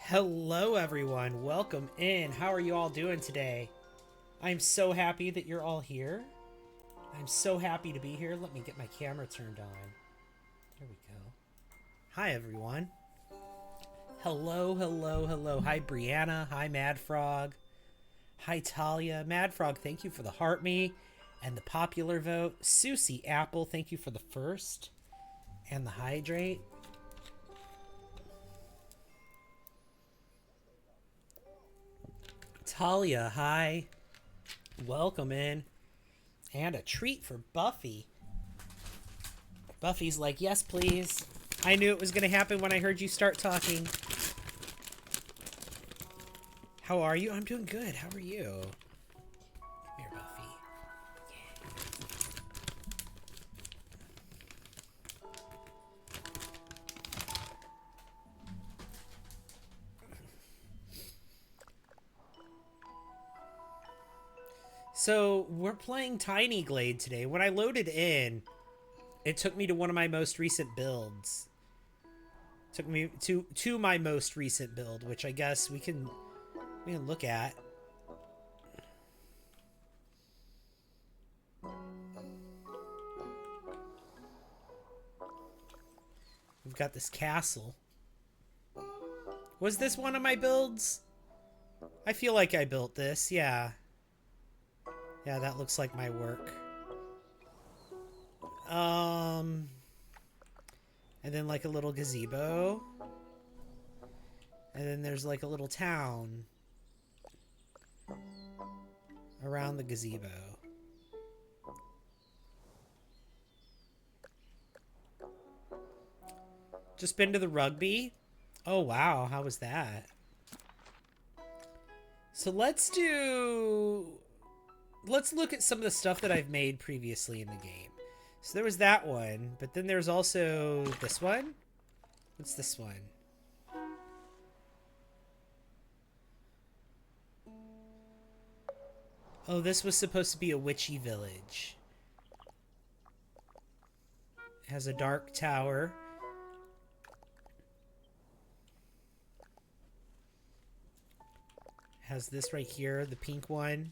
Hello, everyone. Welcome in. How are you all doing today? I'm so happy that you're all here. I'm so happy to be here. Let me get my camera turned on. There we go. Hi, everyone. Hello, hello, hello. Hi, Brianna. Hi, Mad Frog. Hi, Talia. Mad Frog, thank you for the heart me and the popular vote. Susie Apple, thank you for the first and the hydrate. Talia, hi. Welcome in. And a treat for Buffy. Buffy's like, yes, please. I knew it was going to happen when I heard you start talking. How are you? I'm doing good. How are you? Come here, Buffy. So, we're playing Tiny Glade today. When I loaded in, it took me to one of my most recent builds. It took me to my most recent build, which I guess we can look at. We've got this castle. Was this one of my builds? I feel like I built this, yeah. Yeah, that looks like my work. And then like a little gazebo. And then there's like a little town around the gazebo. Just been to the rugby? Oh wow, how was that? So let's look at some of the stuff that I've made previously in the game. So there was that one, but then there's also this one. What's this one? Oh, this was supposed to be a witchy village. It has a dark tower. It has this right here, the pink one.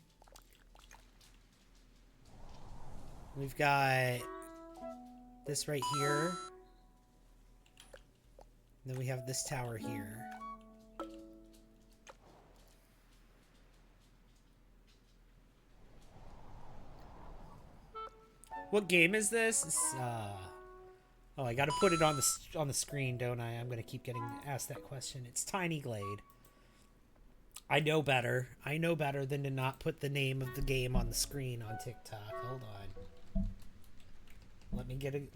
We've got this right here. And then we have this tower here. What game is this? Oh, I gotta put it on the screen, don't I? I'm gonna keep getting asked that question. It's Tiny Glade. I know better. I know better than to not put the name of the game on the screen on TikTok. Hold on. Let me get an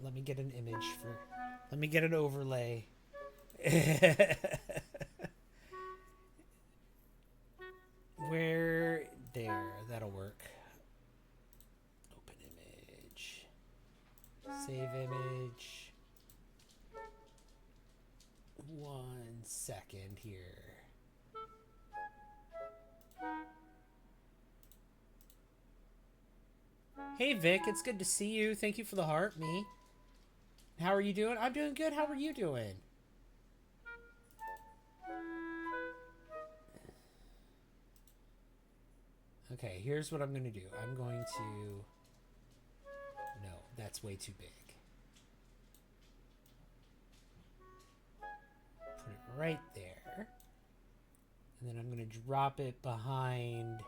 image for. Let me get an overlay. Where there? That'll work. Open image. Save image. 1 second here. Hey Vic, it's good to see you. Thank you for the heart, me. How are you doing? I'm doing good. How are you doing? Okay, here's what I'm going to do. I'm going to... No, that's way too big. Put it right there. And then I'm going to drop it behind...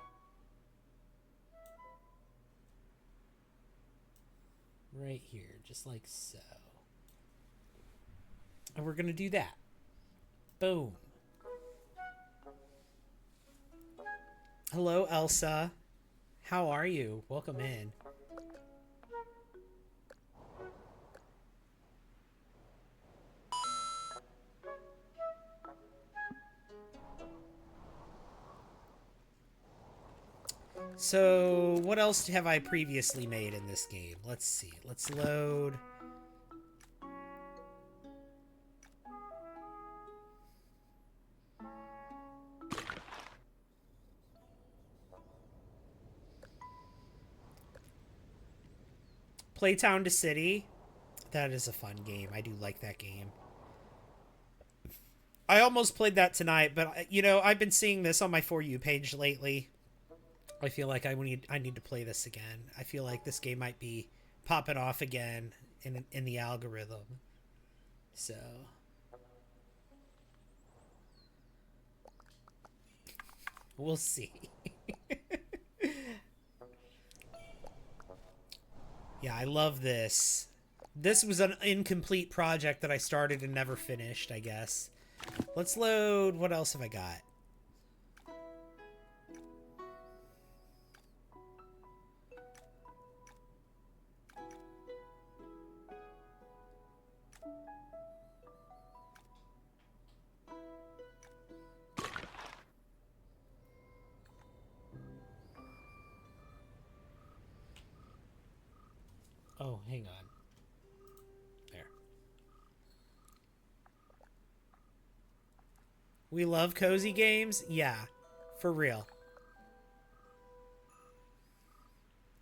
right here, just like so. And we're going to do that. Boom. Hello, Elsa. How are you? Welcome in. So, what else have I previously made in this game? Let's see. Let's load. Playtown to City. That is a fun game. I do like that game. I almost played that tonight, but you know, I've been seeing this on my For You page lately. I feel like I need to play this again. I feel like this game might be popping off again in the algorithm. So we'll see. Yeah, I love this. This was an incomplete project that I started and never finished, I guess. Let's load. What else have I got? Oh, hang on. There. We love cozy games? Yeah, for real.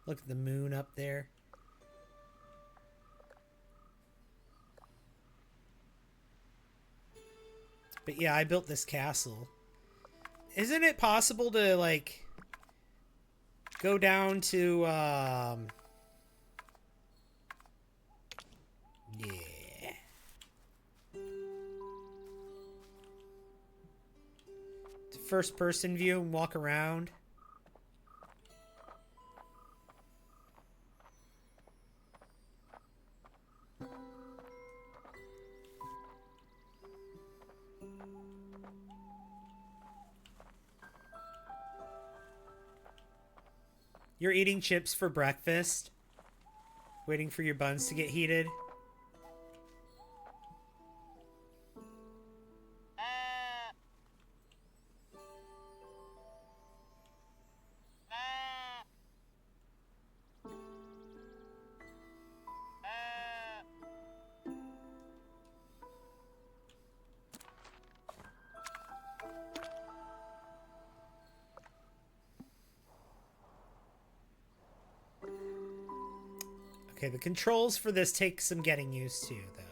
Look at the moon up there. But yeah, I built this castle. Isn't it possible to, like, go down to, yeah. First person view and walk around? You're eating chips for breakfast? Waiting for your buns to get heated? Okay, the controls for this take some getting used to, though.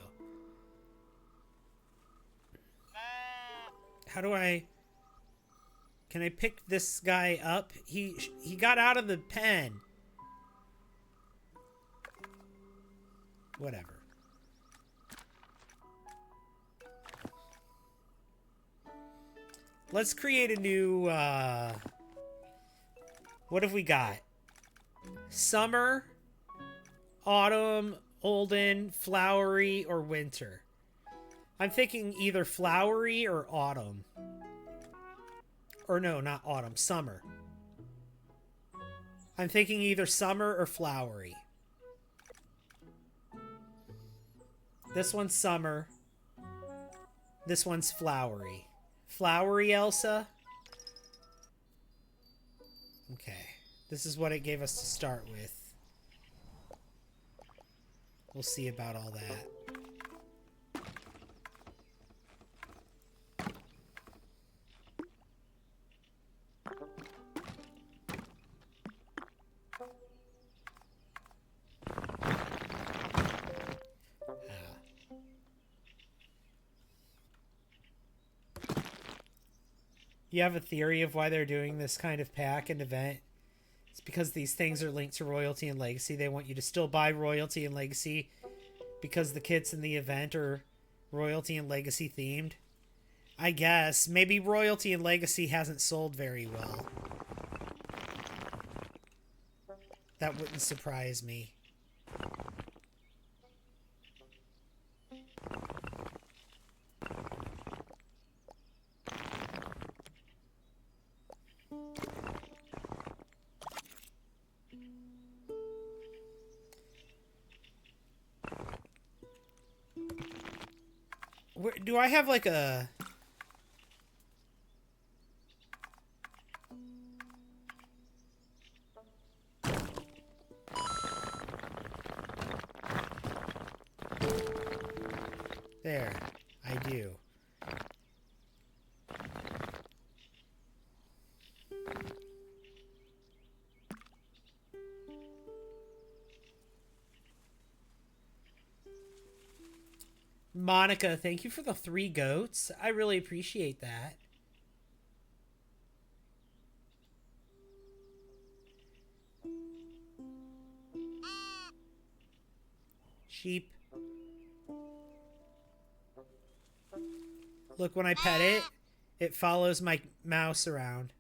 How do I... Can I pick this guy up? He got out of the pen. Whatever. Let's create a new, what have we got? Summer, autumn, olden, flowery, or winter. I'm thinking either flowery or autumn. Or no, not autumn, summer. I'm thinking either summer or flowery. This one's summer. This one's flowery. Flowery, Elsa? Okay. This is what it gave us to start with. We'll see about all that. You have a theory of why they're doing this kind of pack and event? It's because these things are linked to Royalty and Legacy. They want you to still buy Royalty and Legacy because the kits in the event are Royalty and Legacy themed. I guess. Maybe Royalty and Legacy hasn't sold very well. That wouldn't surprise me. Do I have like a... There, I do. Monica, thank you for the 3 goats. I really appreciate that. Sheep. Look, when I pet it, it follows my mouse around.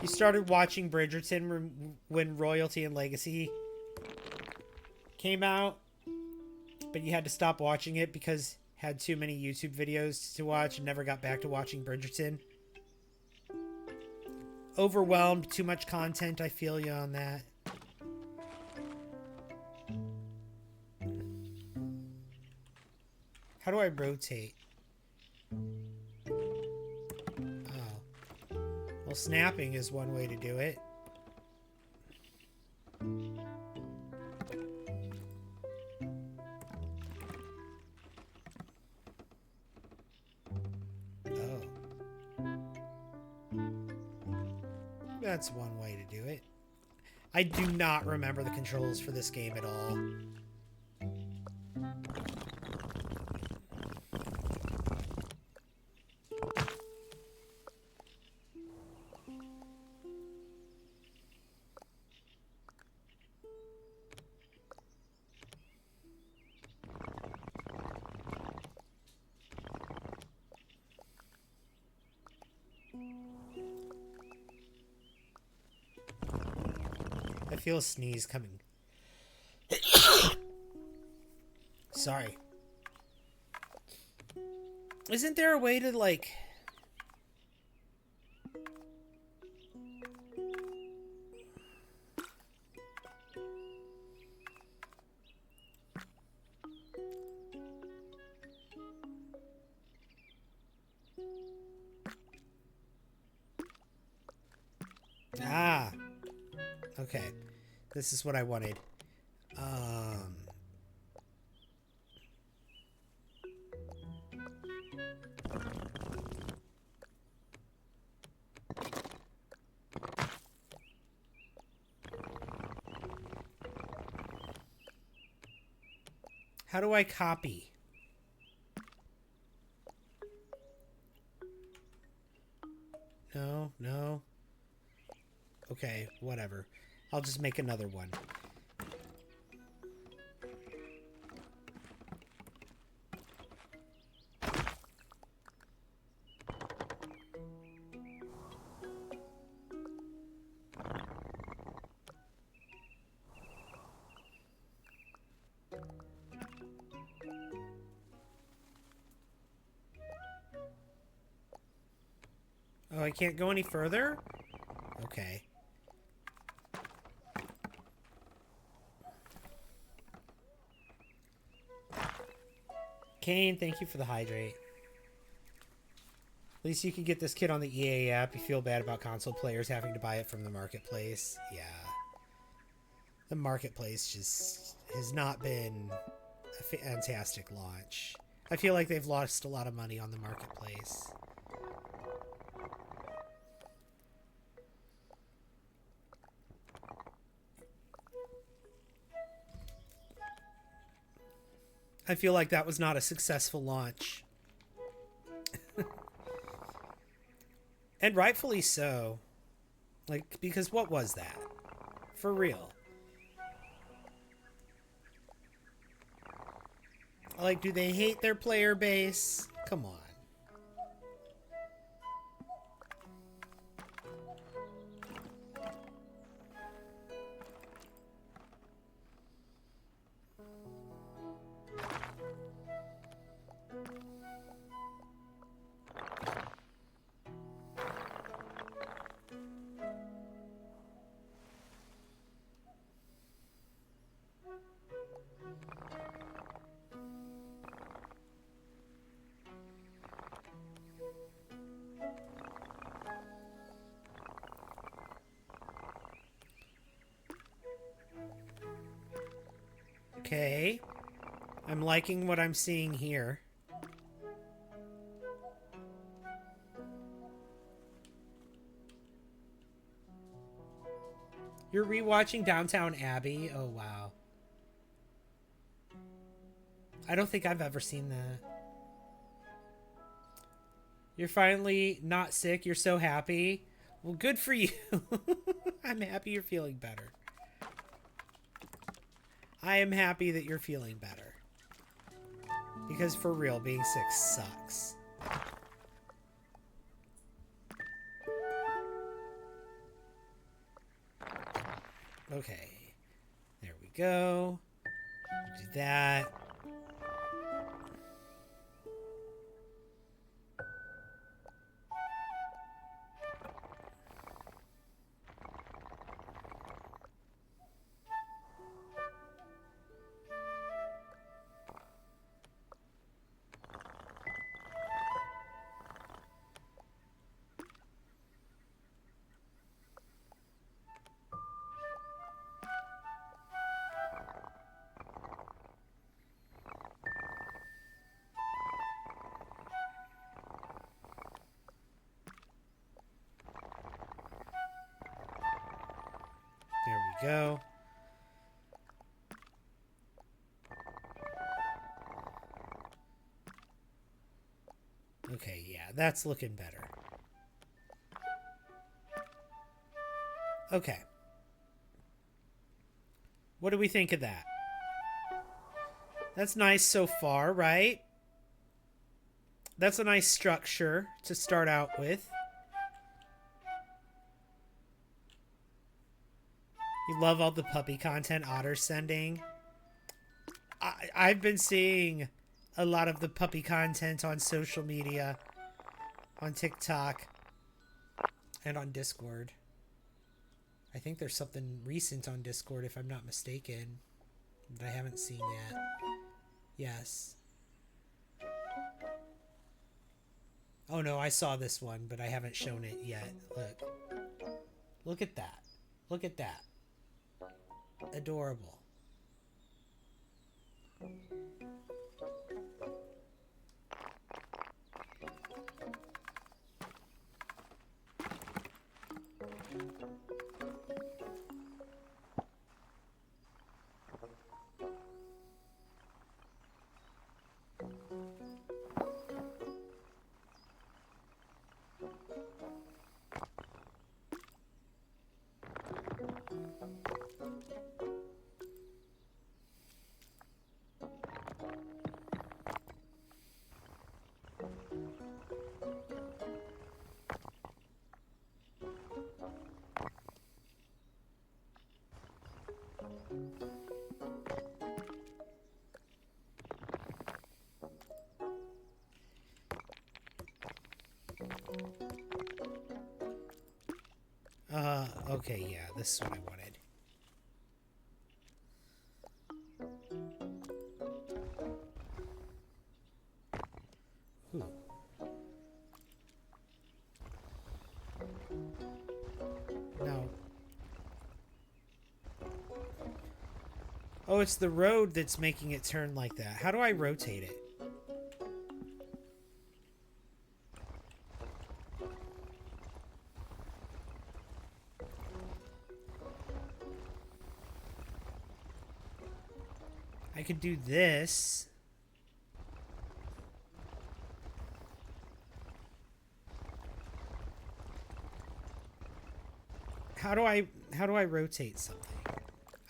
You started watching Bridgerton when Royalty and Legacy came out, but you had to stop watching it because had too many YouTube videos to watch and never got back to watching Bridgerton. Overwhelmed, too much content. I feel you on that. How do I rotate? Well, snapping is one way to do it. Oh. That's one way to do it. I do not remember the controls for this game at all. I feel a sneeze coming. Sorry. Isn't there a way to, like... Ah. Okay. This is what I wanted. How do I copy? No, no. Okay, whatever. I'll just make another one. Oh, I can't go any further? Okay. Kane, thank you for the hydrate. At least you can get this kit on the EA app. You feel bad about console players having to buy it from the marketplace. Yeah. The marketplace just has not been a fantastic launch. I feel like they've lost a lot of money on the marketplace. I feel like that was not a successful launch. And rightfully so. Like, because what was that? For real. Like, do they hate their player base? Come on. Okay. I'm liking what I'm seeing here. You're rewatching Downtown Abbey? Oh, wow. I don't think I've ever seen that. You're finally not sick. You're so happy. Well, good for you. I'm happy you're feeling better. I am happy that you're feeling better. Because for real, being sick sucks. Okay. There we go. Do that. There we go. Okay, yeah, that's looking better. Okay. What do we think of that? That's nice so far, right? That's a nice structure to start out with. You love all the puppy content Otter's sending. I've been seeing a lot of the puppy content on social media, on TikTok, and on Discord. I think there's something recent on Discord, if I'm not mistaken, that I haven't seen yet. Yes. Oh no, I saw this one, but I haven't shown it yet. Look. Look at that. Look at that. Adorable. Okay, yeah, this is what I wanted. Ooh. No. Oh, it's the road that's making it turn like that. How do I rotate it? I could do this. How do I rotate something?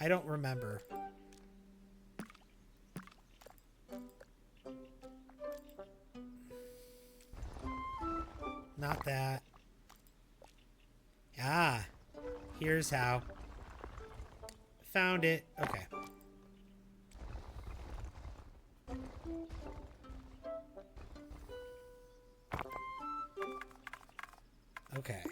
I don't remember. Not that. Ah, here's how. Found it. Okay. Okay.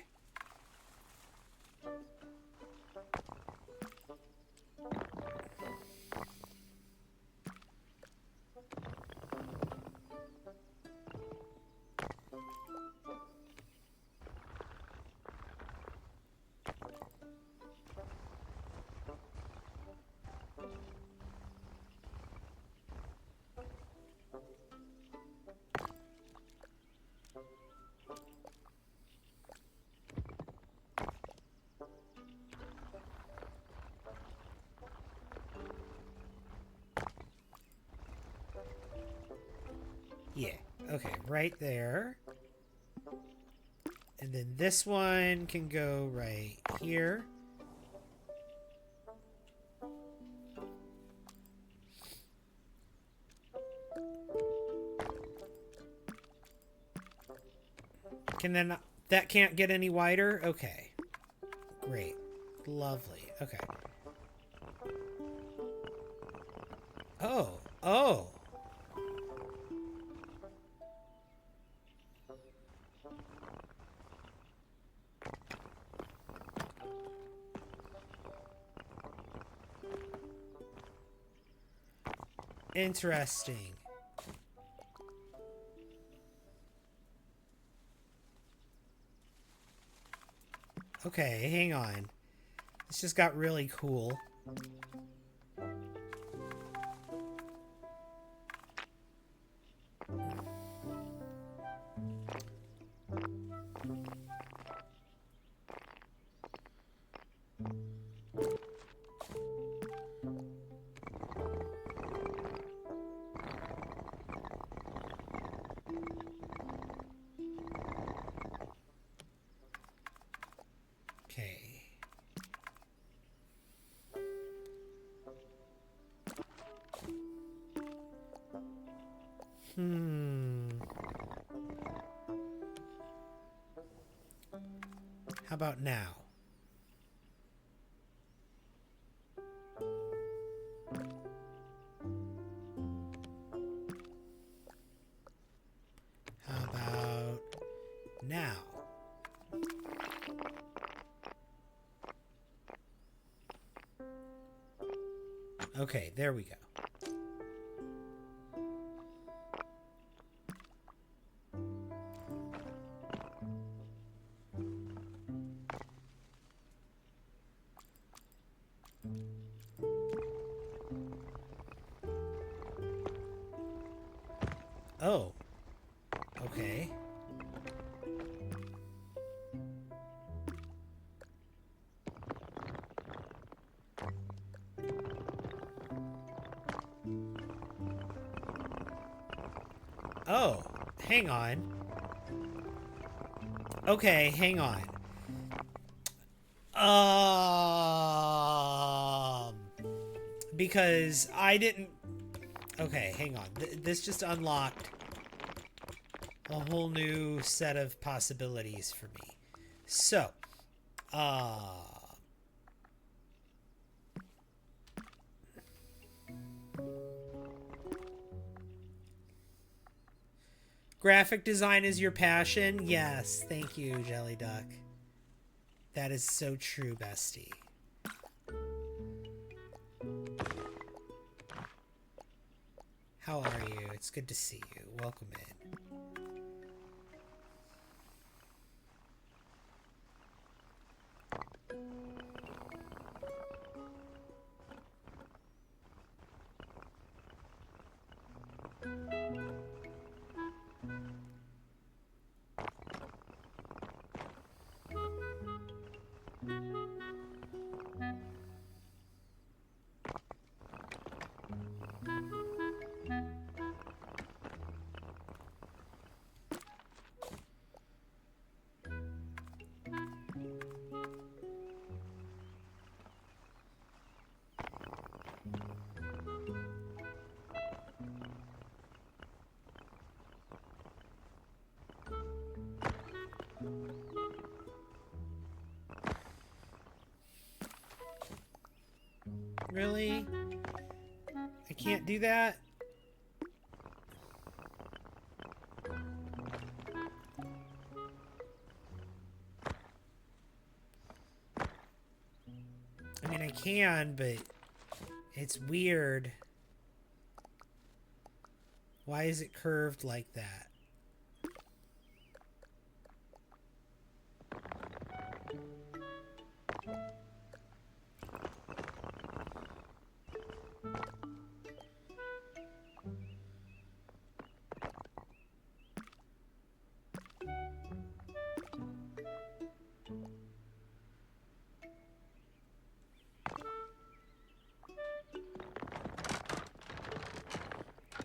Okay, right there. And then this one can go right here. Can then that can't get any wider? Okay. Great. Lovely. Okay. Oh. Oh. Interesting. Okay, hang on. This just got really cool. Okay. How about now? How about now? Okay, there we go. Oh. Okay. Oh, hang on. Okay, hang on. Because I didn't... Okay, hang on. This just unlocked a whole new set of possibilities for me. So, graphic design is your passion? Yes, thank you, Jelly Duck. That is so true, bestie. How are you? It's good to see you. Welcome in. Really? I can't do that? I mean, I can, but it's weird. Why is it curved like that?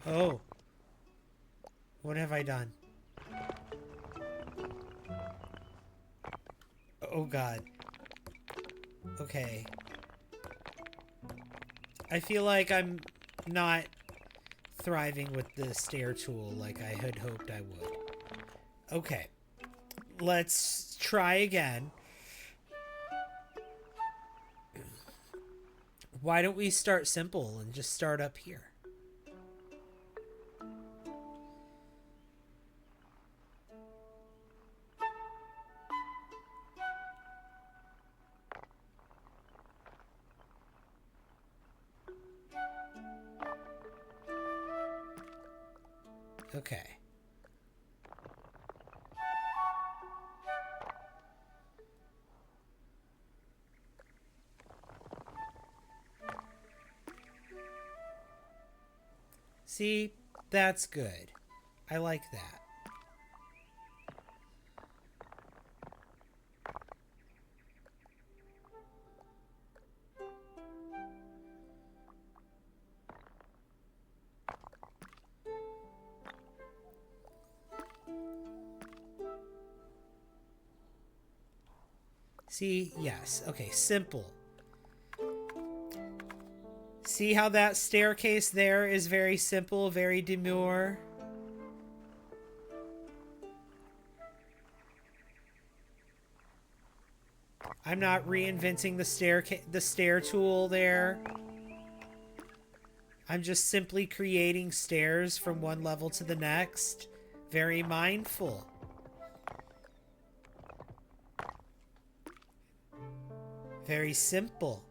Oh. What have I done? Oh god. Okay. I feel like I'm not thriving with the stair tool like I had hoped I would. Okay. Let's try again. Why don't we start simple and just start up here? Okay. See, that's good. I like that. See, yes. Okay, simple. See how that staircase there is very simple, very demure? I'm not reinventing the stair tool there. I'm just simply creating stairs from one level to the next. Very mindful. Very simple.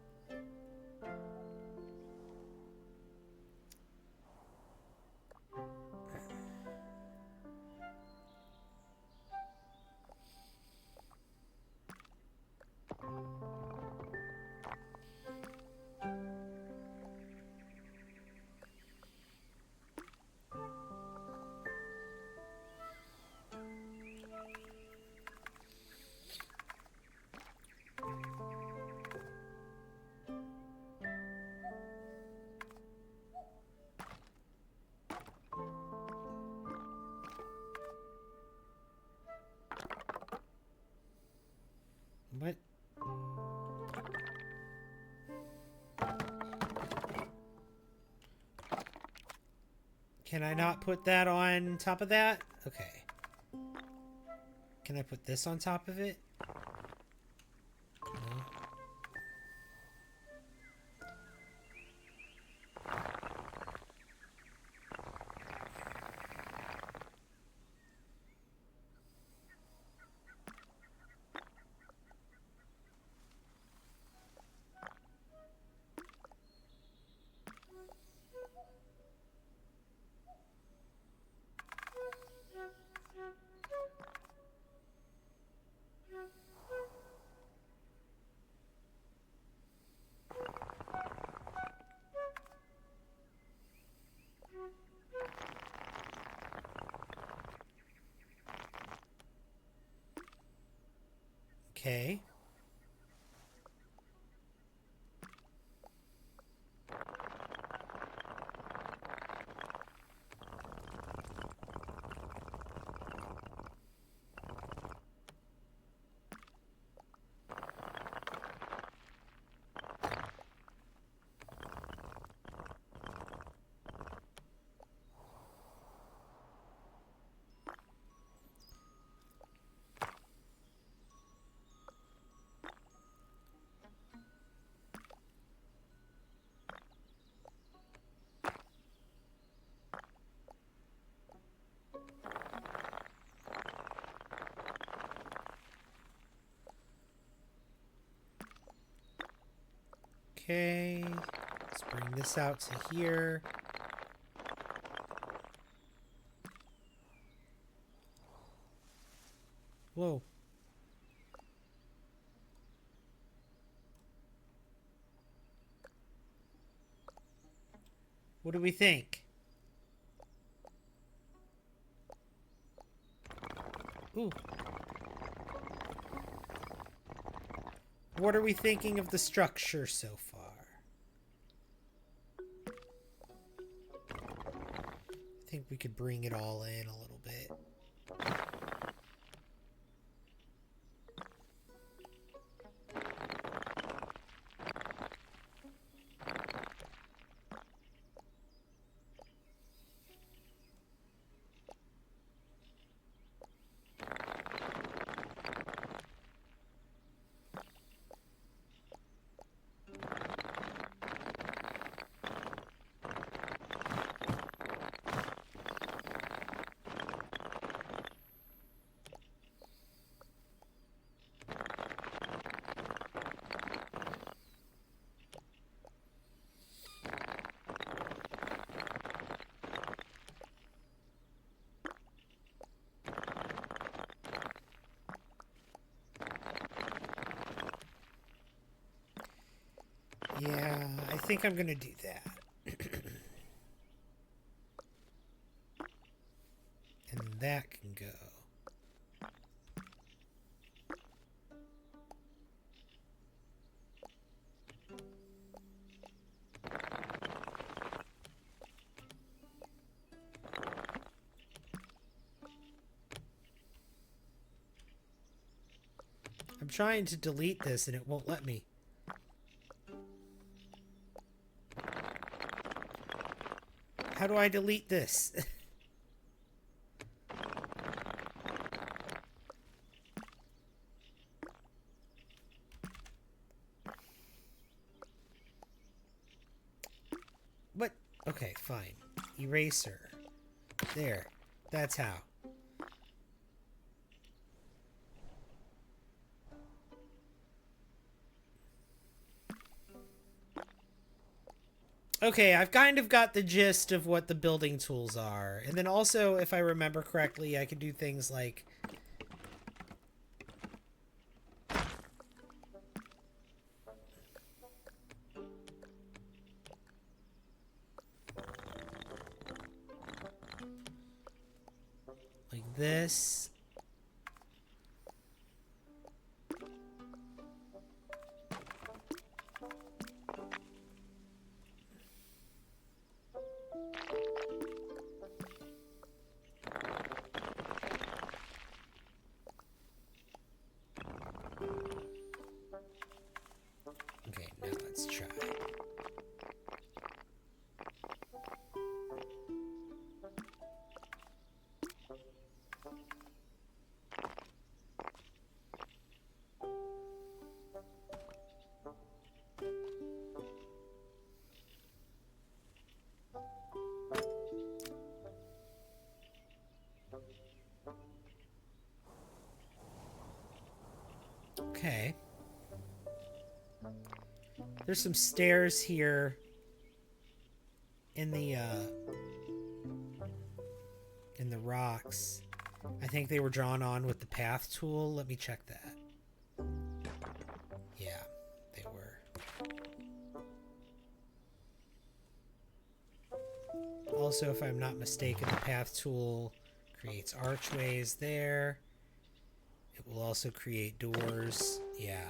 What? Can I not put that on top of that? Okay. Can I put this on top of it? No. Okay. Okay. Let's bring this out to here. Whoa. What do we think? Ooh. What are we thinking of the structure so far? I think we could bring it all in a little bit. Yeah, I think I'm gonna do that. And that can go. I'm trying to delete this and it won't let me. How do I delete this? What? Okay, fine. Eraser. There. That's how. Okay, I've kind of got the gist of what the building tools are. And then also, if I remember correctly, I could do things like... like this. Okay, now let's try. Okay. There's some stairs here in the rocks. I think they were drawn on with the path tool. Let me check that. Yeah, they were. Also, if I'm not mistaken, the path tool creates archways there. It will also create doors. Yeah.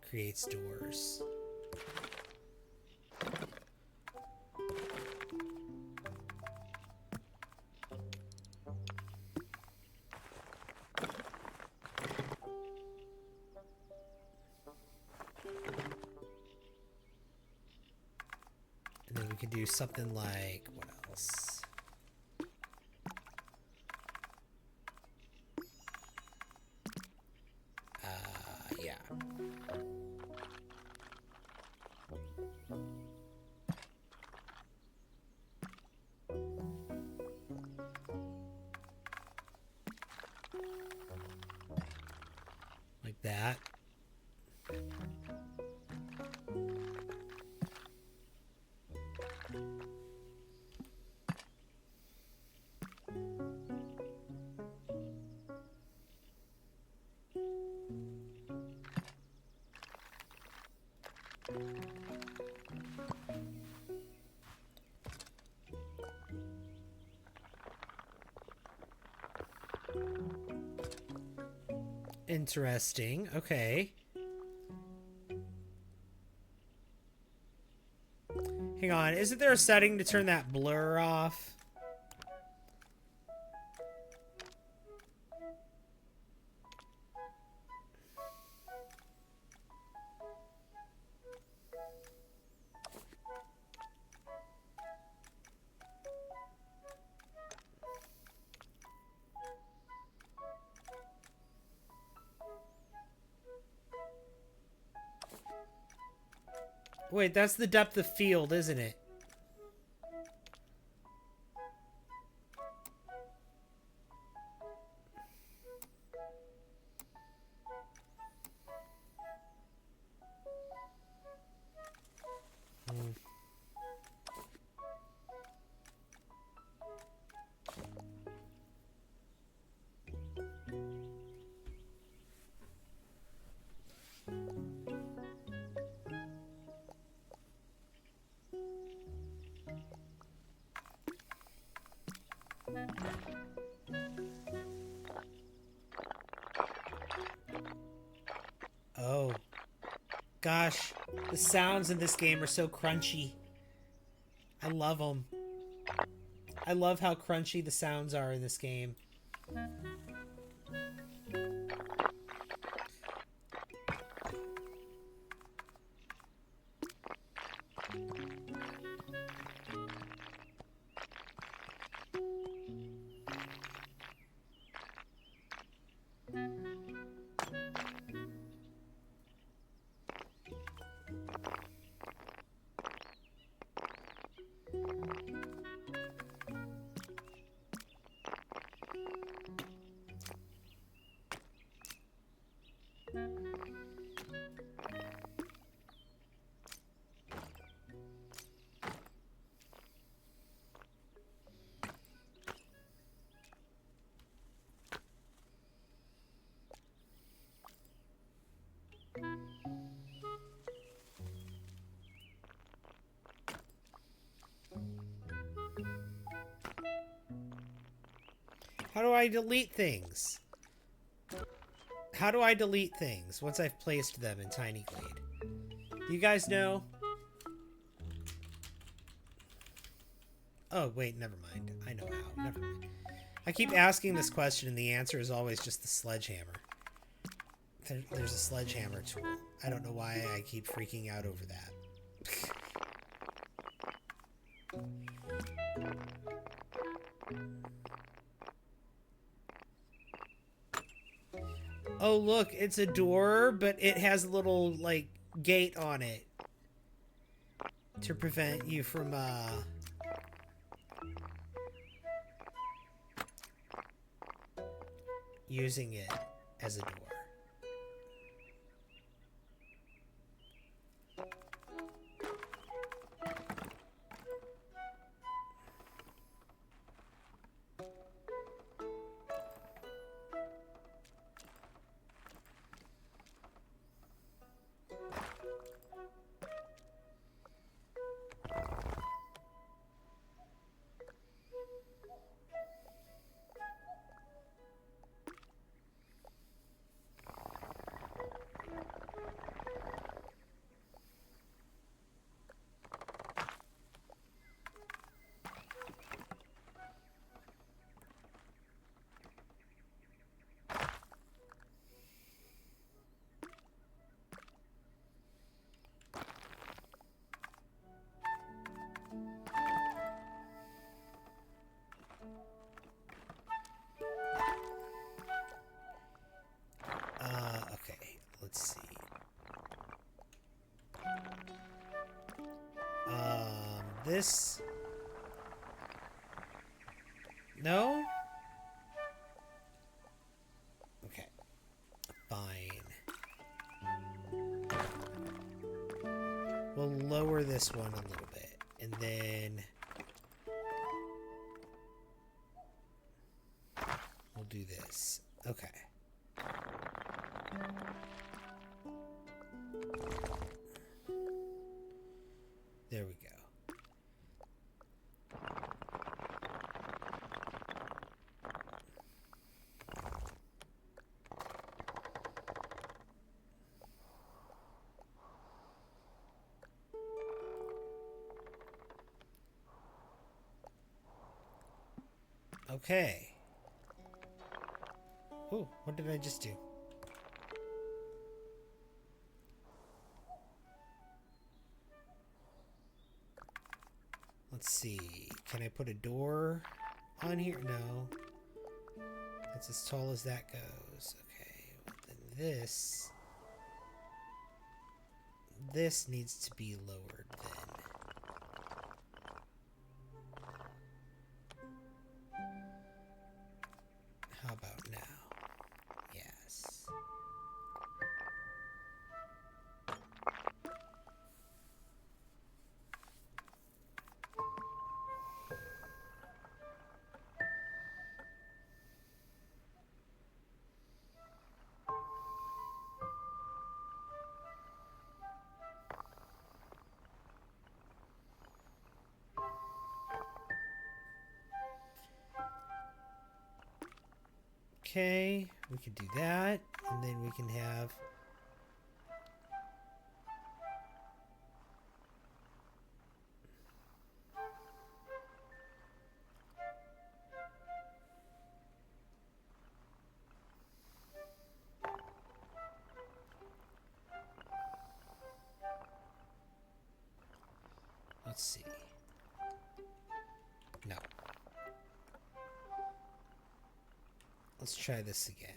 Creates doors. And then we can do something like, what else? Yeah. Like that. Interesting. Okay. Hang on, isn't there a setting to turn that blur off? Wait, that's the depth of field, isn't it? Oh. Gosh, the sounds in this game are so crunchy. I love them. I love how crunchy the sounds are in this game. How do I delete things? How do I delete things once I've placed them in Tiny Glade? Do you guys know? Oh, wait, never mind. I know how. Never mind. I keep asking this question, and the answer is always just the sledgehammer. There's a sledgehammer tool. I don't know why I keep freaking out over that. Oh, look, it's a door, but it has a little, like, gate on it to prevent you from, using it as a door. Okay, let's see. This... No? Okay. Fine. We'll lower this one a little bit, and then... we'll do this. Okay. There we go. Okay. Oh, what did I just do? Let's see. Can I put a door on here? No. That's as tall as that goes. Okay. Well, then this needs to be lowered then. How about now? Yes. Okay, we can do that, and then we can have... Let's see. No. Let's try this again.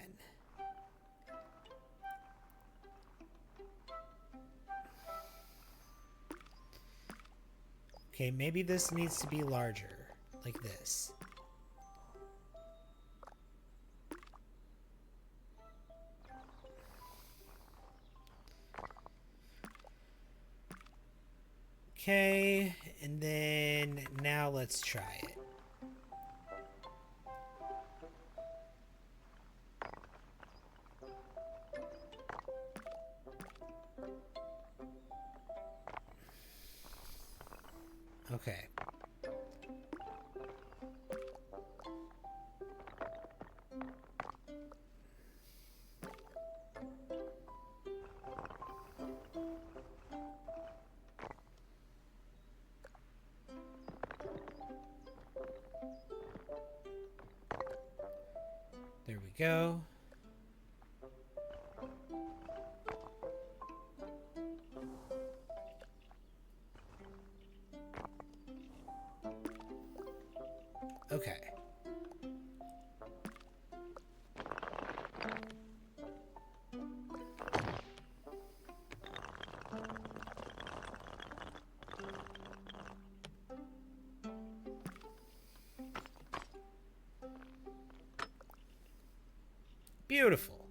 Okay, maybe this needs to be larger, like this. Okay, and then now let's try it. Okay. There we go. Okay. Beautiful.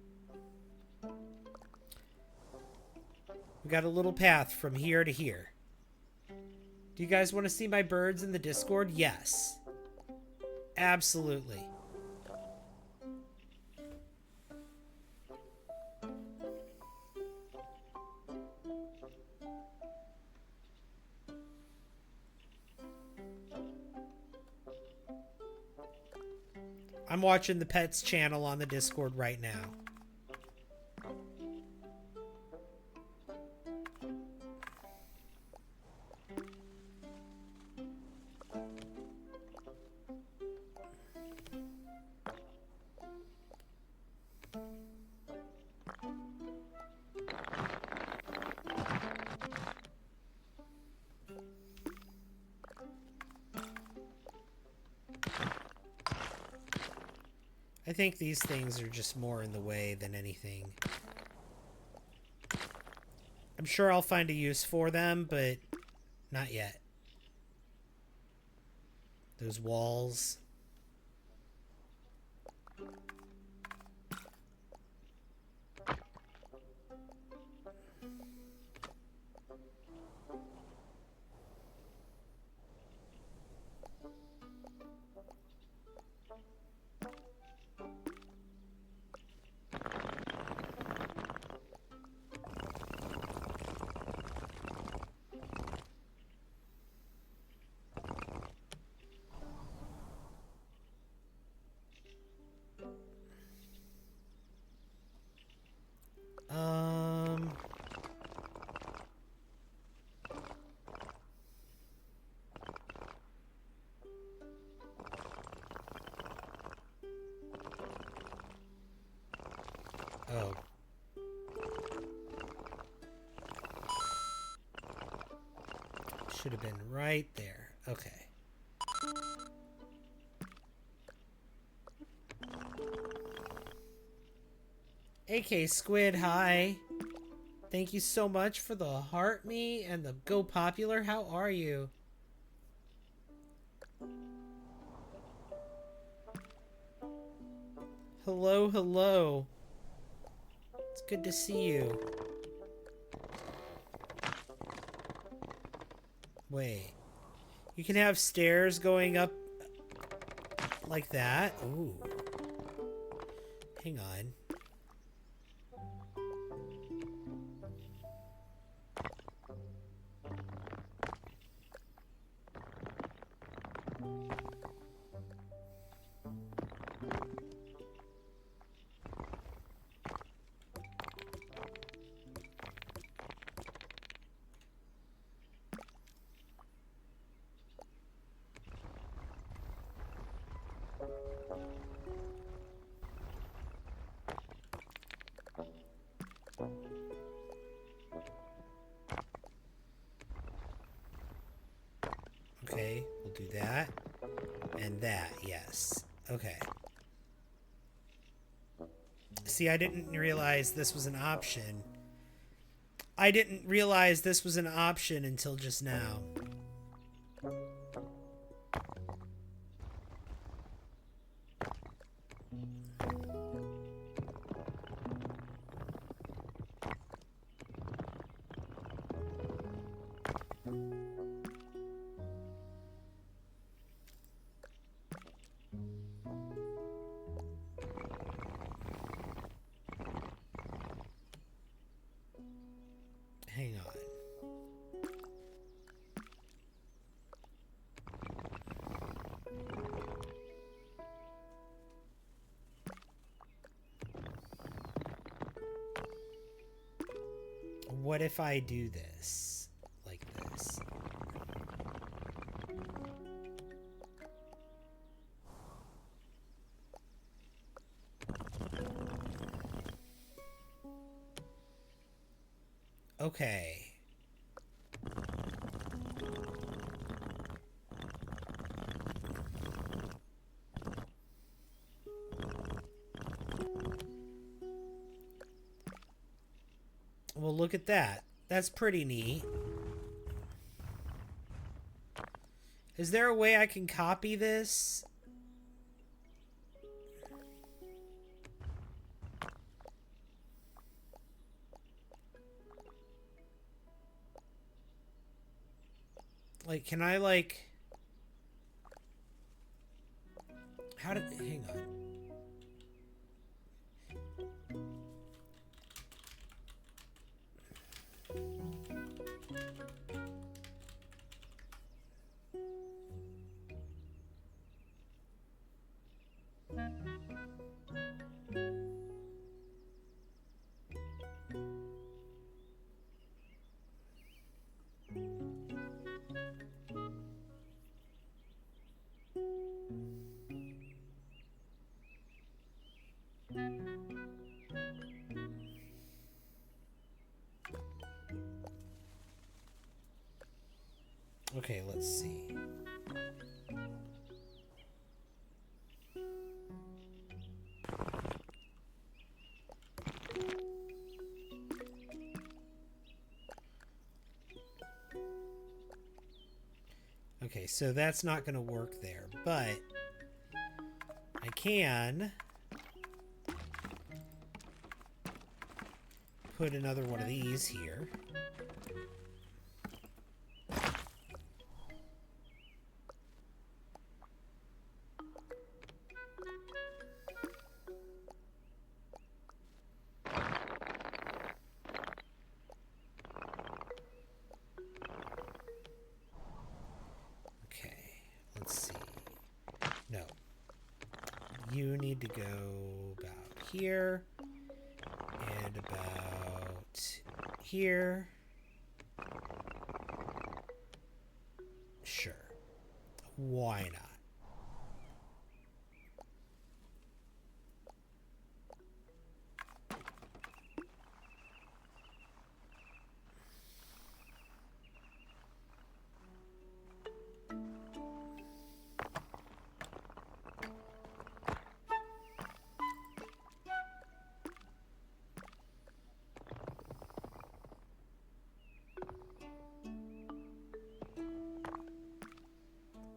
We got a little path from here to here. Do you guys want to see my birds in the Discord? Yes. Absolutely. I'm watching the Pets channel on the Discord right now. I think these things are just more in the way than anything. I'm sure I'll find a use for them, but not yet. Those walls. Should have been right there. Okay. AK Squid, hi. Thank you so much for the heart me and the go popular. How are you? Hello, hello. It's good to see you. Wait. You can have stairs going up like that? Ooh. Hang on. Okay, we'll do that. And that, yes. Okay. See, I didn't realize this was an option. I didn't realize this was an option until just now. Hang on. What if I do this? Like this. Okay. Well, look at that. That's pretty neat. Is there a way I can copy this? Like, can I, like... How did... Hang on. Okay, let's see. Okay, so that's not going to work there, but I can put another one of these here. You need to go about here and about here. Sure. Why not?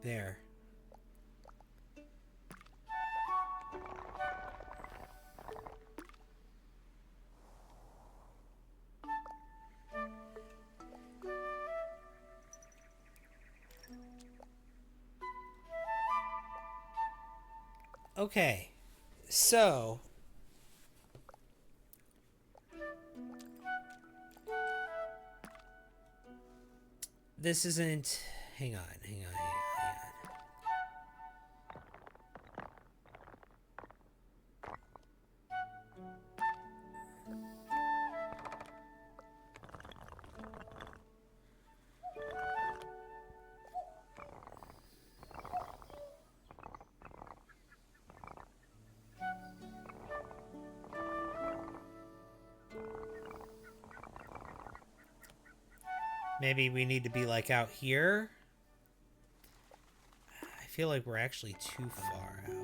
There. Okay, so this isn't. Hang on. Maybe we need to be like out here. I feel like we're actually too far out.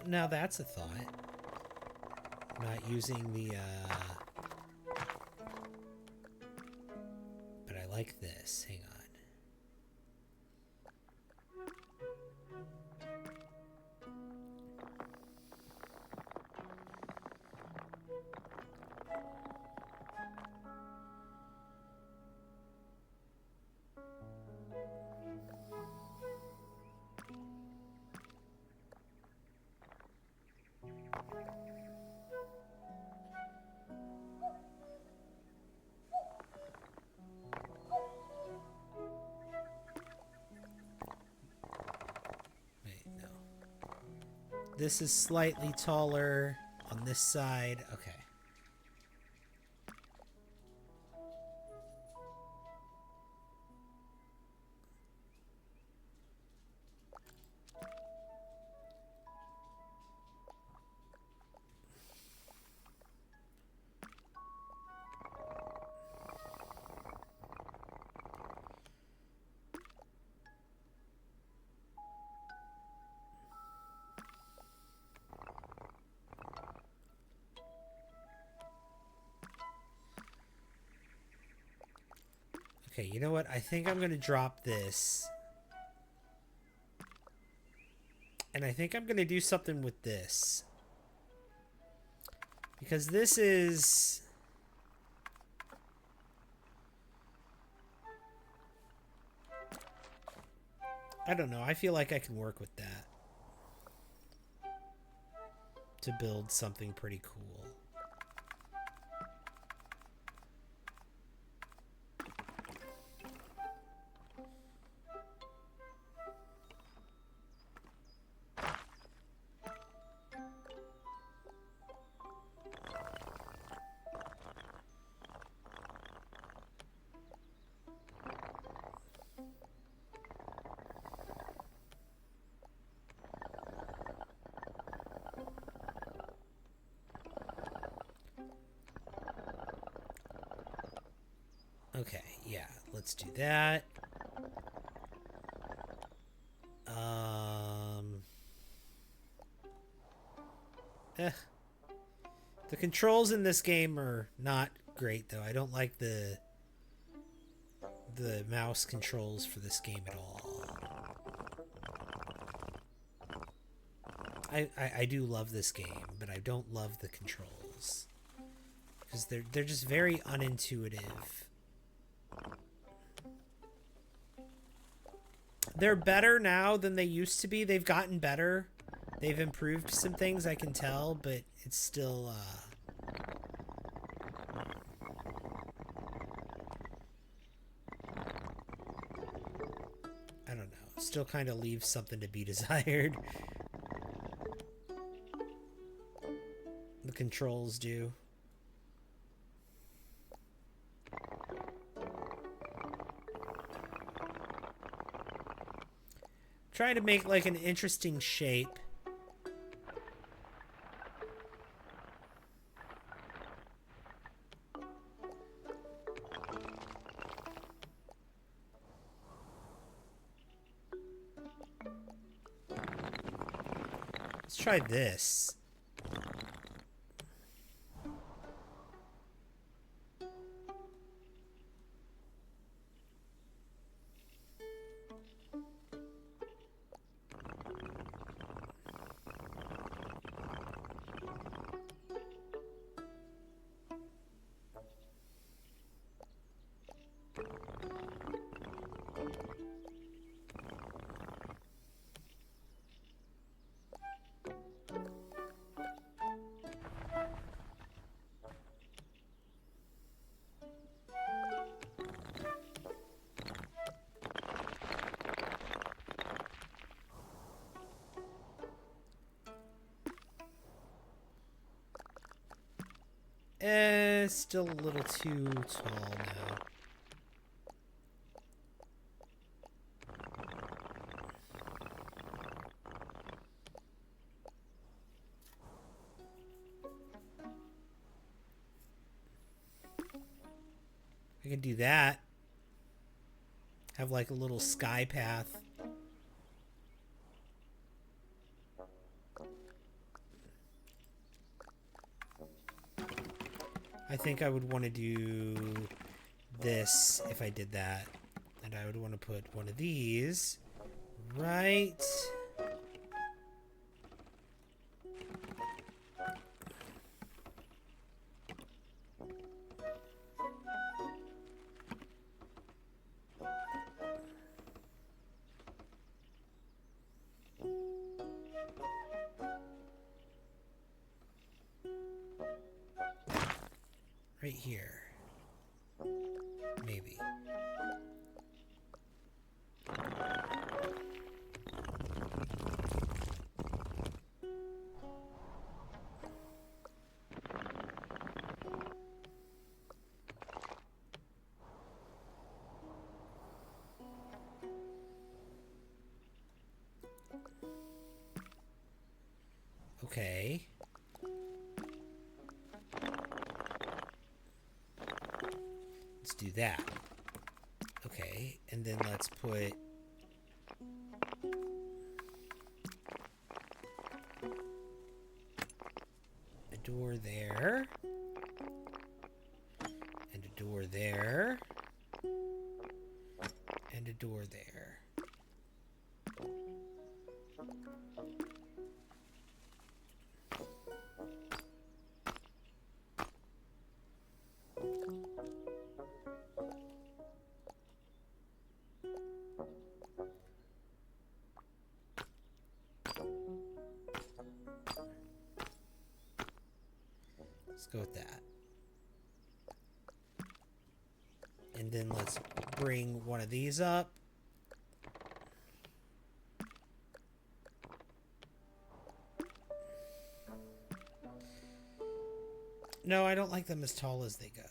Now that's a thought. Not using the, but I like this. Hang on. This is slightly taller on this side. Okay. Okay, you know what? I think I'm going to drop this. And I think I'm going to do something with this. Because this is... I don't know. I feel like I can work with that. To build something pretty cool. Okay, yeah, let's do that. The controls in this game are not great, though. I don't like the mouse controls for this game at all. I do love this game, but I don't love the controls because they're just very unintuitive. They're better now than they used to be. They've gotten better. They've improved some things, I can tell, but it's still, I don't know. Still kind of leaves something to be desired. The controls do. Trying to make like an interesting shape. Let's try this. Still a little too tall now. I can do that. Have like a little sky path. I think I would want to do this if I did that. And I would want to put one of these right here. Maybe. Okay. Let's do that. Okay, and then let's put a door there, and a door there, and a door there. Let's go with that. And then let's bring one of these up. No, I don't like them as tall as they go.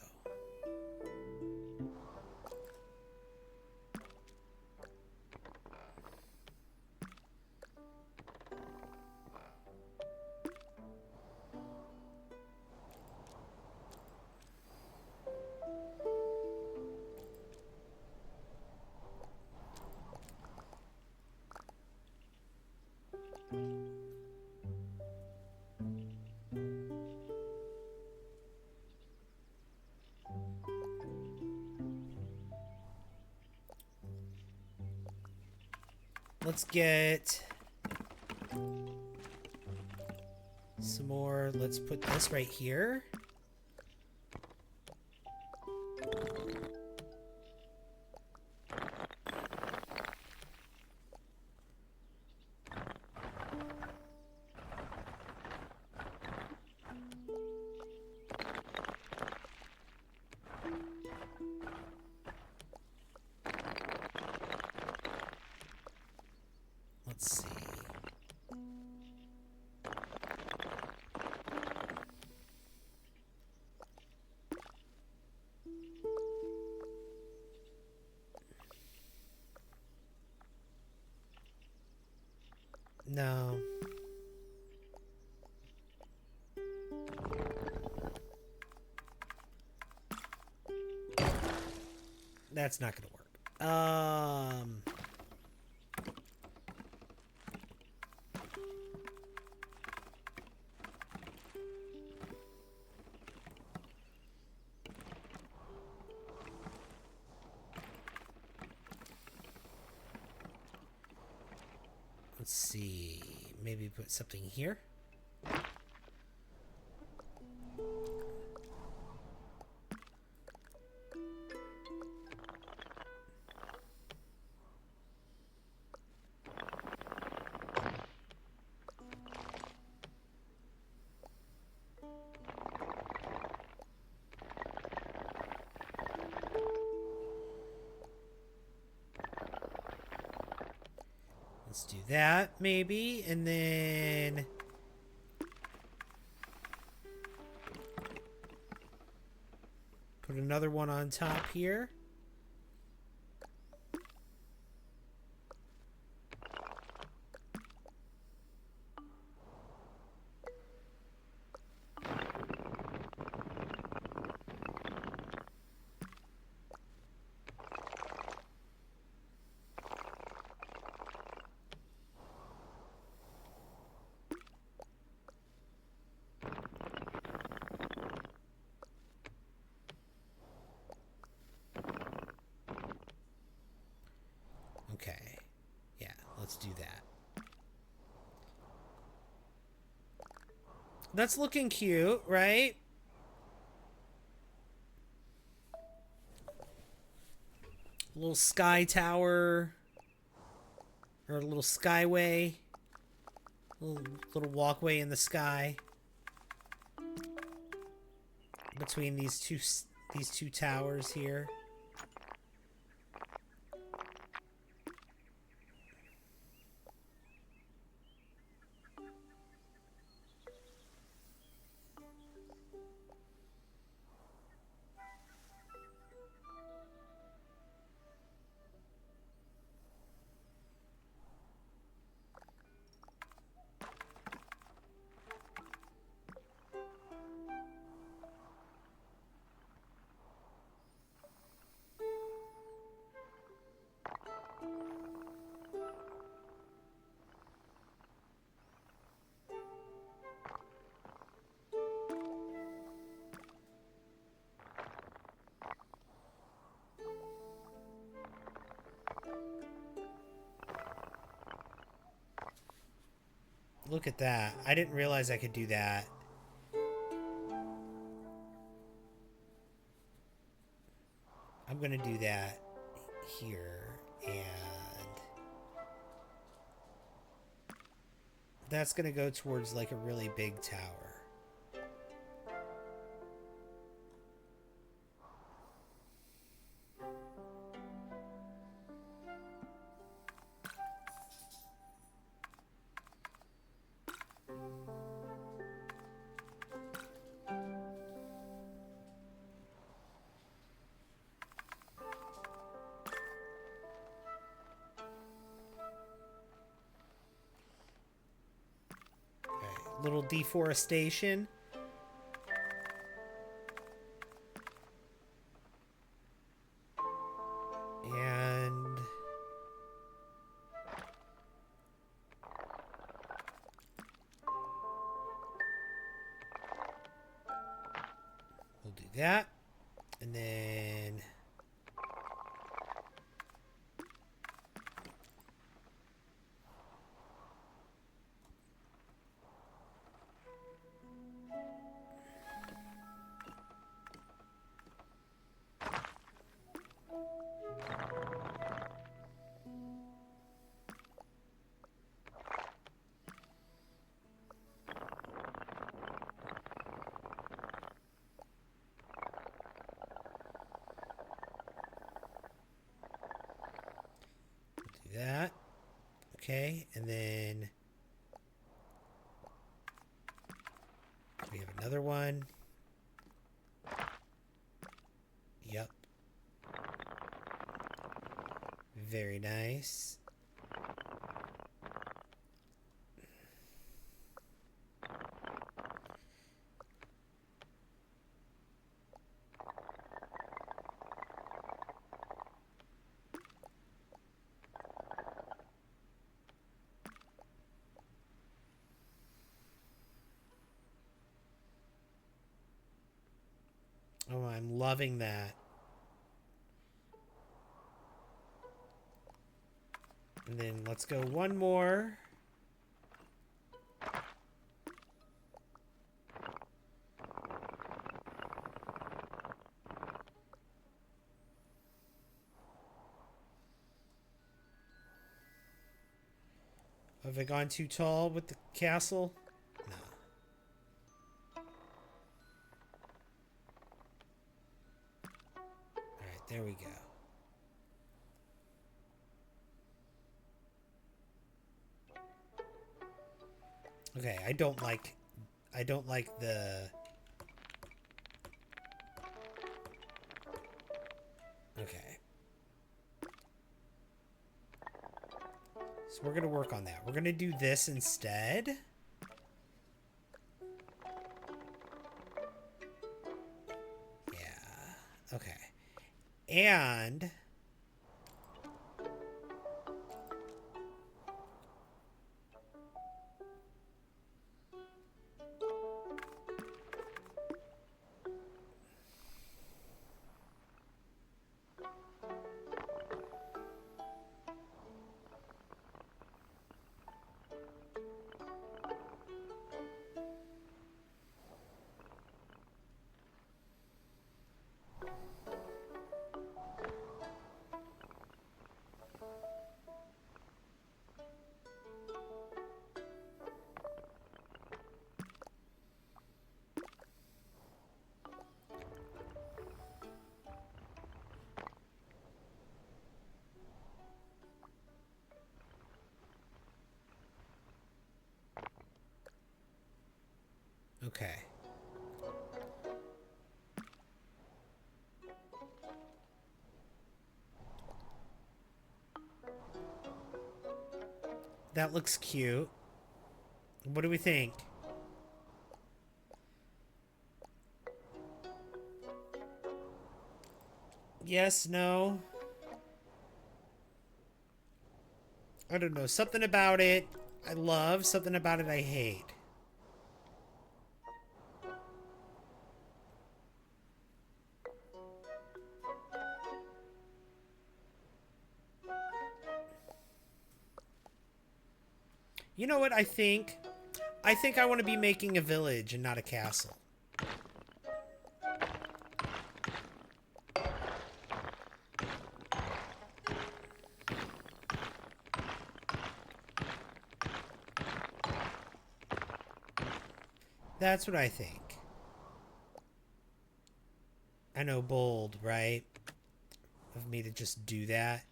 Let's get some more. Let's put this right here. Let's see. No. That's not gonna work. see. Maybe put something here. Let's do that, maybe, and then put another one on top here. Okay. Yeah, let's do that. That's looking cute, right? A little sky tower. Or a little skyway. Little walkway in the sky. Between these two towers here. Look at that. I didn't realize I could do that. I'm going to do that here. And that's going to go towards like a really big tower. Little deforestation. And we'll do that. And then that. Okay, and then we have another one. Yep. Very nice. Oh, I'm loving that. And then let's go one more. Have I gone too tall with the castle? No. Alright, there we go. Okay, I don't like the... Okay. So we're going to work on that. We're going to do this instead. Yeah. Okay. And... Okay. That looks cute. What do we think? Yes, no. I don't know. Something about it I love, something about it I hate. You know what I think? I think I want to be making a village and not a castle. That's what I think. I know, bold, right? Of me to just do that.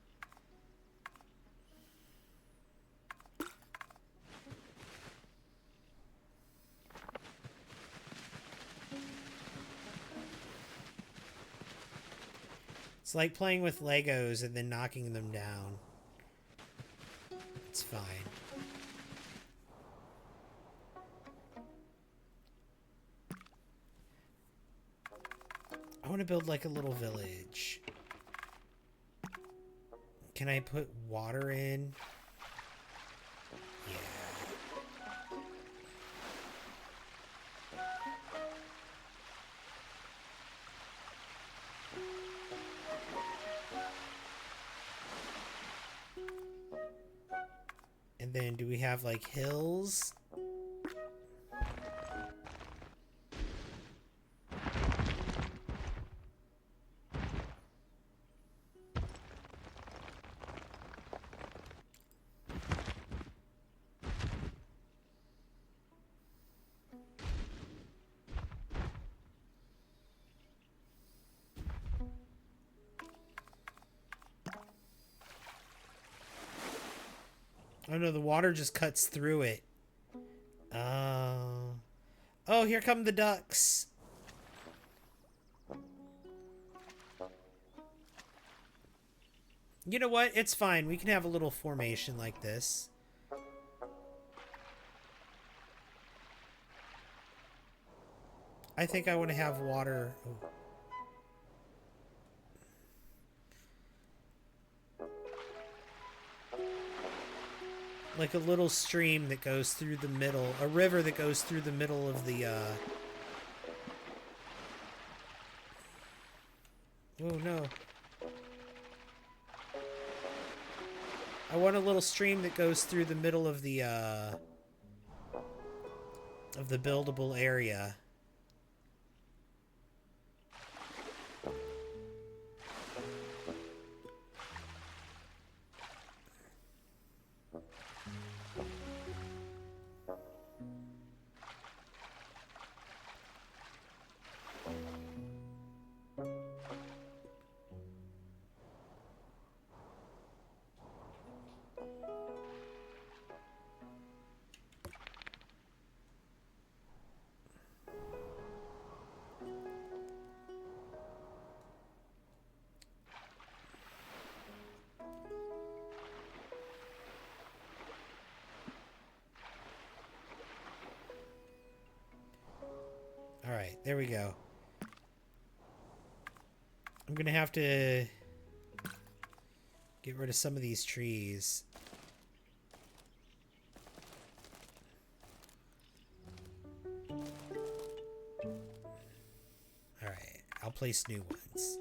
It's like playing with Legos and then knocking them down. It's fine. I want to build like a little village. Can I put water in? Yeah. And then do we have like hills? Oh no, the water just cuts through it. Oh, here come the ducks. You know what? It's fine. We can have a little formation like this. I think I want to have water. Oh. Like a little stream that goes through the middle, a river that goes through the middle of the, Oh, no. I want a little stream that goes through the middle of the buildable area. Alright, there we go. I'm gonna have to get rid of some of these trees. Alright, I'll place new ones.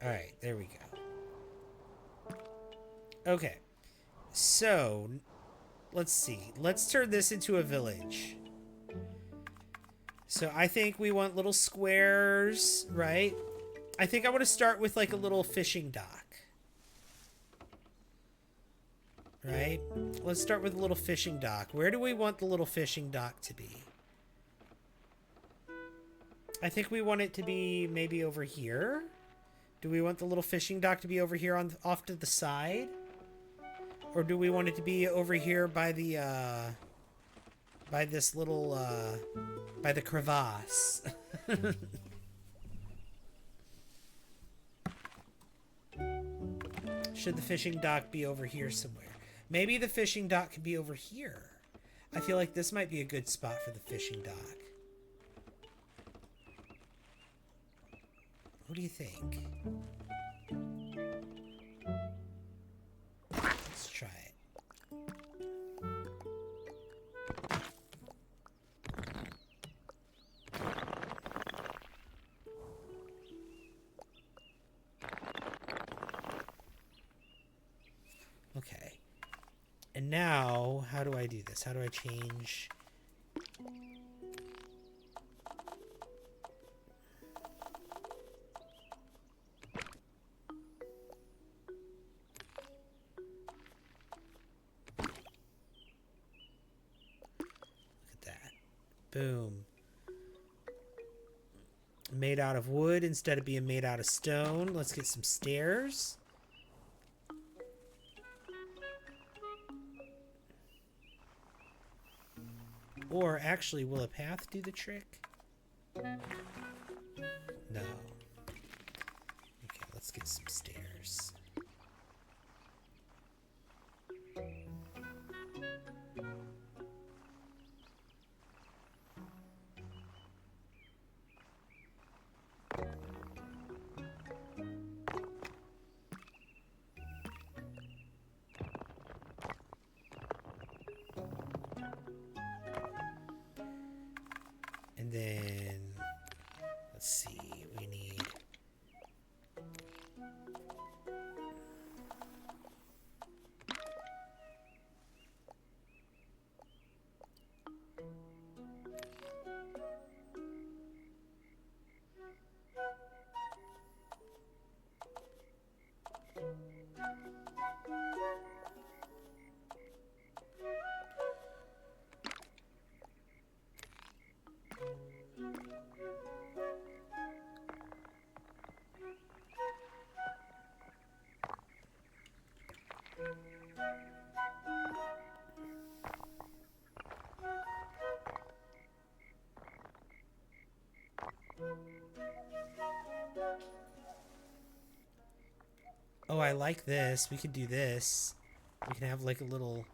Alright, there we go. Okay. So, let's see. Let's turn this into a village. So I think we want little squares, right? I think I want to start with like a little fishing dock. Right? Let's start with a little fishing dock. Where do we want the little fishing dock to be? I think we want it to be maybe over here. Do we want the little fishing dock to be over here on off to the side? Or do we want it to be over here by the by this little by the crevasse? Should the fishing dock be over here somewhere? Maybe the fishing dock could be over here. I feel like this might be a good spot for the fishing dock. What do you think? Let's try it. Okay. And now, how do I do this? How do I change? Boom. Made out of wood instead of being made out of stone. Let's get some stairs. Or actually, will a path do the trick? No. Okay, let's get some stairs. And then, let's see, we need... Oh, I like this. We could do this. We can have like a little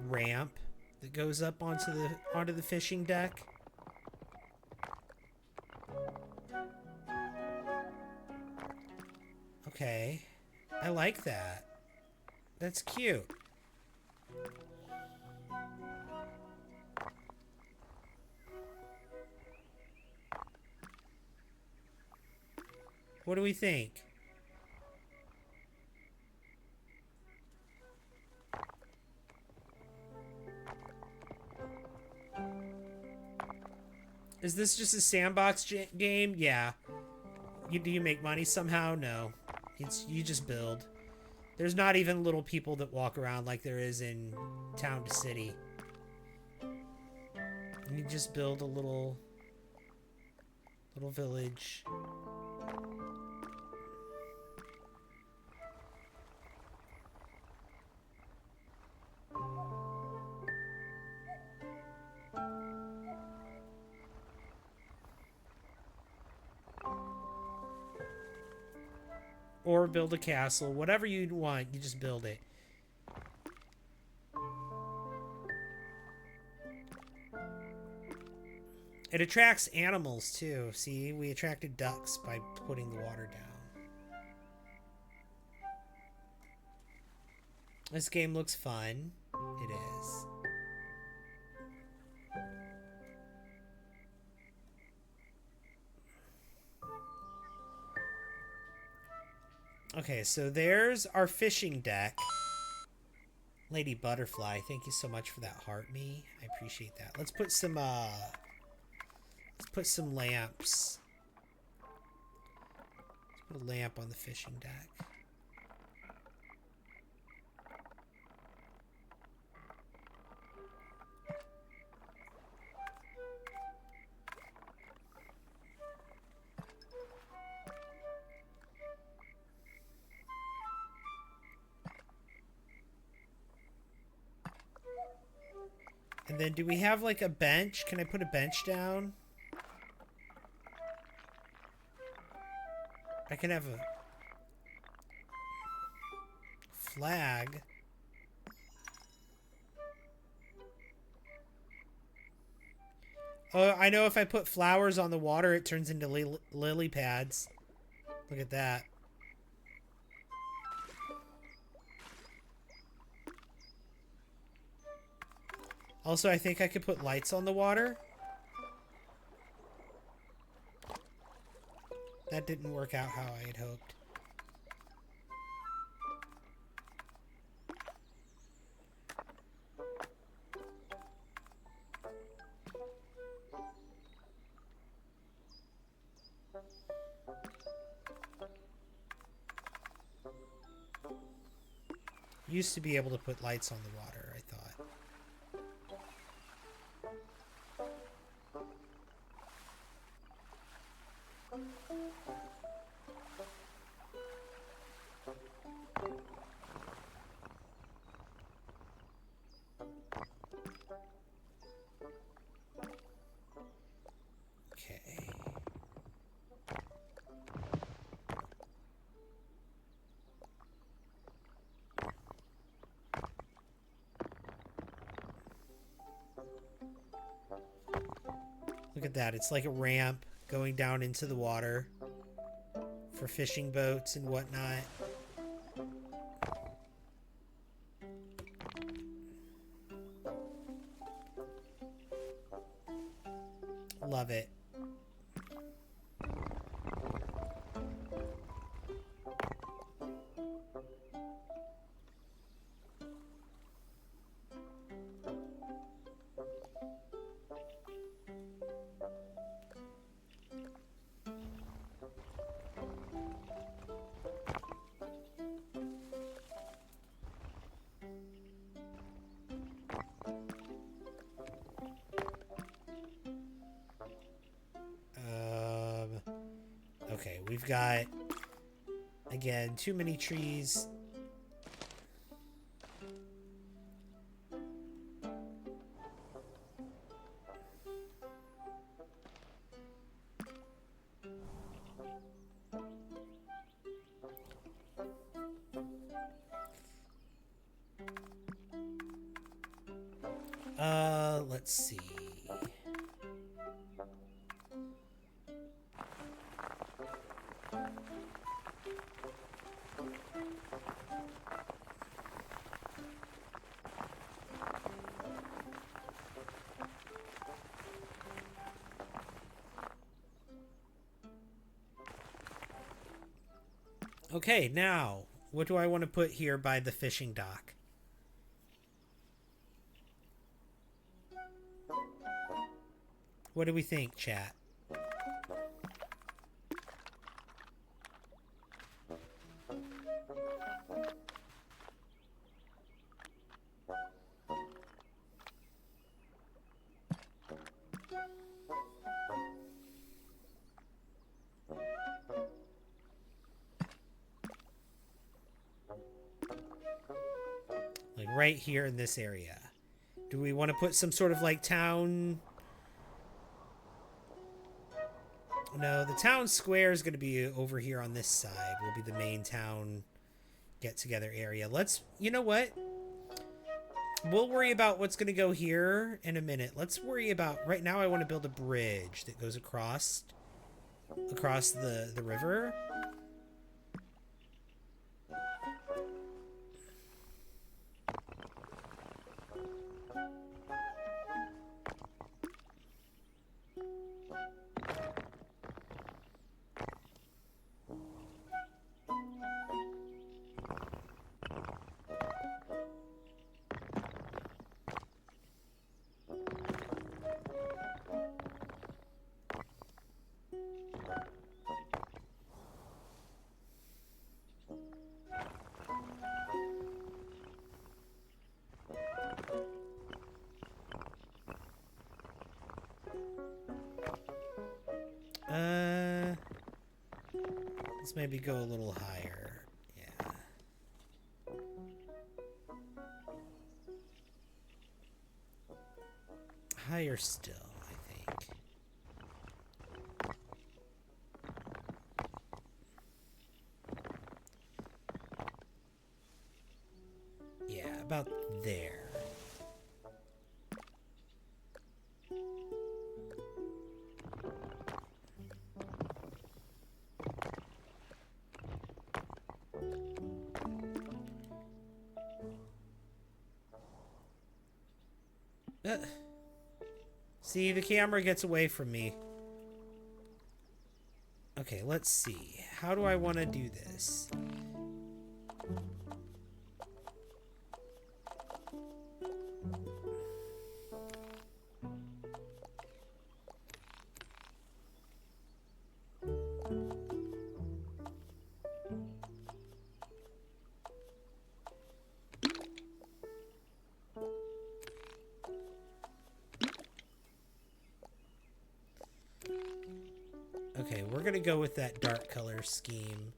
ramp that goes up onto the fishing deck. Okay. I like that. That's cute. What do we think? Is this just a sandbox game? Yeah. Do you make money somehow? No. You just build. There's not even little people that walk around like there is in Town to City. You just build a little village. or build a castle. Whatever you want, you just build it. It attracts animals too. See, we attracted ducks by putting the water down. This game looks fun. It is. Okay, so there's our fishing deck. Lady Butterfly, thank you so much for that heart me. I appreciate that. Let's put some lamps. Let's put a lamp on the fishing deck. And then do we have like a bench? Can I put a bench down? I can have a flag. Oh, I know if I put flowers on the water, it turns into lily pads. Look at that. Also, I think I could put lights on the water. That didn't work out how I had hoped. Used to be able to put lights on the water, I thought. Okay. Look at that. It's like a ramp going down into the water for fishing boats and whatnot. Love it. Okay, we've got, again, too many trees. Let's see. Okay, now, what do I want to put here by the fishing dock? What do we think, chat? Like right here in this area. Do we want to put some sort of like town No, the town square is going to be over here on this side. Will be the main town get-together area. Let's... You know what? We'll worry about what's going to go here in a minute. Let's worry about... Right now I want to build a bridge that goes across the river. Let's maybe go a little higher. Yeah. Higher still, I think. Yeah, about there. See, the camera gets away from me. Okay, let's see. How do I want to do this? Okay, we're gonna go with that dark color scheme.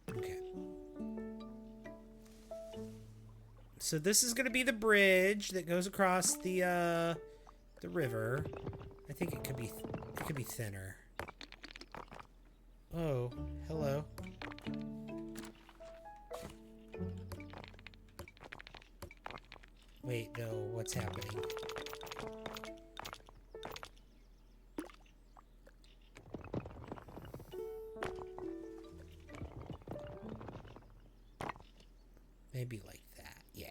Okay. So this is gonna be the bridge that goes across the river. I think it could be thinner. Oh, hello. Wait, no, what's happening? Maybe like that, yeah.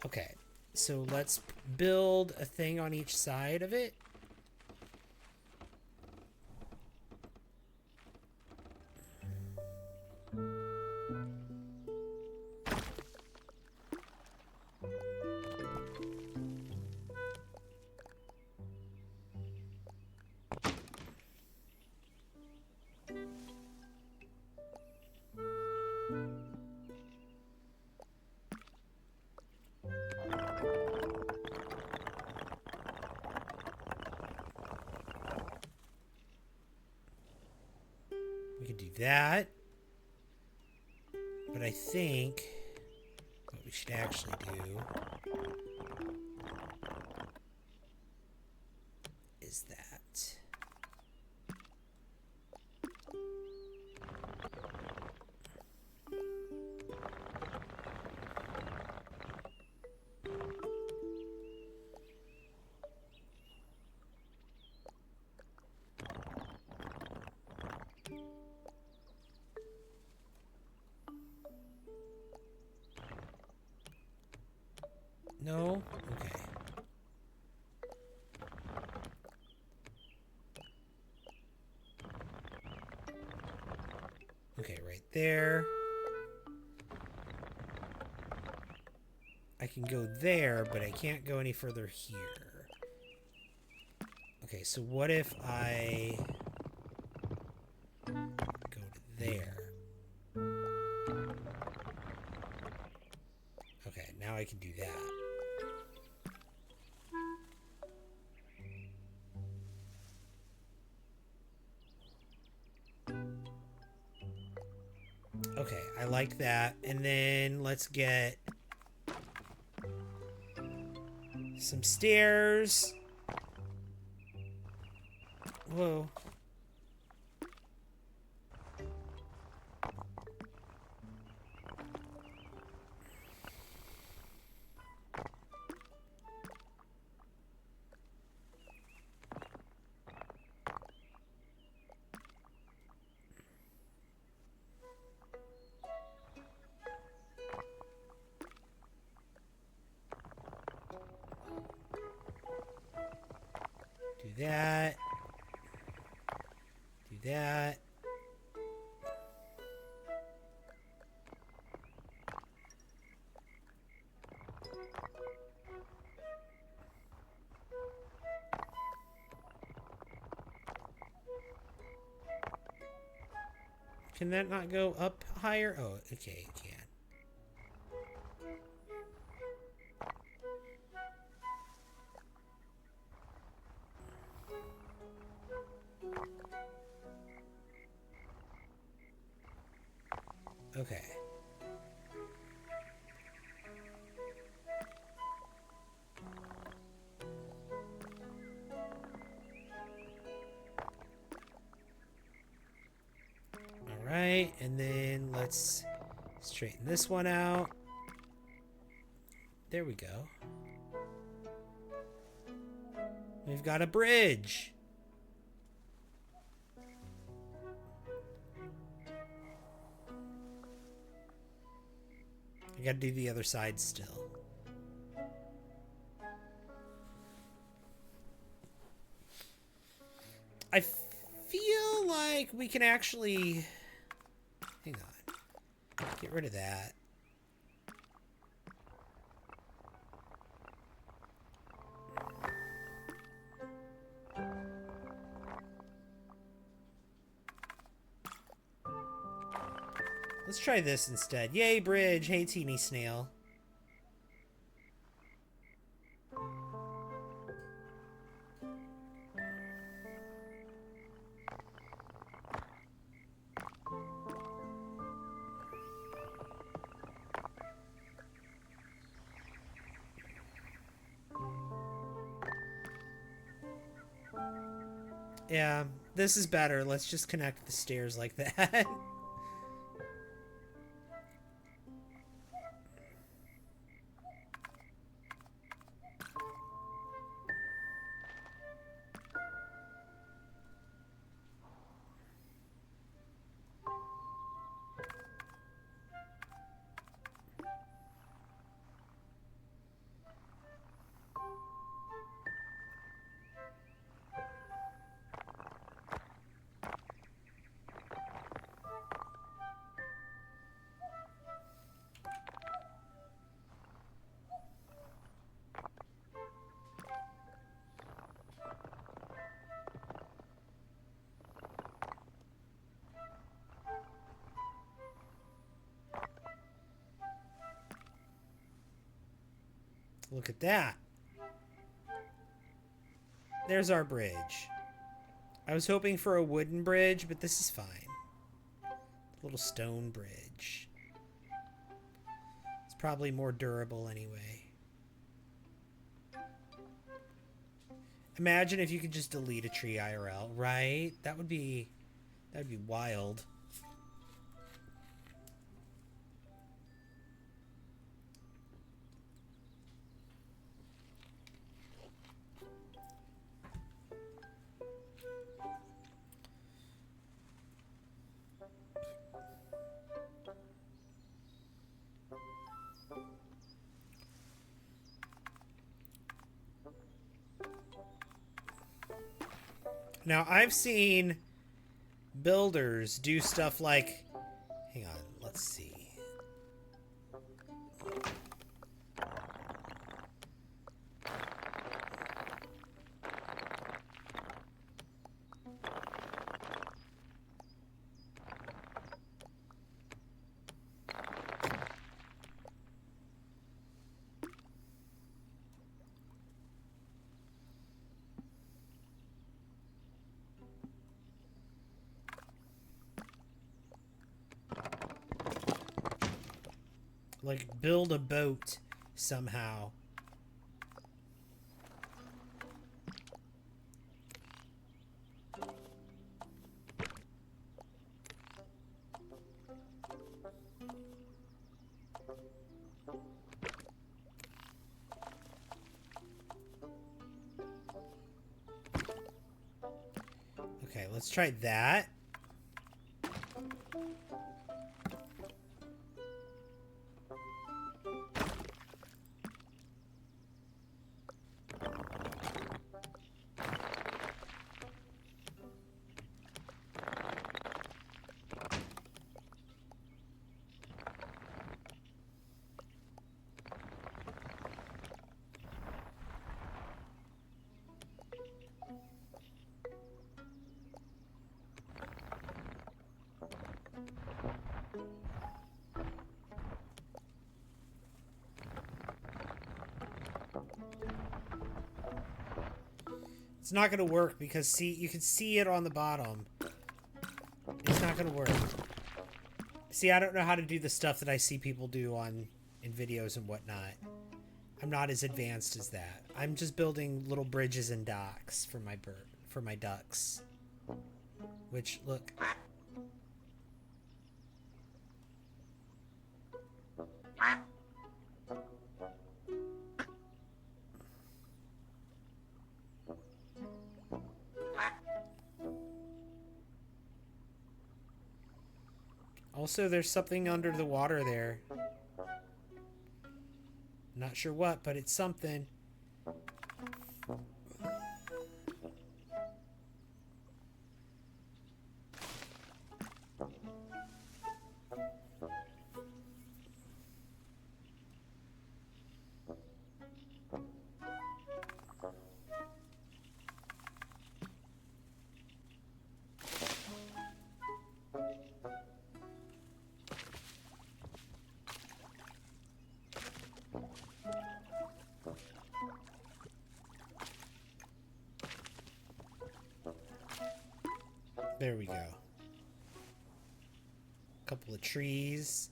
Okay, so let's build a thing on each side of it. We could do that. But I think what we should actually do is that. No? Okay. Okay, right there. I can go there, but I can't go any further here. Okay, so what if I go to there? Okay, now I can do that. Okay, I like that. And then let's get some stairs. Whoa. Do that. Do that. Can that not go up higher? Oh, okay, it can. Okay. Alright, and then let's straighten this one out. There we go. We've got a bridge. I gotta do the other side still. I feel like we can actually... Hang on. Get rid of that. Let's try this instead. Yay, bridge. Hey, teeny snail. Yeah, this is better. Let's just connect the stairs like that. Look at that. There's our bridge. I was hoping for a wooden bridge, but this is fine. A little stone bridge. It's probably more durable anyway. Imagine if you could just delete a tree IRL, right? That'd be wild. Now, I've seen builders do stuff like... Hang on, let's see. Like, build a boat somehow. Okay, let's try that. It's not going to work because, see, you can see it on the bottom. It's not going to work. See, I don't know how to do the stuff that I see people do in videos and whatnot. I'm not as advanced as that. I'm just building little bridges and docks for my ducks. Which, look. Also, there's something under the water there. Not sure what, but it's something. There we go. Couple of trees.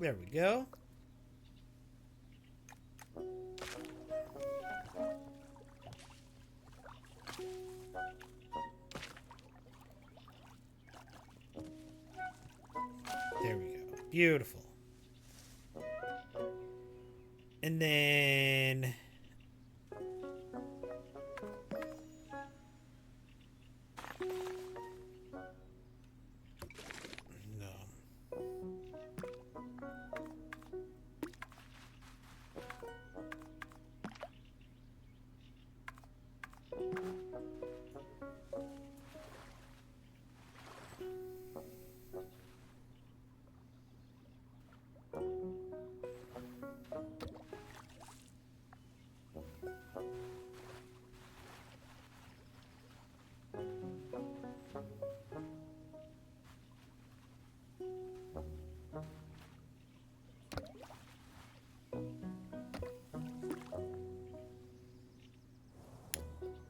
There we go. There we go. Beautiful. And then...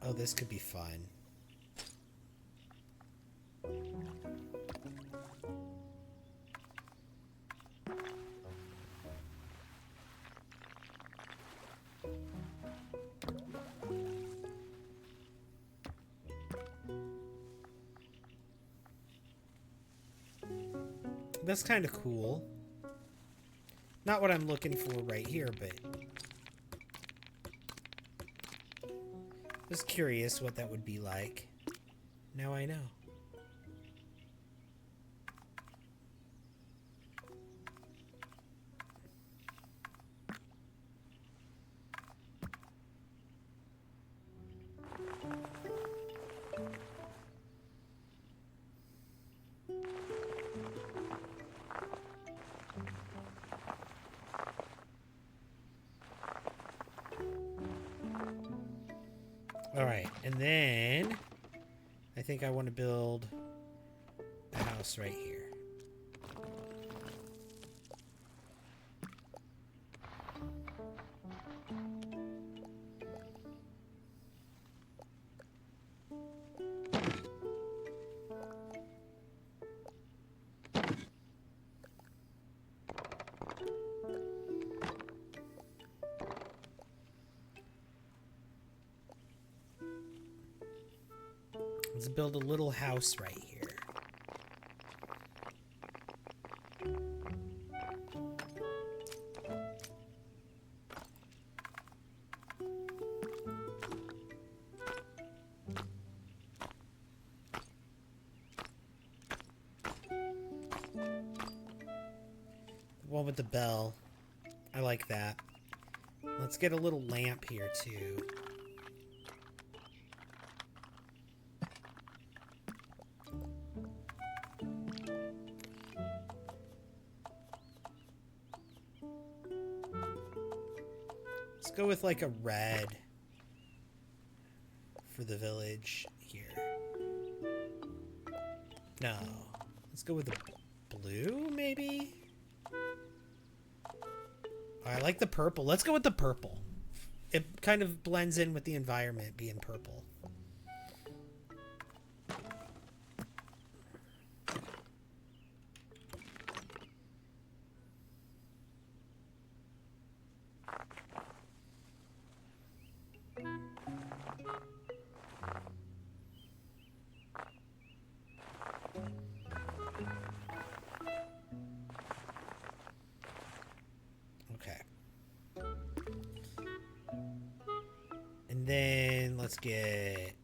Oh, this could be fun. That's kind of cool. Not what I'm looking for right here, but... Just curious what that would be like. Now I know. Alright, and then I think I want to build a house right here. Let's build a little house right here. The one with the bell. I like that. Let's get a little lamp here too. Let's go with like a red for the village here. No. Let's go with a blue, maybe? I like the purple. Let's go with the purple. It kind of blends in with the environment being purple. And then let's get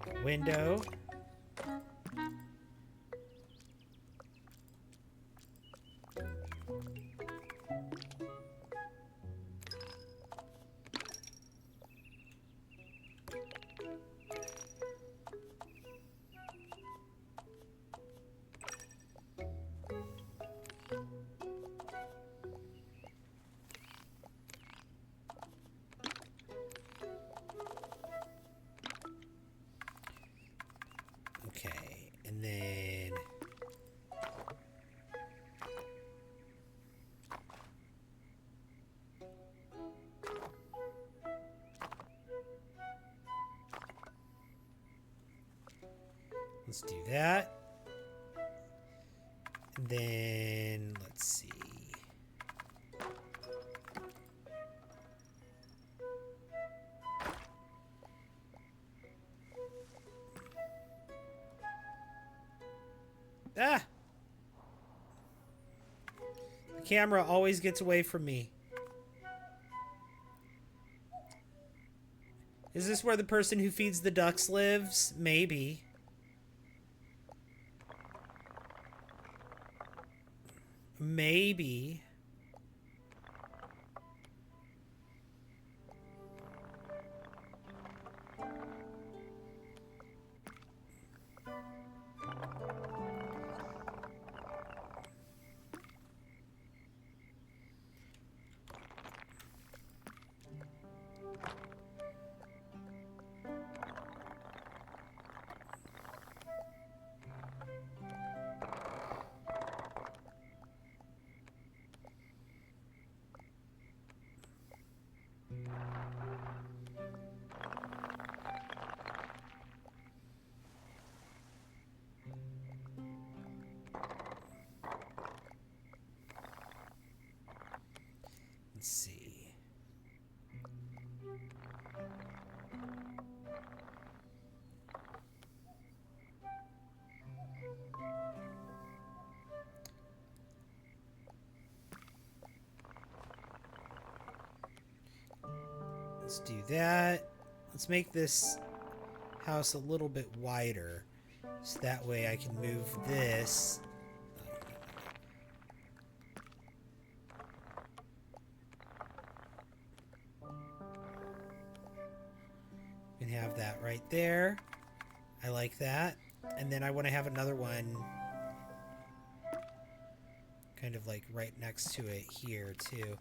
a window. Okay, and then let's do that. And then let's see. Ah! The camera always gets away from me. Is this where the person who feeds the ducks lives? Maybe. Maybe. Let's see. Let's do that. Let's make this house a little bit wider, so that way I can move this. We can have that right there. I like that. And then I want to have another one kind of like right next to it here too.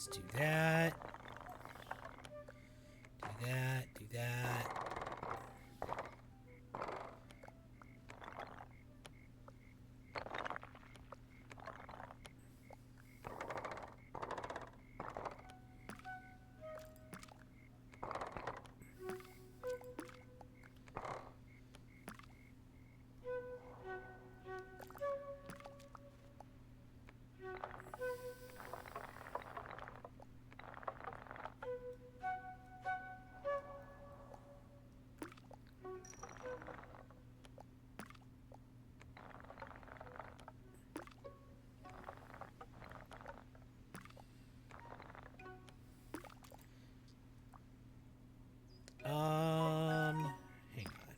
Let's do that. Do that. Do that. Hang on.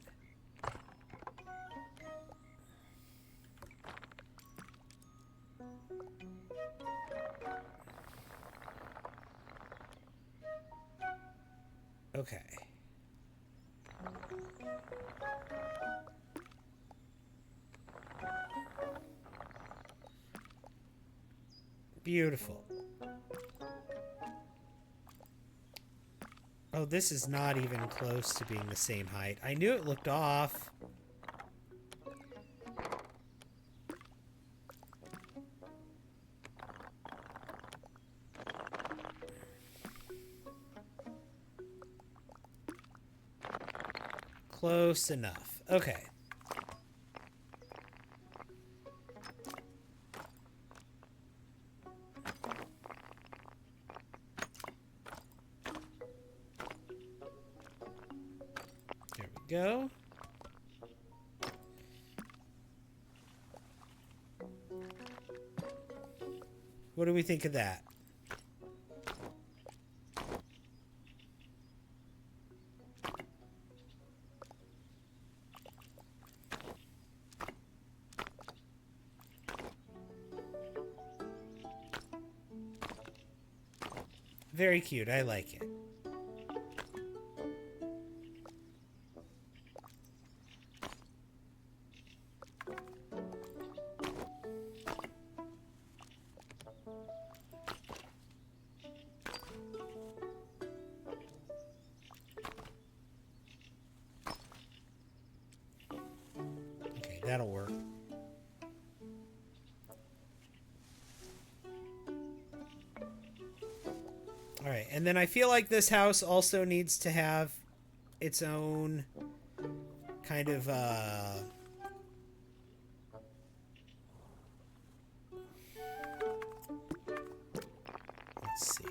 Okay. Beautiful. Oh, this is not even close to being the same height. I knew it looked off. Close enough. Okay. There we go. What do we think of that? Very cute. I like it. Okay, that'll work. All right, and then I feel like this house also needs to have its own kind of let's see.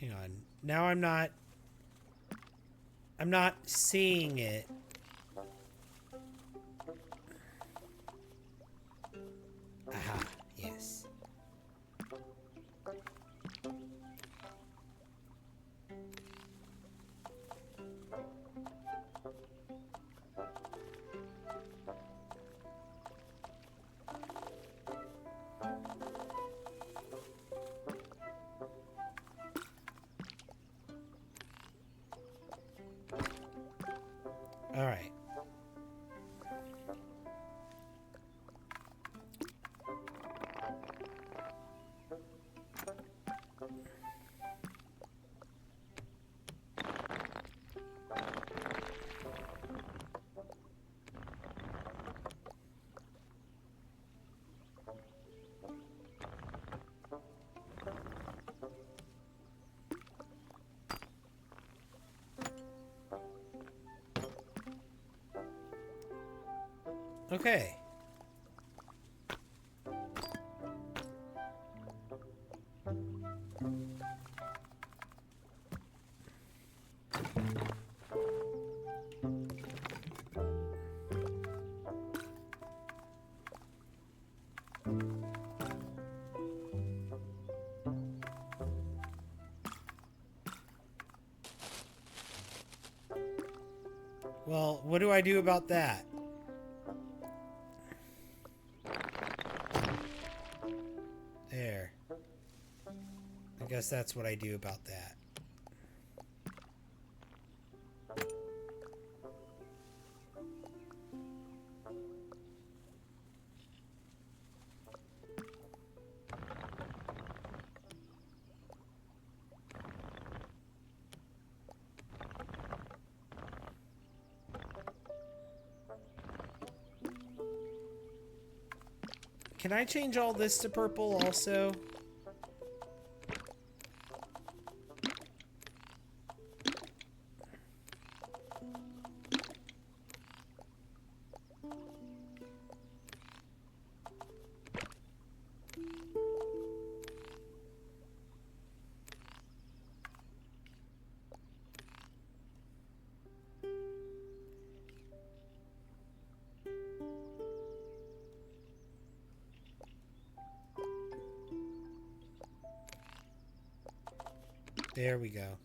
Hang on. Now I'm not seeing it. Aha, yes. All right. Okay. Well, what do I do about that? There. I guess that's what I do about that. Can I change all this to purple also? There we go.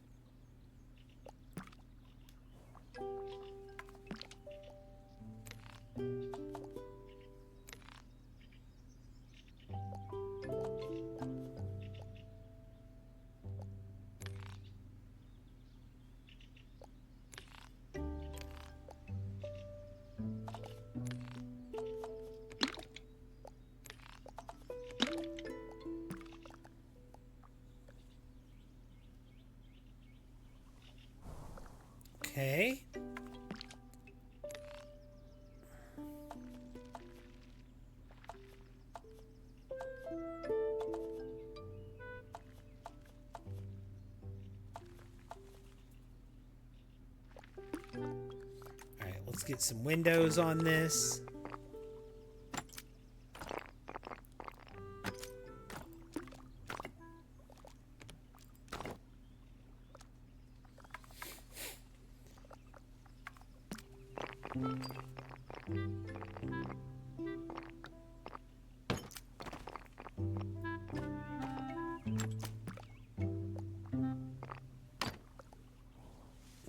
Okay. All right, let's get some windows on this.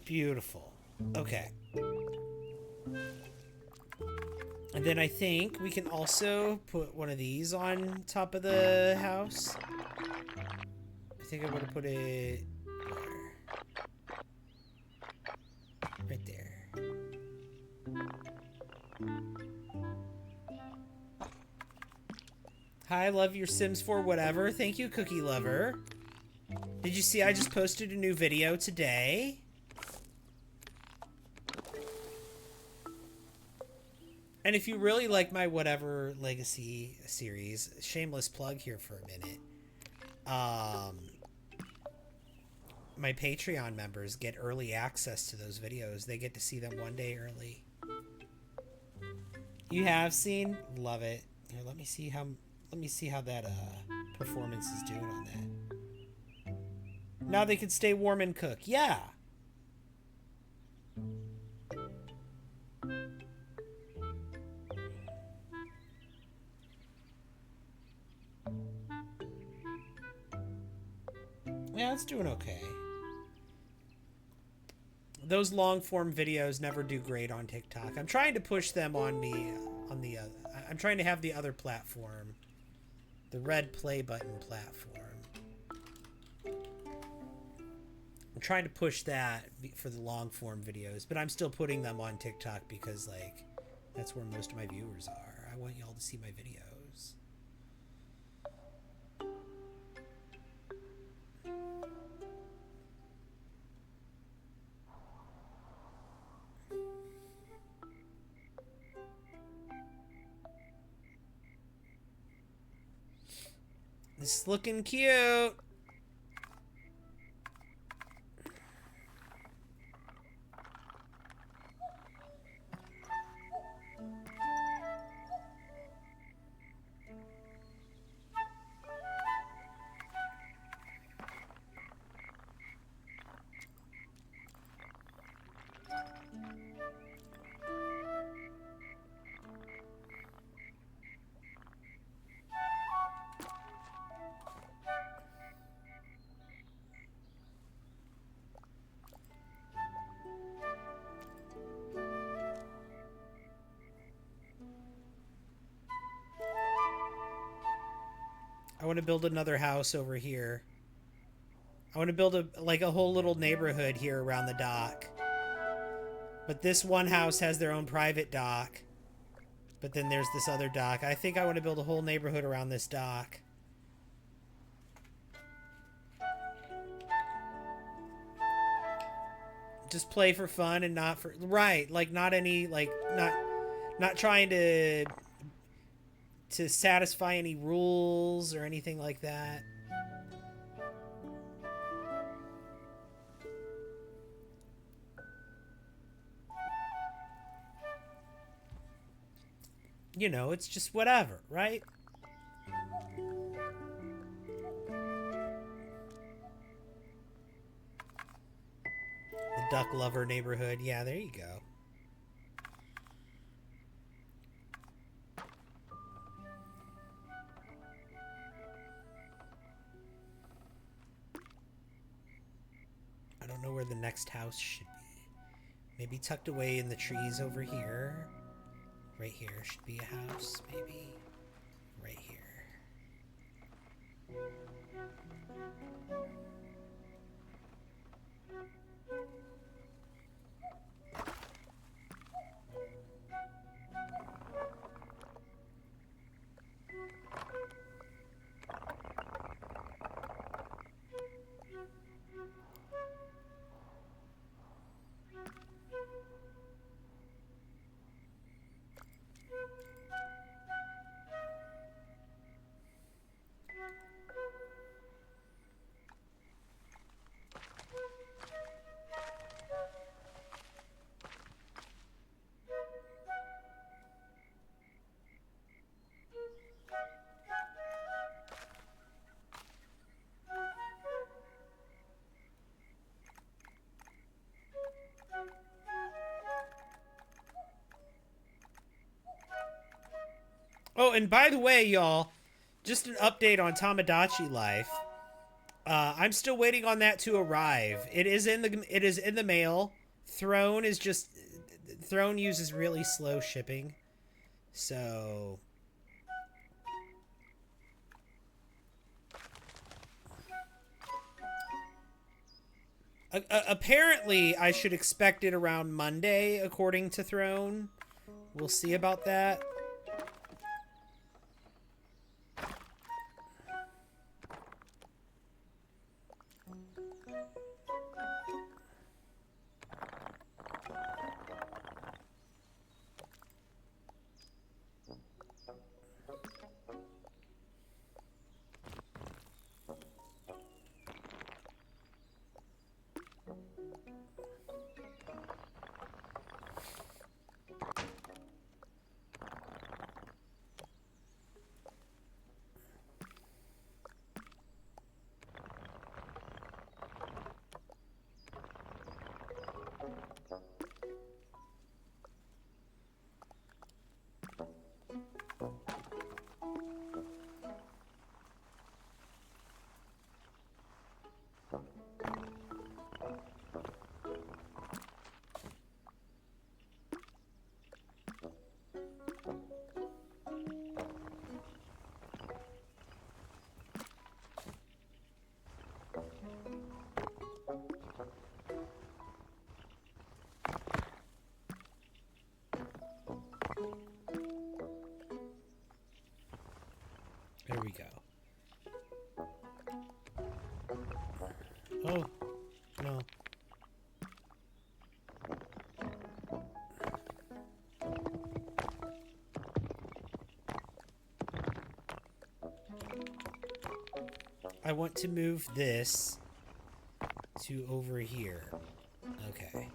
Beautiful. Okay. And then I think we can also put one of these on top of the house. I think I'm going to put it right there. Hi, love your Sims 4 whatever. Thank you, Cookie Lover. Did you see I just posted a new video today? And if you really like my whatever legacy series, shameless plug here for a minute. My Patreon members get early access to those videos. They get to see them one day early. You have seen? Love it. Here, let me see how that performance is doing on that. Now they can stay warm and cook. Yeah. Yeah, it's doing okay. Those long form videos never do great on TikTok. I'm trying to push them on I'm trying to have the other platform, the red play button platform. I'm trying to push that for the long form videos, but I'm still putting them on TikTok because like that's where most of my viewers are. I want y'all to see my videos. This is looking cute. want to build another house over here. I want to build a whole little neighborhood here around the dock. But this one house has their own private dock. But then there's this other dock. I think I want to build a whole neighborhood around this dock. Just play for fun and not for... Right, like not any... Like, not trying to satisfy any rules or anything like that. You know, it's just whatever, right? The duck lover neighborhood. Yeah, there you go. I don't know where the next house should be. Maybe tucked away in the trees over here. Right here should be a house, maybe. Right here. Oh, and by the way, y'all, just an update on Tamagotchi Life. I'm still waiting on that to arrive. It is in the mail. Throne uses really slow shipping. So apparently I should expect it around Monday according to Throne. We'll see about that. There we go. Oh, no. I want to move this to over here. Okay.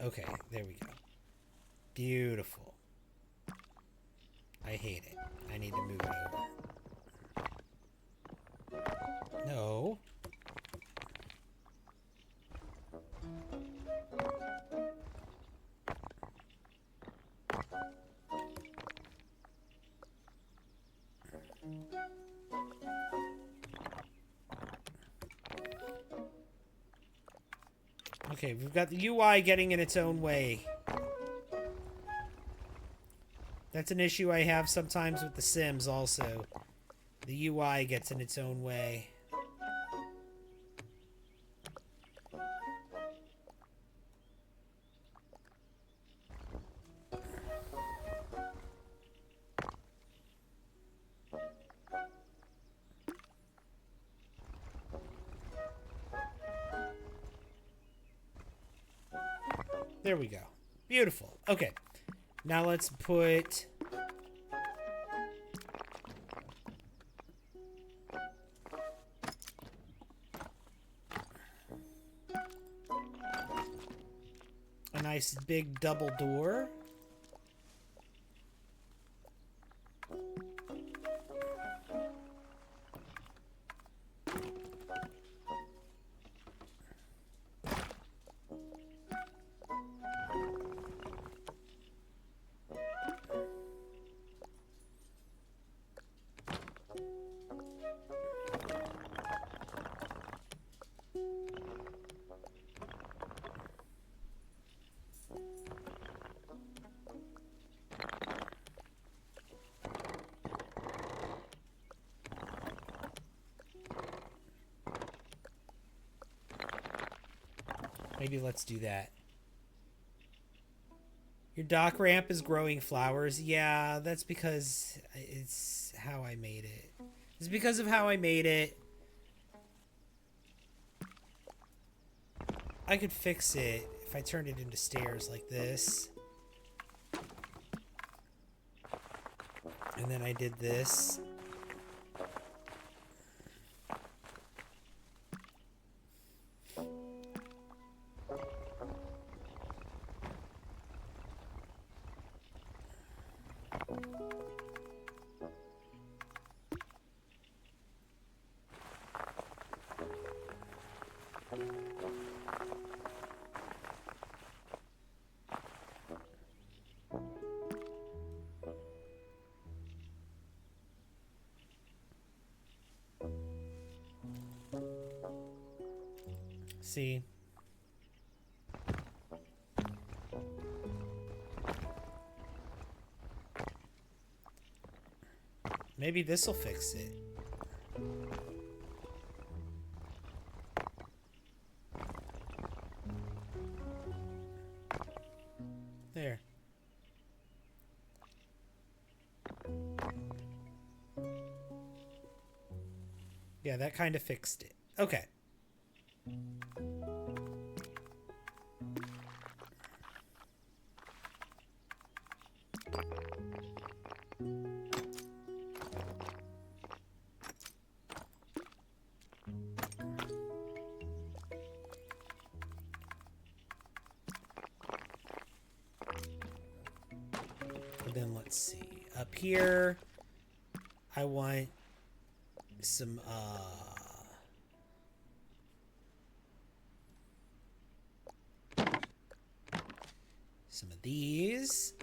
Okay, there we go. Beautiful. I hate it. I need to move it over. No. Okay, we've got the UI getting in its own way. That's an issue I have sometimes with The Sims also. The UI gets in its own way. There we go. Beautiful. Okay. Now let's put... a nice big double door. Maybe let's do that. Your dock ramp is growing flowers. Yeah, that's because it's how I made it. It's because of how I made it. I could fix it if I turned it into stairs like this. And then I did this. See? Maybe this'll fix it. There. Yeah, that kind of fixed it. Okay. And then let's see. Up here, I want some of these.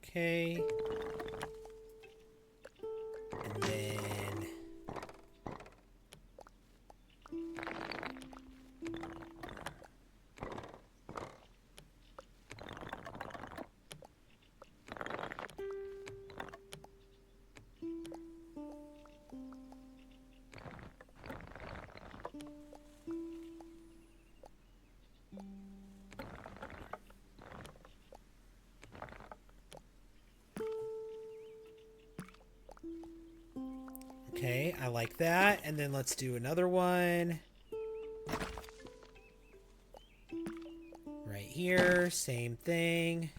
Okay. And then okay, I like that. And then let's do another one. Right here, same thing.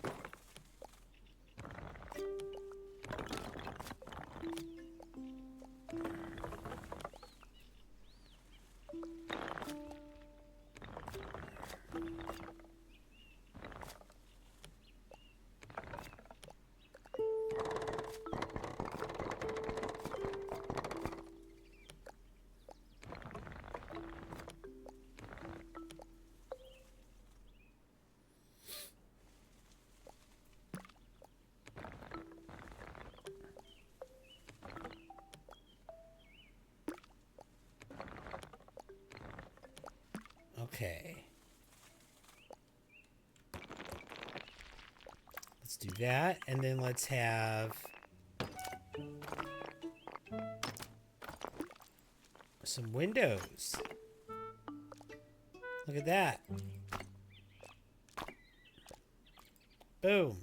Okay. Let's do that, and then let's have some windows. Look at that. Boom.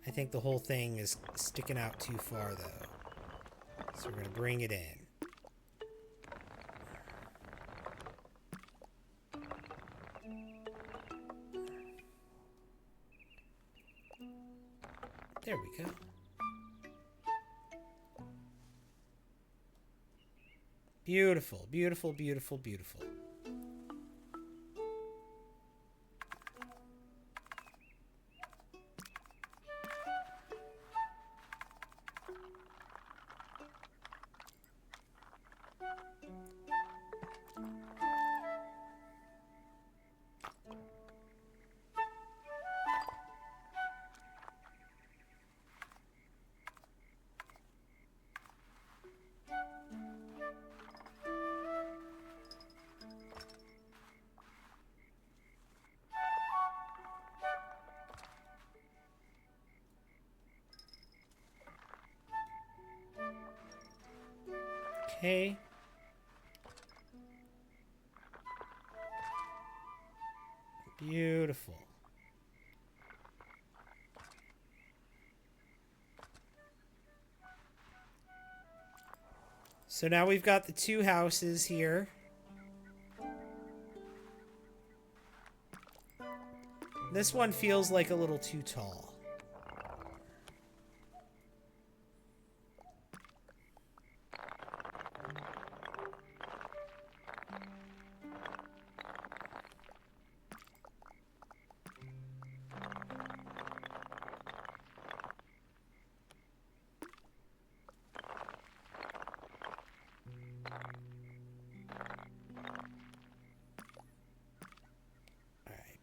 I think the whole thing is sticking out too far, though. So we're going to bring it in. There we go. Beautiful, beautiful, beautiful, beautiful. Okay. Beautiful. So now we've got the two houses here. This one feels like a little too tall.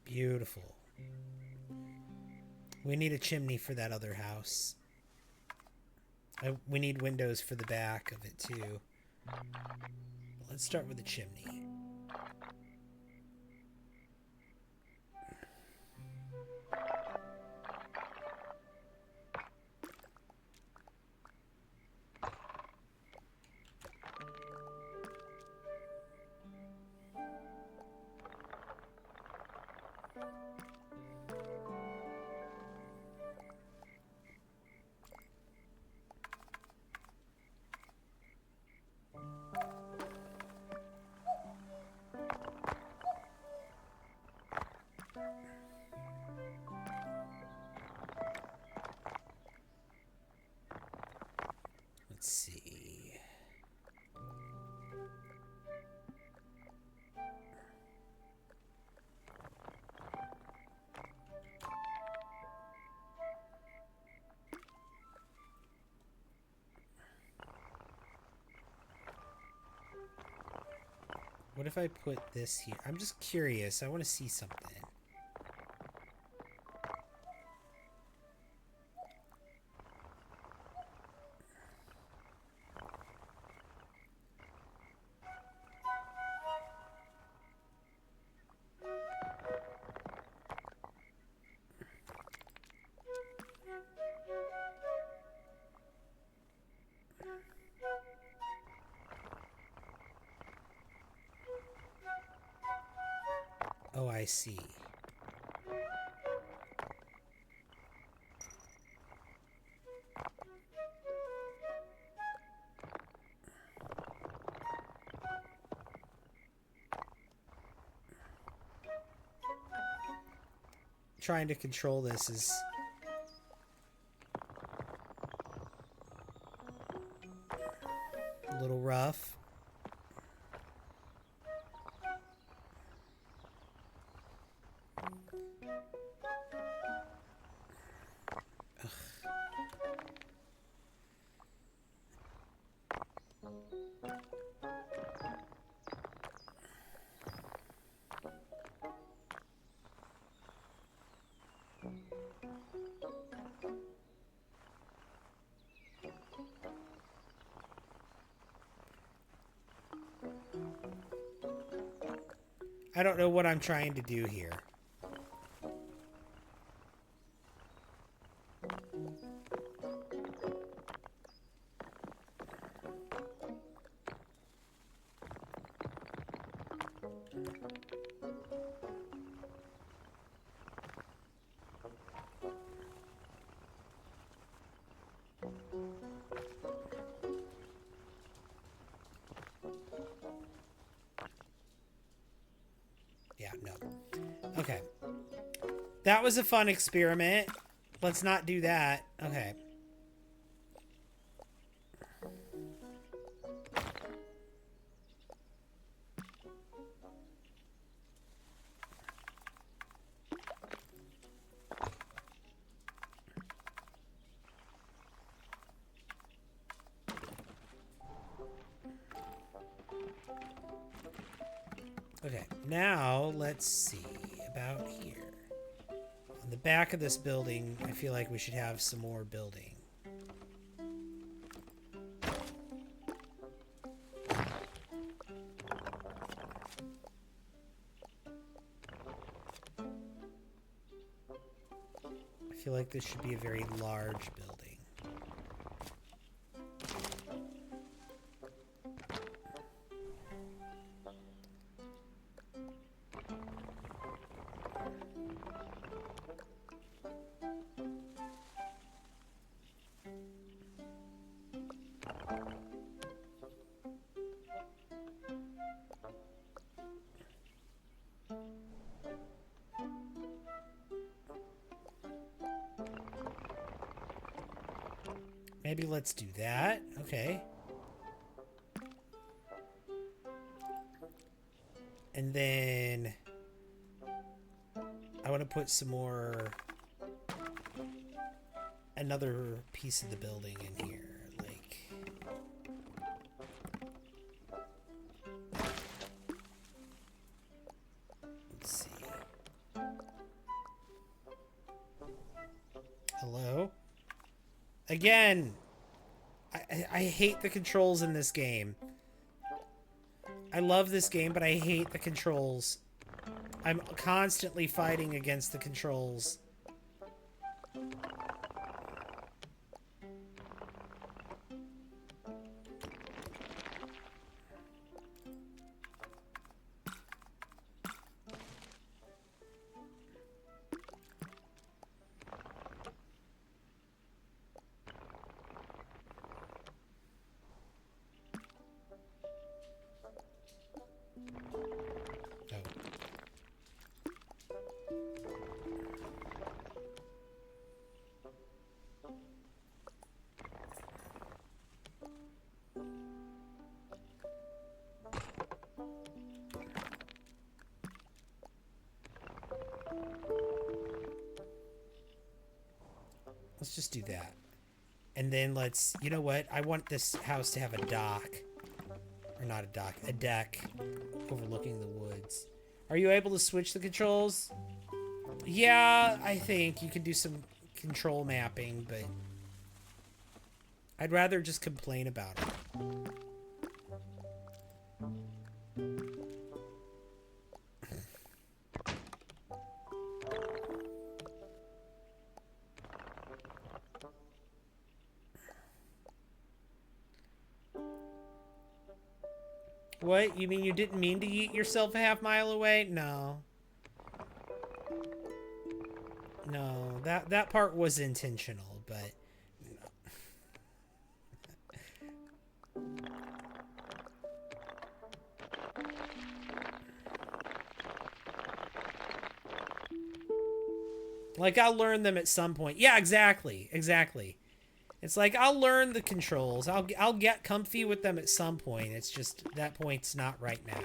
Beautiful. We need a chimney for that other house. We need windows for the back of it too. Let's start with the chimney. Let's see. What if I put this here? I'm just curious. I want to see something. Oh, I see. Trying to control this is a little rough. I don't know what I'm trying to do here. Yeah, no. Okay. That was a fun experiment. Let's not do that. Okay. Okay, now let's see about here. On the back of this building, I feel like we should have some more building. I feel like this should be a very large building. Maybe let's do that. Okay. And then I want to put some more, another piece of the building in here. Like, let's see. Hello? Again, I hate the controls in this game. I love this game, but I hate the controls. I'm constantly fighting against the controls. Let's just do that. And then let's, you know what? I want this house to have a dock. Or not a dock, a deck overlooking the woods. Are you able to switch the controls? Yeah, I think you can do some control mapping, but I'd rather just complain about it. What? You mean you didn't mean to yeet yourself a half-mile away? No. No, that part was intentional, but... Like, I'll learn them at some point. Yeah, exactly. Exactly. It's like, I'll learn the controls. I'll get comfy with them at some point. It's just, that point's not right now.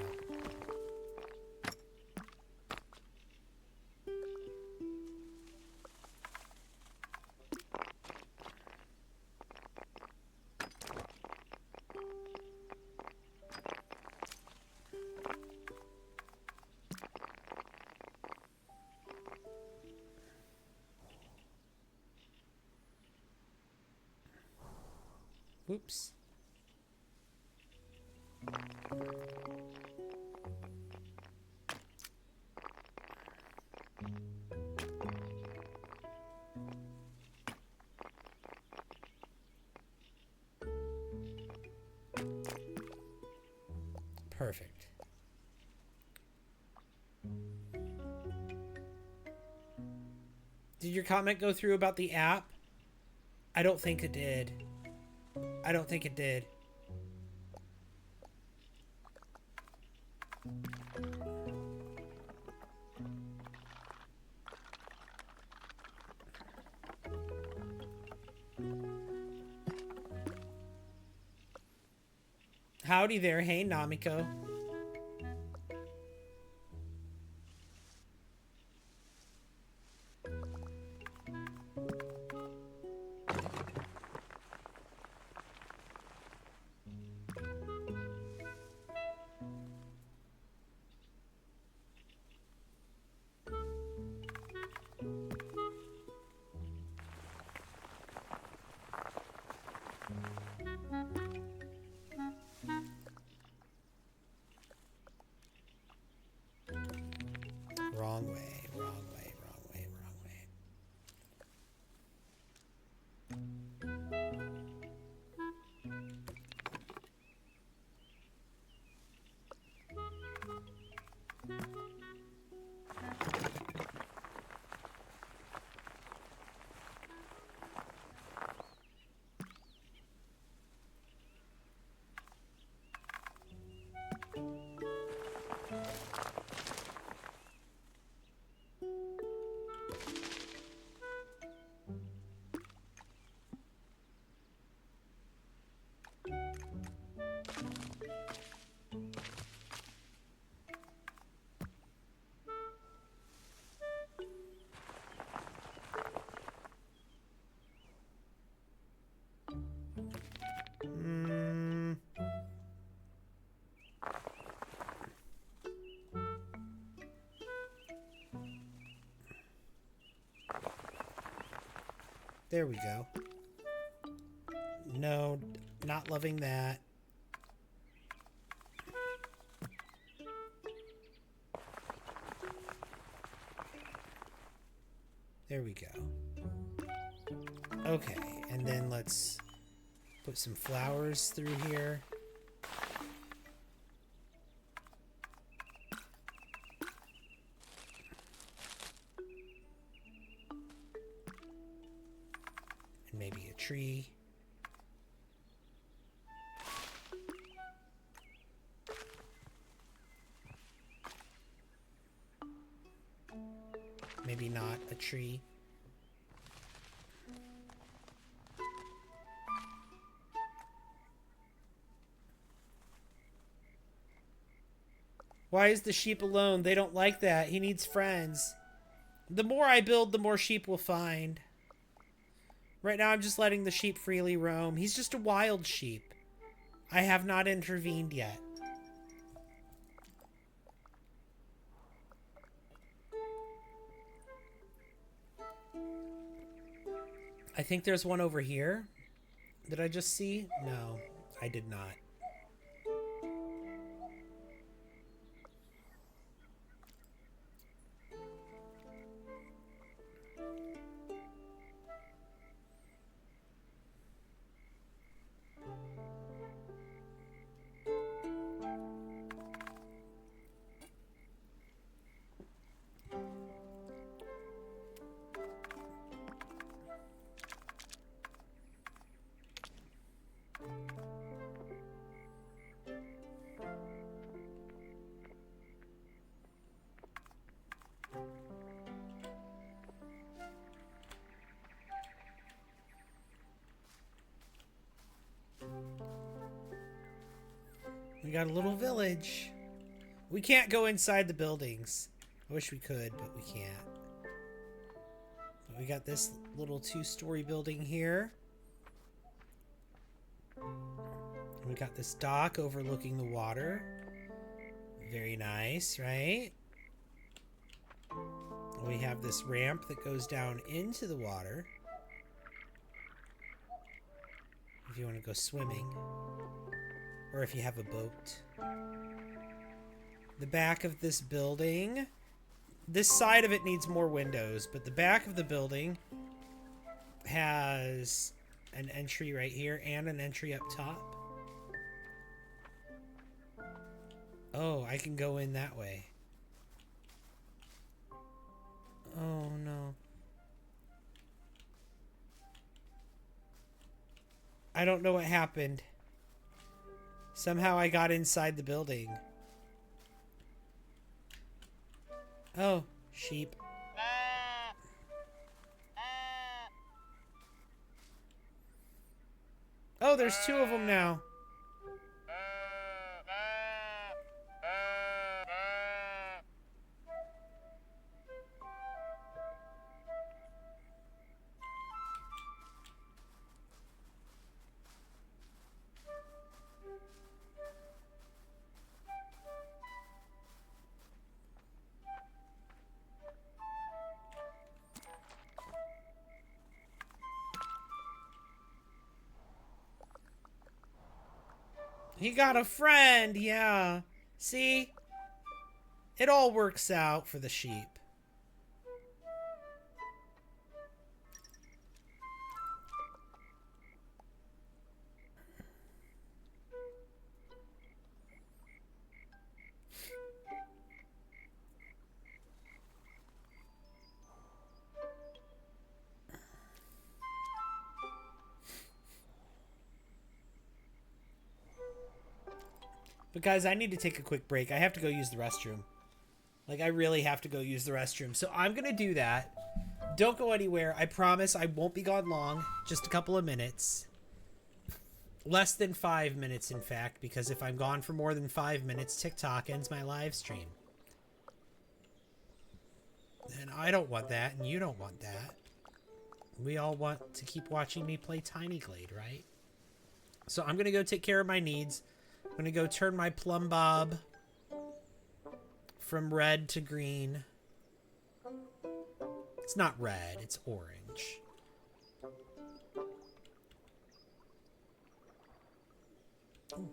Oops. Perfect. Did your comment go through about the app? I don't think it did. I don't think it did. Howdy there. Hey, Namiko. Wrong way, wrong way, wrong way, wrong way. There we go. No, not loving that. There we go. Okay, and then let's put some flowers through here. And maybe a tree. Maybe not a tree. Why is the sheep alone? They don't like that. He needs friends. The more I build, the more sheep we'll find. Right now, I'm just letting the sheep freely roam. He's just a wild sheep. I have not intervened yet. I think there's one over here. Did I just see? No, I did not. We got a little village. We can't go inside the buildings. I wish we could, but we can't. But we got this little 2-story building here. We got this dock overlooking the water. Very nice, right? We have this ramp that goes down into the water. If you want to go swimming. Or if you have a boat. The back of this building. This side of it needs more windows, but the back of the building has an entry right here and an entry up top. I can go in that way. Oh no. I don't know what happened. Somehow I got inside the building. Oh, sheep. Oh, there's two of them now. He got a friend, yeah. See? It all works out for the sheep. But guys, I need to take a quick break. I have to go use the restroom. Like, I really have to go use the restroom. So I'm going to do that. Don't go anywhere. I promise I won't be gone long. Just a couple of minutes. Less than 5 minutes, in fact, because if I'm gone for more than 5 minutes, TikTok ends my live stream. And I don't want that, and you don't want that. We all want to keep watching me play Tiny Glade, right? So I'm going to go take care of my needs. I'm going to go turn my plumb bob from red to green. It's not red, it's orange. Ooh.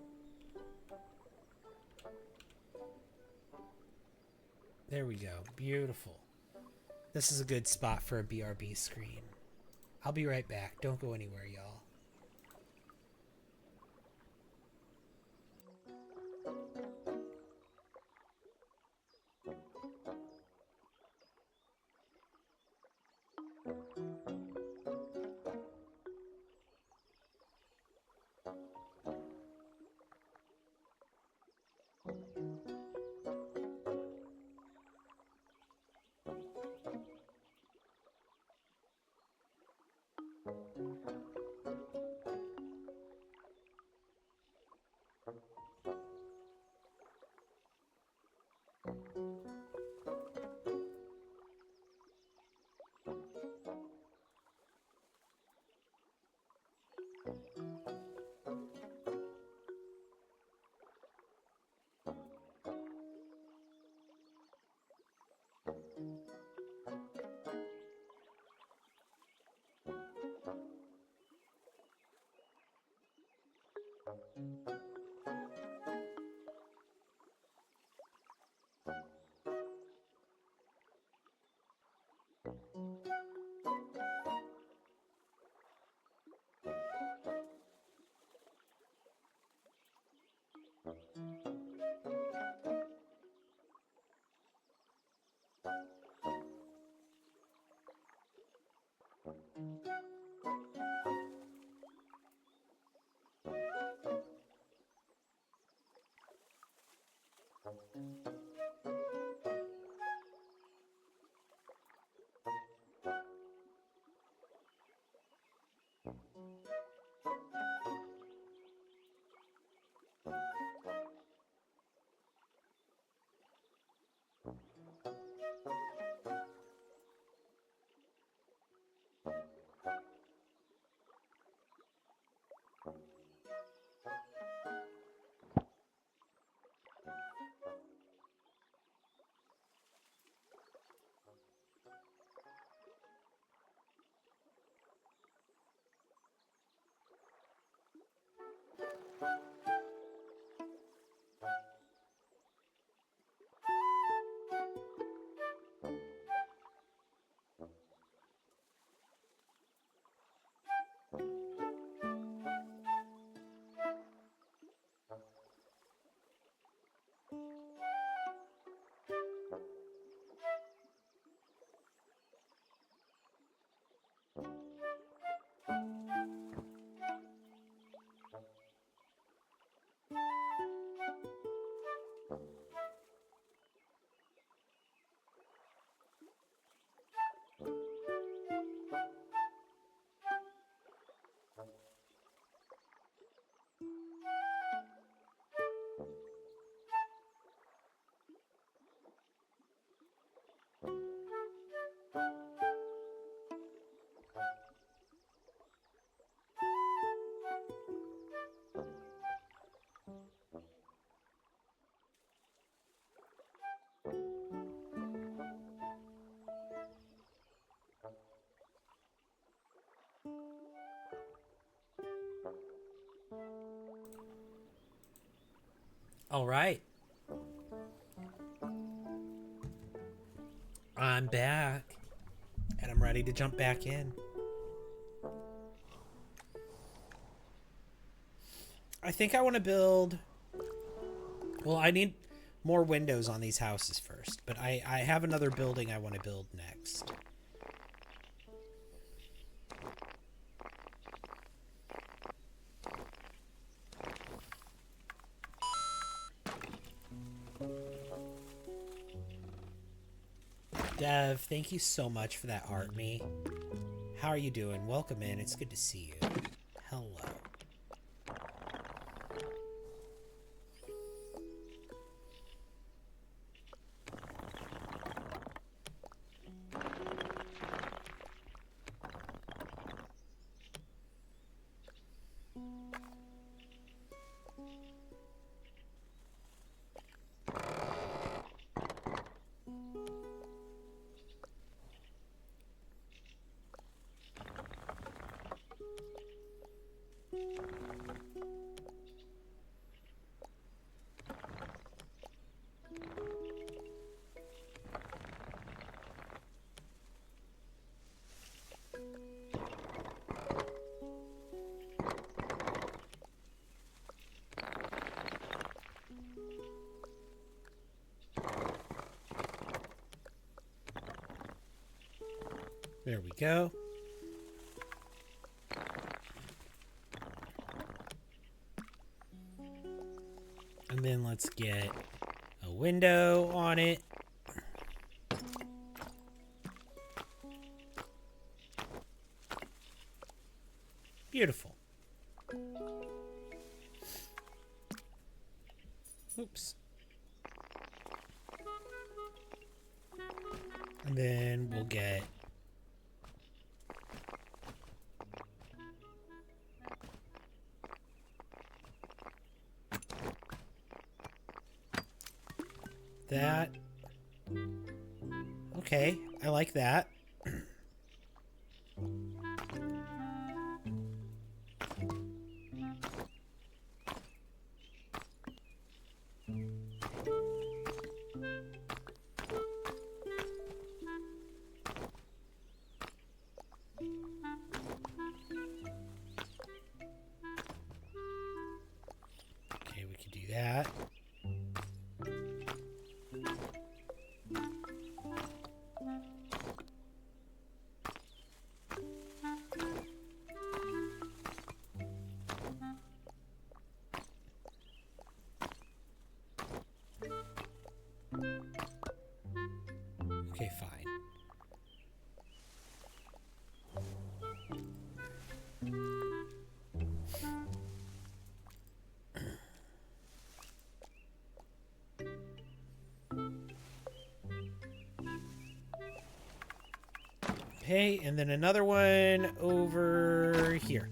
There we go. Beautiful. This is a good spot for a BRB screen. I'll be right back. Don't go anywhere, y'all. All right. I'm back. And I'm ready to jump back in. I think I want to build... Well, I need more windows on these houses first. But I have another building I want to build next. Dev, thank you so much for that art, me. How are you doing? Welcome in. It's good to see you. Hello. There we go. And then let's get a window on it. Beautiful. Oops. And then we'll get that. Okay, I like that. Okay, we can do that. Okay, fine. Okay, and then another one over here.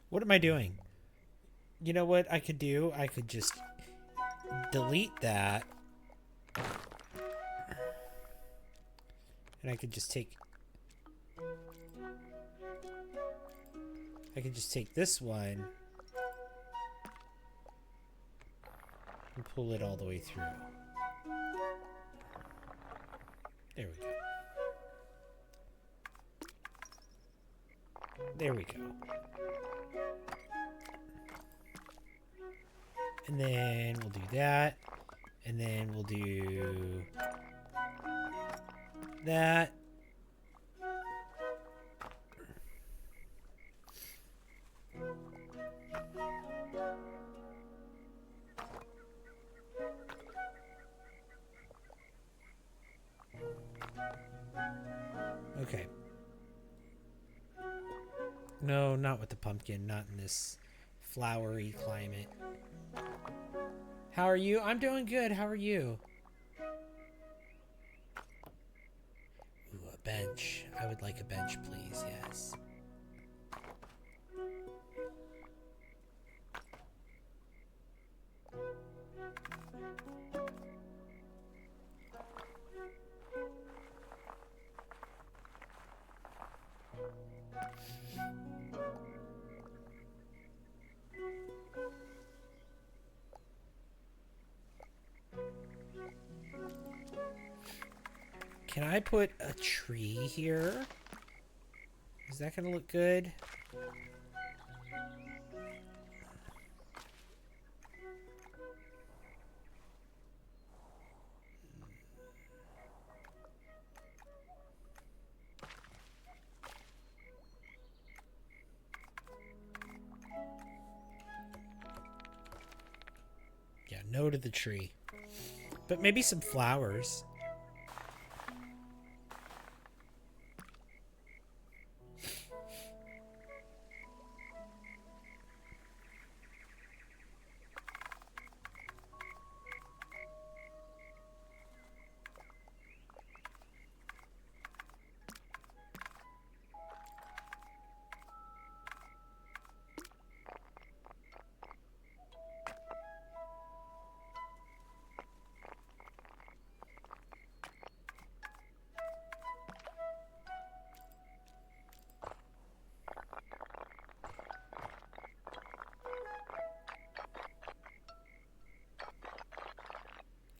What am I doing? You know what I could do? I could just delete that. And I could just take... I could just take this one and pull it all the way through. There we go. There we go. And then we'll do that. And then we'll do that. No, not with the pumpkin. Not in this flowery climate. How are you? I'm doing good. How are you? Ooh, a bench. I would like a bench, please. Yes. Can I put a tree here? Is that gonna look good? Yeah, no to the tree. But maybe some flowers.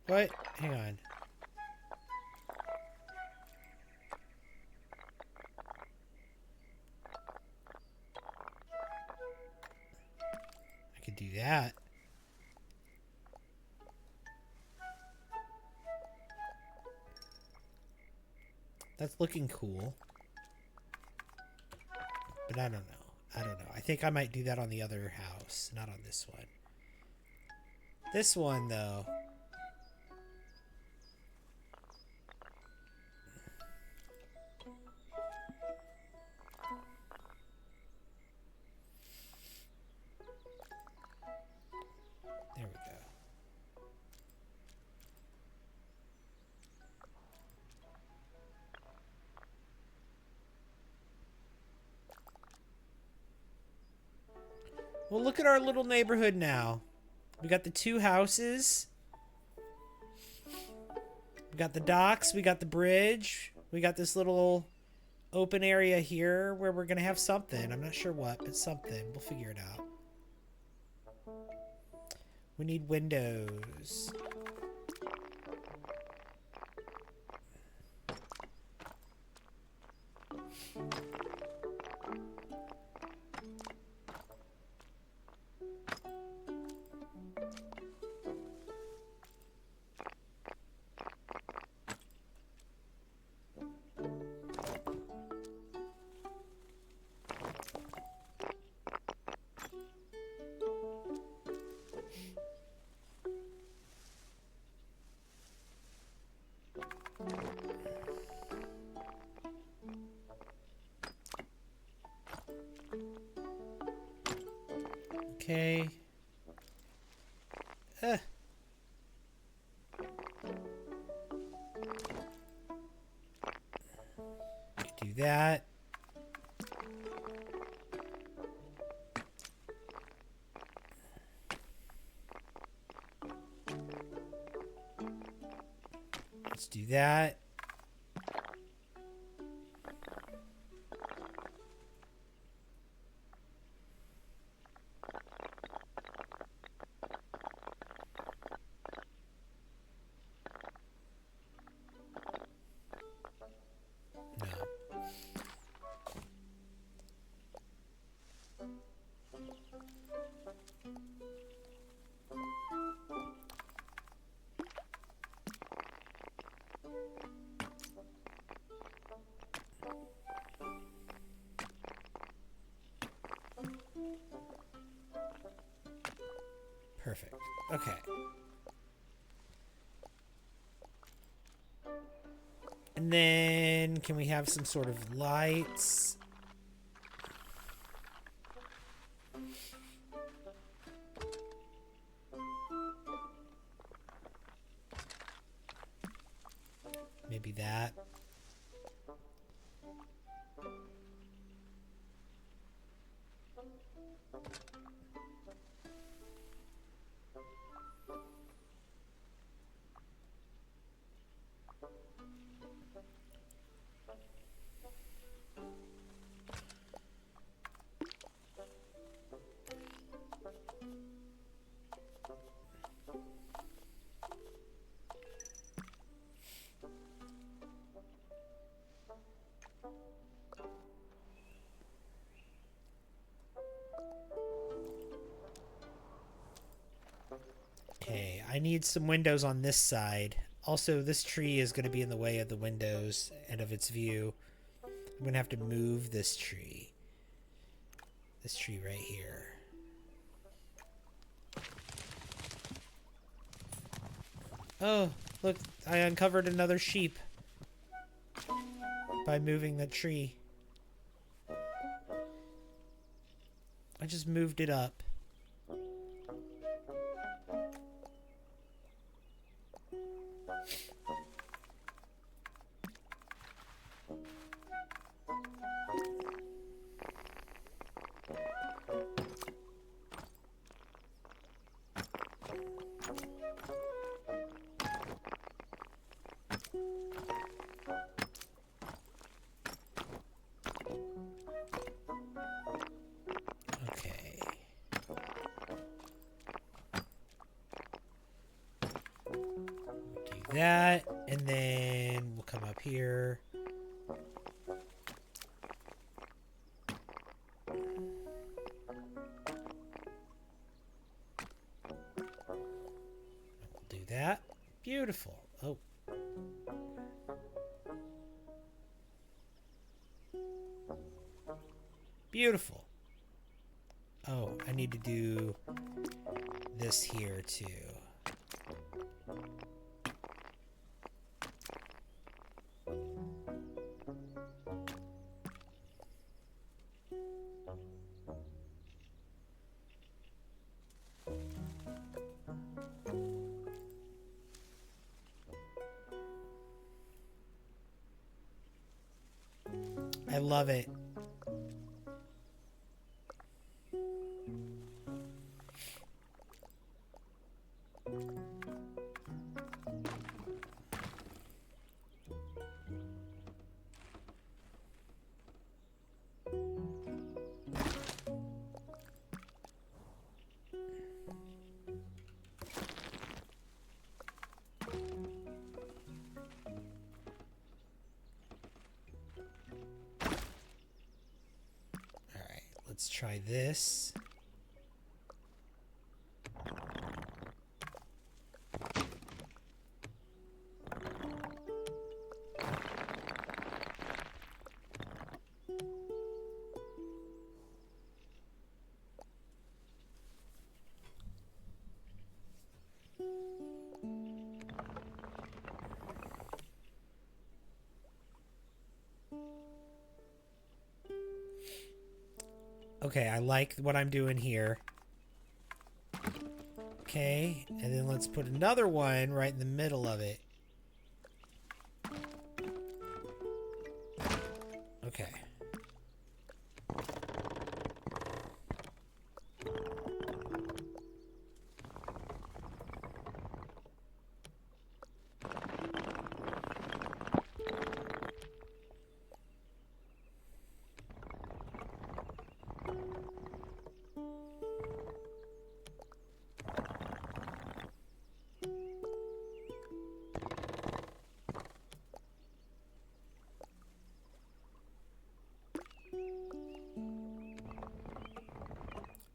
What? Hang on. I could do that. That's looking cool. But I don't know. I don't know. I think I might do that on the other house, not on this one. This one, though. There we go. Well, look at our little neighborhood now. We got the 2 houses. We got the docks. We got the bridge. We got this little open area here where we're going to have something. I'm not sure what, but something. We'll figure it out. We need windows. Okay. Do that. Let's do that. Perfect. Okay. And then can we have some sort of lights? Maybe that. Okay, I need some windows on this side. Also, this tree is going to be in the way of the windows and of its view. I'm going to have to move this tree. This tree right here. Oh, look, I uncovered another sheep by moving the tree. I just moved it up. That, and then we'll come up here. We'll do that. Beautiful. Oh. Beautiful. Oh, I need to do this here too. I love it. Let's try this. Okay, I like what I'm doing here. Okay, and then let's put another one right in the middle of it. Okay.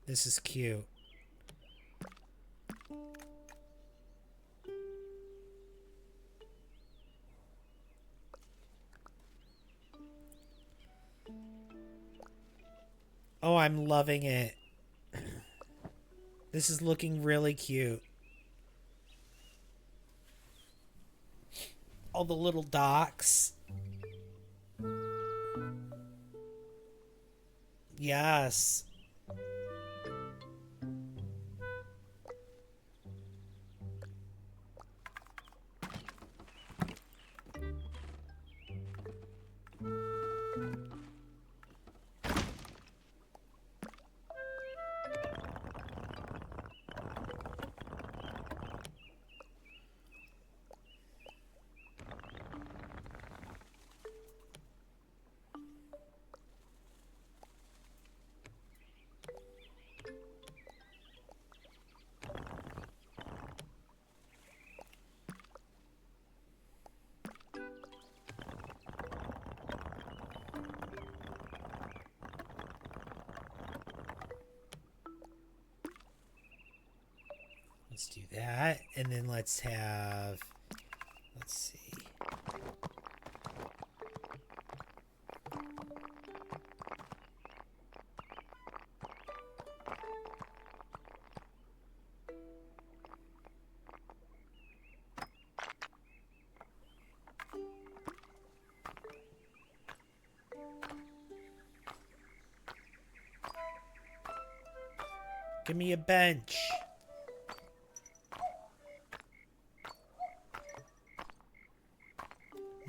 This is cute. Oh, I'm loving it. This is looking really cute. All the little docks. Yes. Let's do that. And then let's have... Let's see. Give me a bench.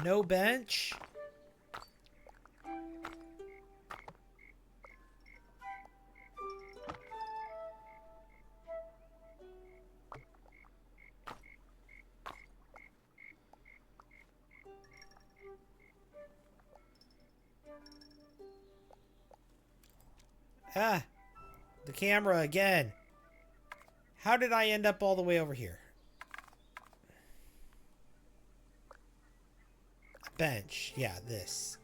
No bench? Ah, the camera again. How did I end up all the way over here? A bench. Yeah, this.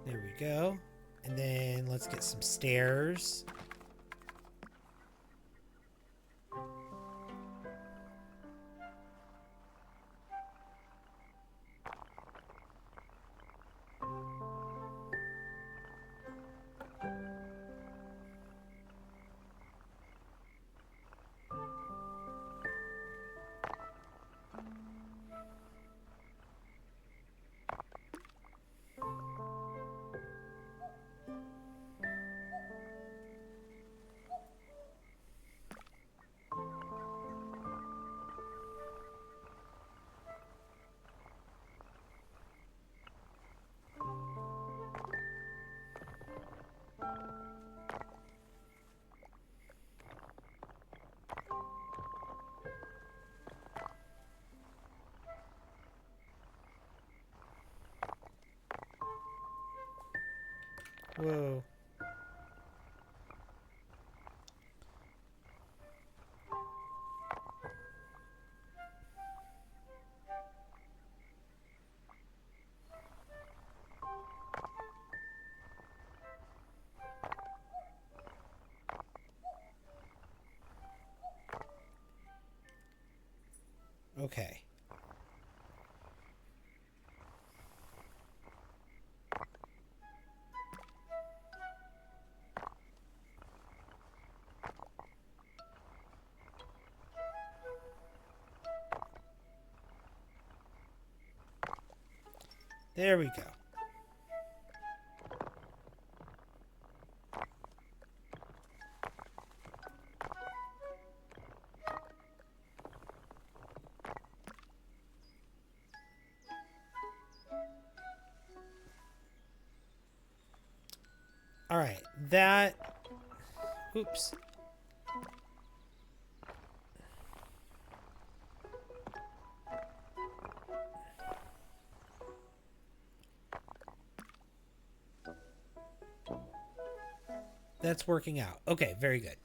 There we go. And then let's get some stairs. Whoa. Okay. There we go. All right, that... Oops. That's working out. Okay, very good.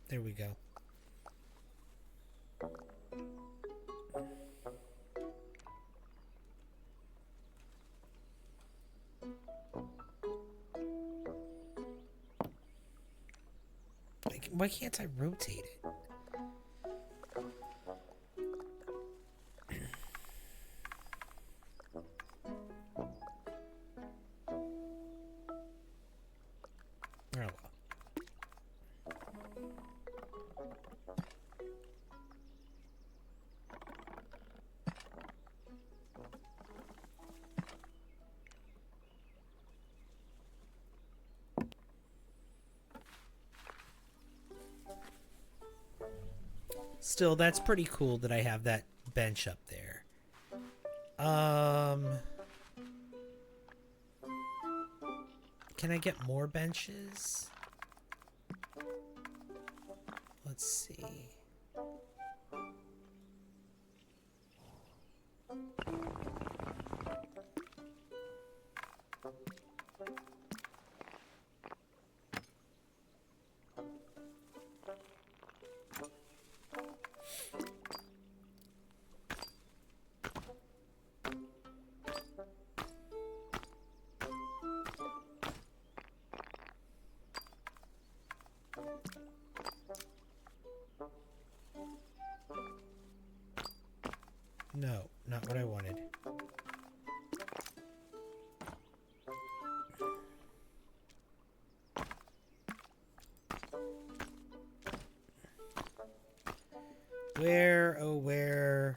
There we go. Why can't I rotate it? Still, that's pretty cool that I have that bench up there. Can I get more benches? Let's see. No, not what I wanted. Where, oh where?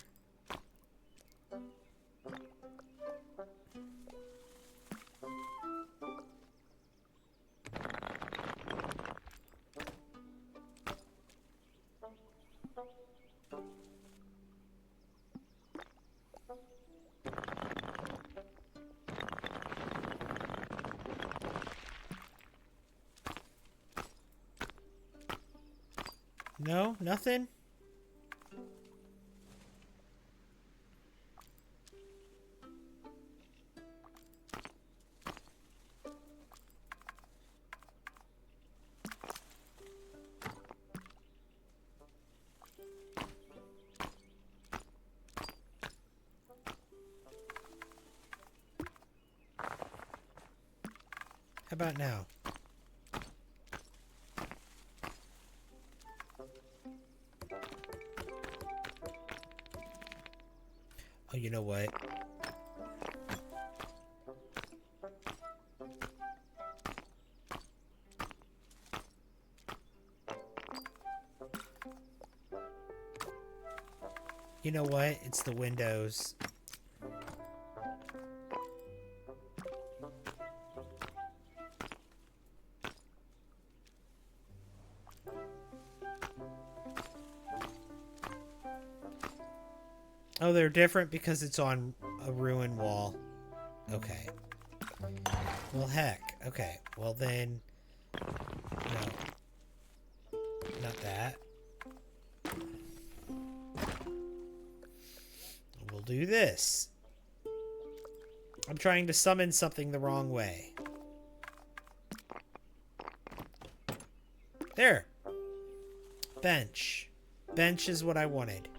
No, nothing? How about now? Oh, you know what? You know what? It's the windows. Oh, they're different because it's on a ruined wall. Okay. Well, heck. Okay. Well, then... No. Not that. We'll do this. I'm trying to summon something the wrong way. There. Bench. Bench is what I wanted.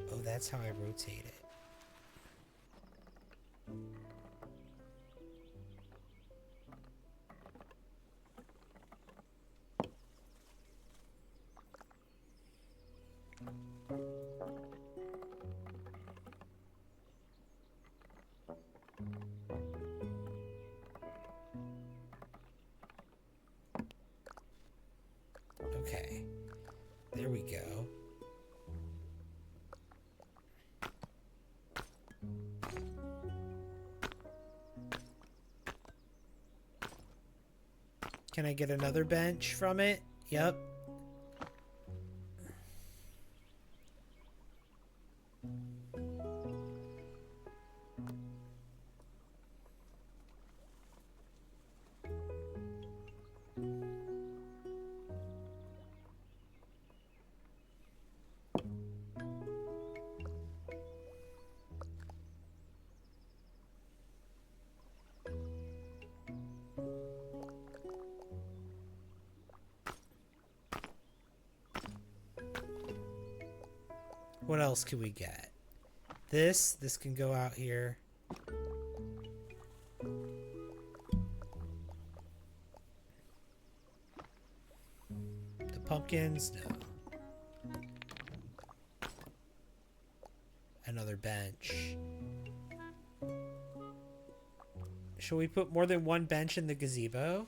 Oh, that's how I rotate it. Okay. There we go. Can I get another bench from it? Yep. What else can we get? This can go out here. The pumpkins, no. Another bench. Shall we put more than one bench in the gazebo?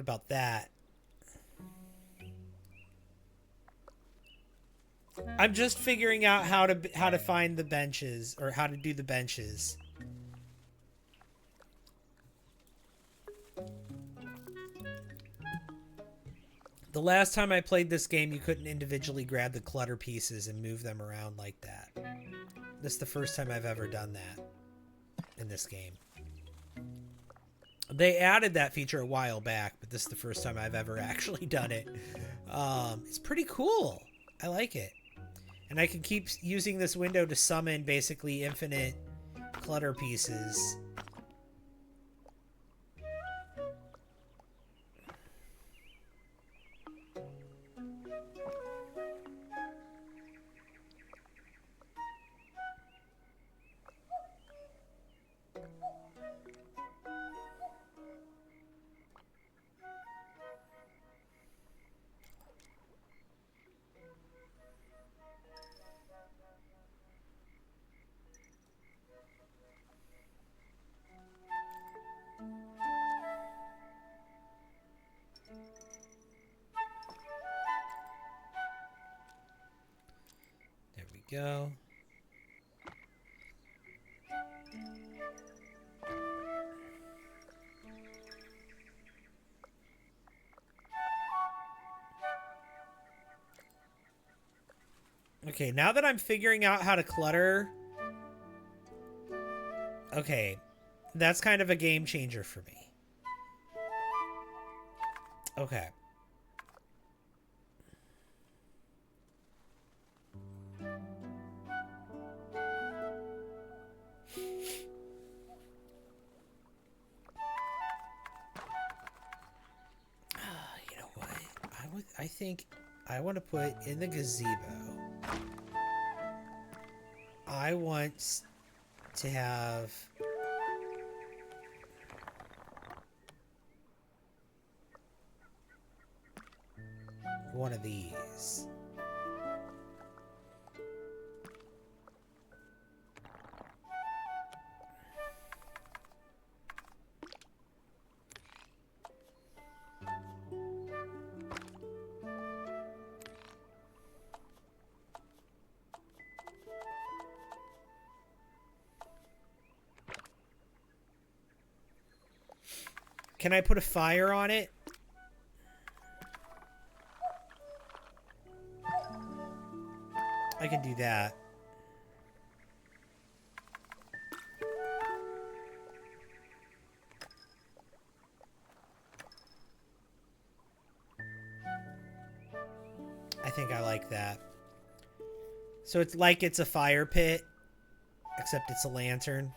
about that? I'm just figuring out how to find the benches, or how to do the benches. The last time I played this game, you couldn't individually grab the clutter pieces and move them around like that. This is the first time I've ever done that in this game. They added that feature a while back, but this is the first time I've ever actually done it. It's pretty cool. I like it. And I can keep using this window to summon basically infinite clutter pieces. Go. Okay, now that I'm figuring out how to clutter, okay, that's kind of a game changer for me. Okay. I think I want to put in the gazebo. I want to have one of these. Can I put a fire on it? I can do that. I think I like that. So it's like it's a fire pit, except it's a lantern.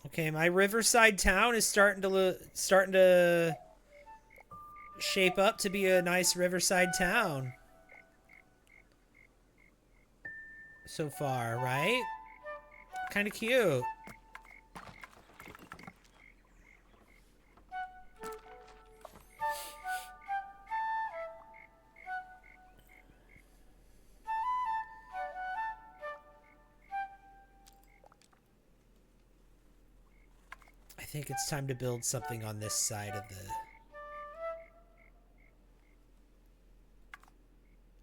Okay, my riverside town is starting to shape up to be a nice riverside town. So far, right? Kind of cute. I think it's time to build something on this side of the...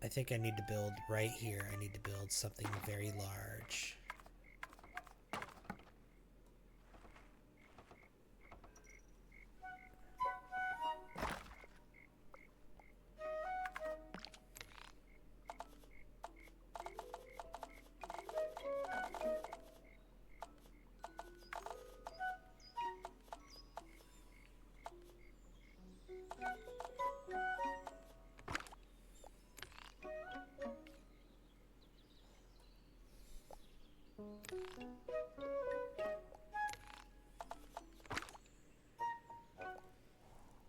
I think I need to build right here. I need to build something very large.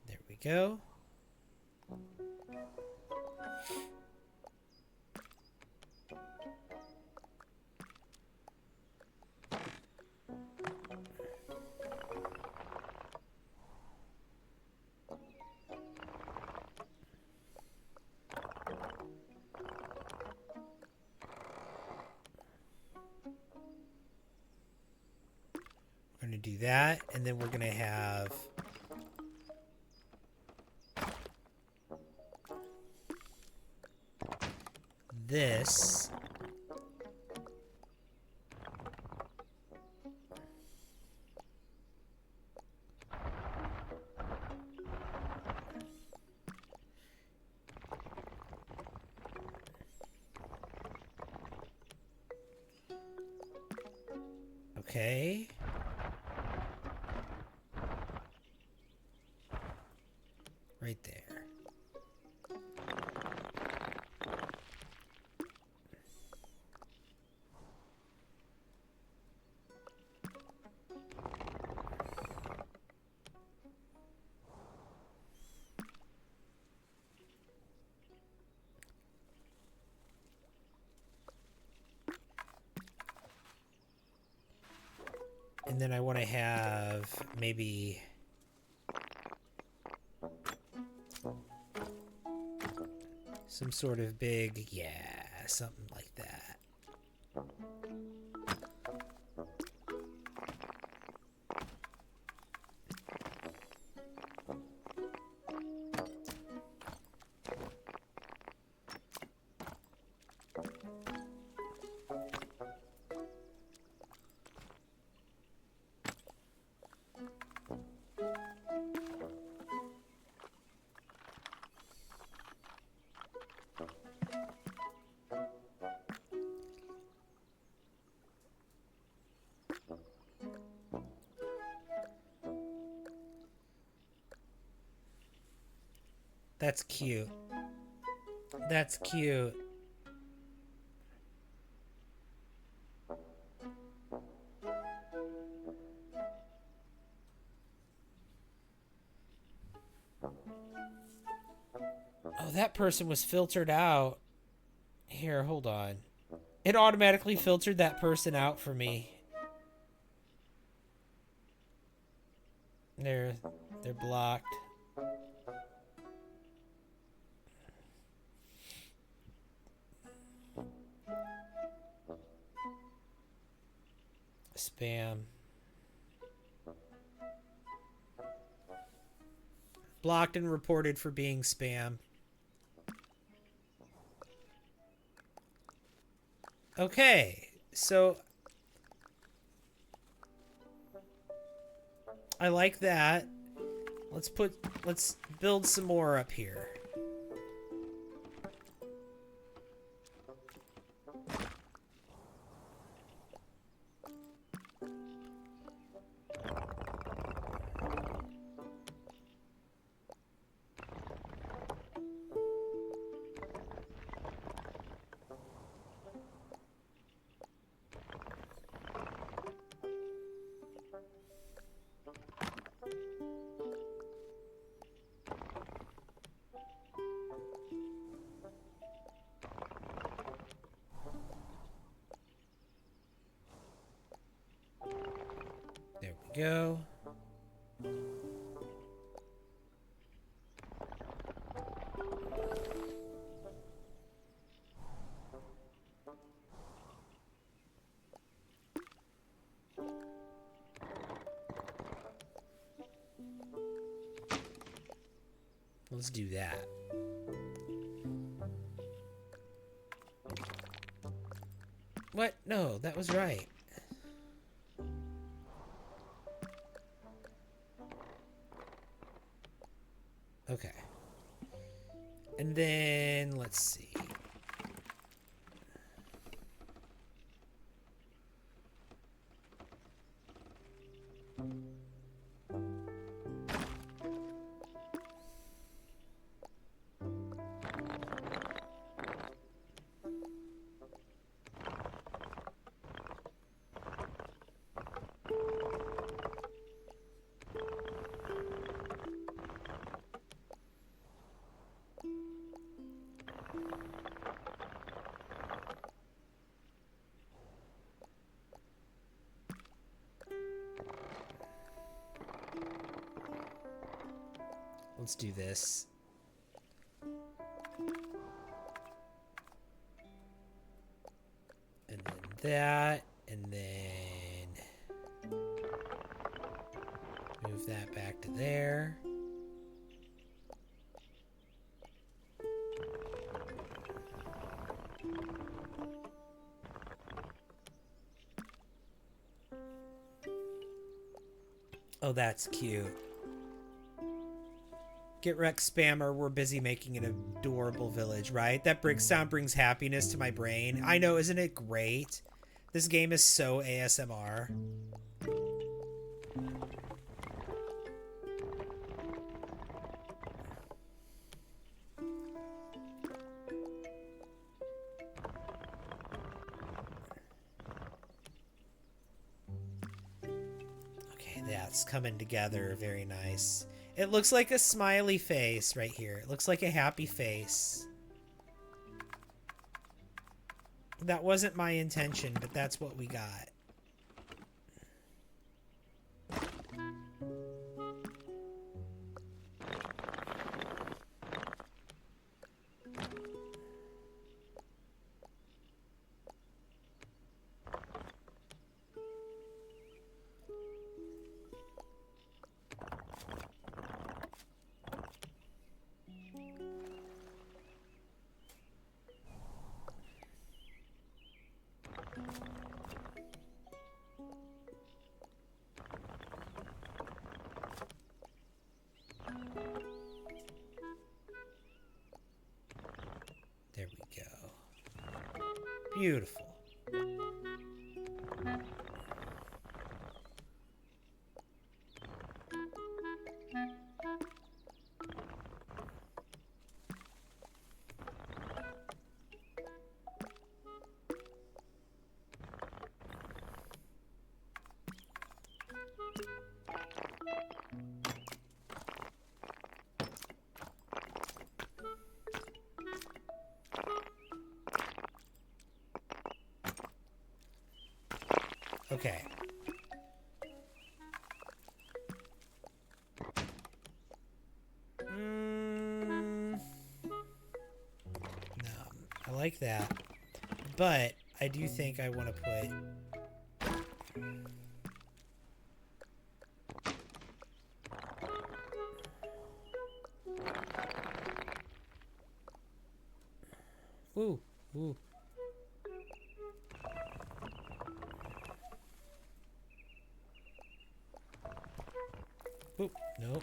There we go. We're going to do that, and then we're going to have this. Okay. Right there. And then I want to have maybe some sort of big, yeah, something like that. That's cute. That's cute. Oh, that person was filtered out. Here, hold on. It automatically filtered that person out for me. They're blocked. Spam. Blocked and reported for being spam. Okay, so I like that. Let's build some more up here. There we go. Let's do that. What? No, that was right. Okay. And then, let's see. Let's do this. And then that, and then Move that back to there. Oh, that's cute. Get wrecked spammer, we're busy making an adorable village, right? That sound brings happiness to my brain. I know, isn't it great? This game is so ASMR. Okay, that's coming together. Very nice. It looks like a smiley face right here. It looks like a happy face. That wasn't my intention, but that's what we got. There we go. Beautiful. Okay. No, I like that. But I do think I want to put... Ooh, ooh. Oop, nope.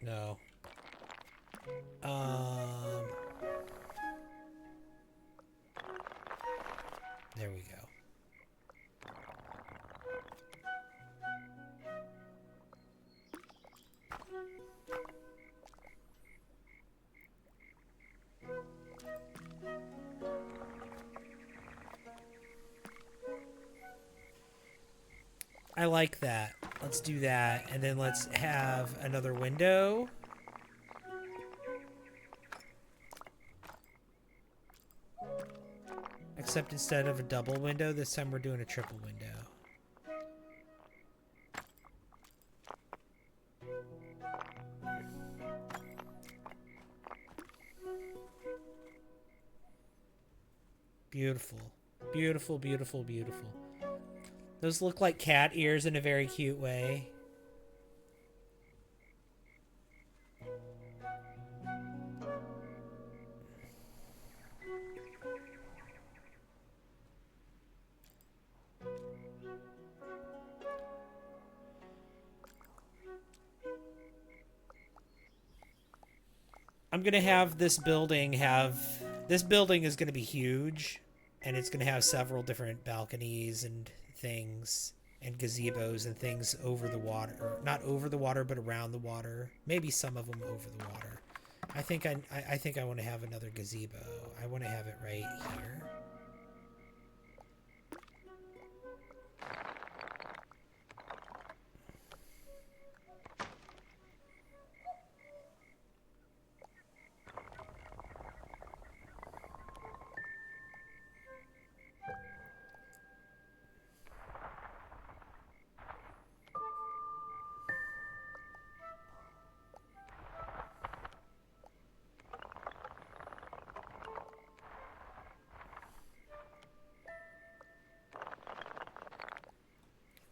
No. There we go. I like that. Let's do that, and then let's have another window. Except instead of a double window, this time we're doing a triple window. Beautiful. Beautiful, beautiful, beautiful. Those look like cat ears in a very cute way. I'm gonna have this building is gonna be huge, and it's gonna have several different balconies and things and gazebos and things over the water, or not over the water, but around the water. Maybe some of them over the water. I think I want to have another gazebo. I want to have it right here.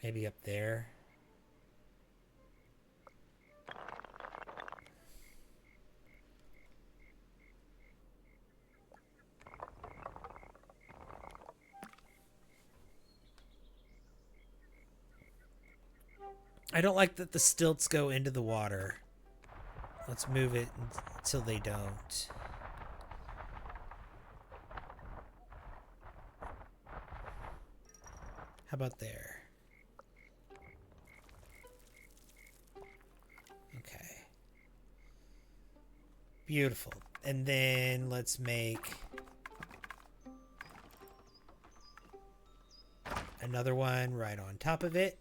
Maybe up there. I don't like that the stilts go into the water. Let's move it until they don't. How about there? Okay. Beautiful. And then let's make another one right on top of it.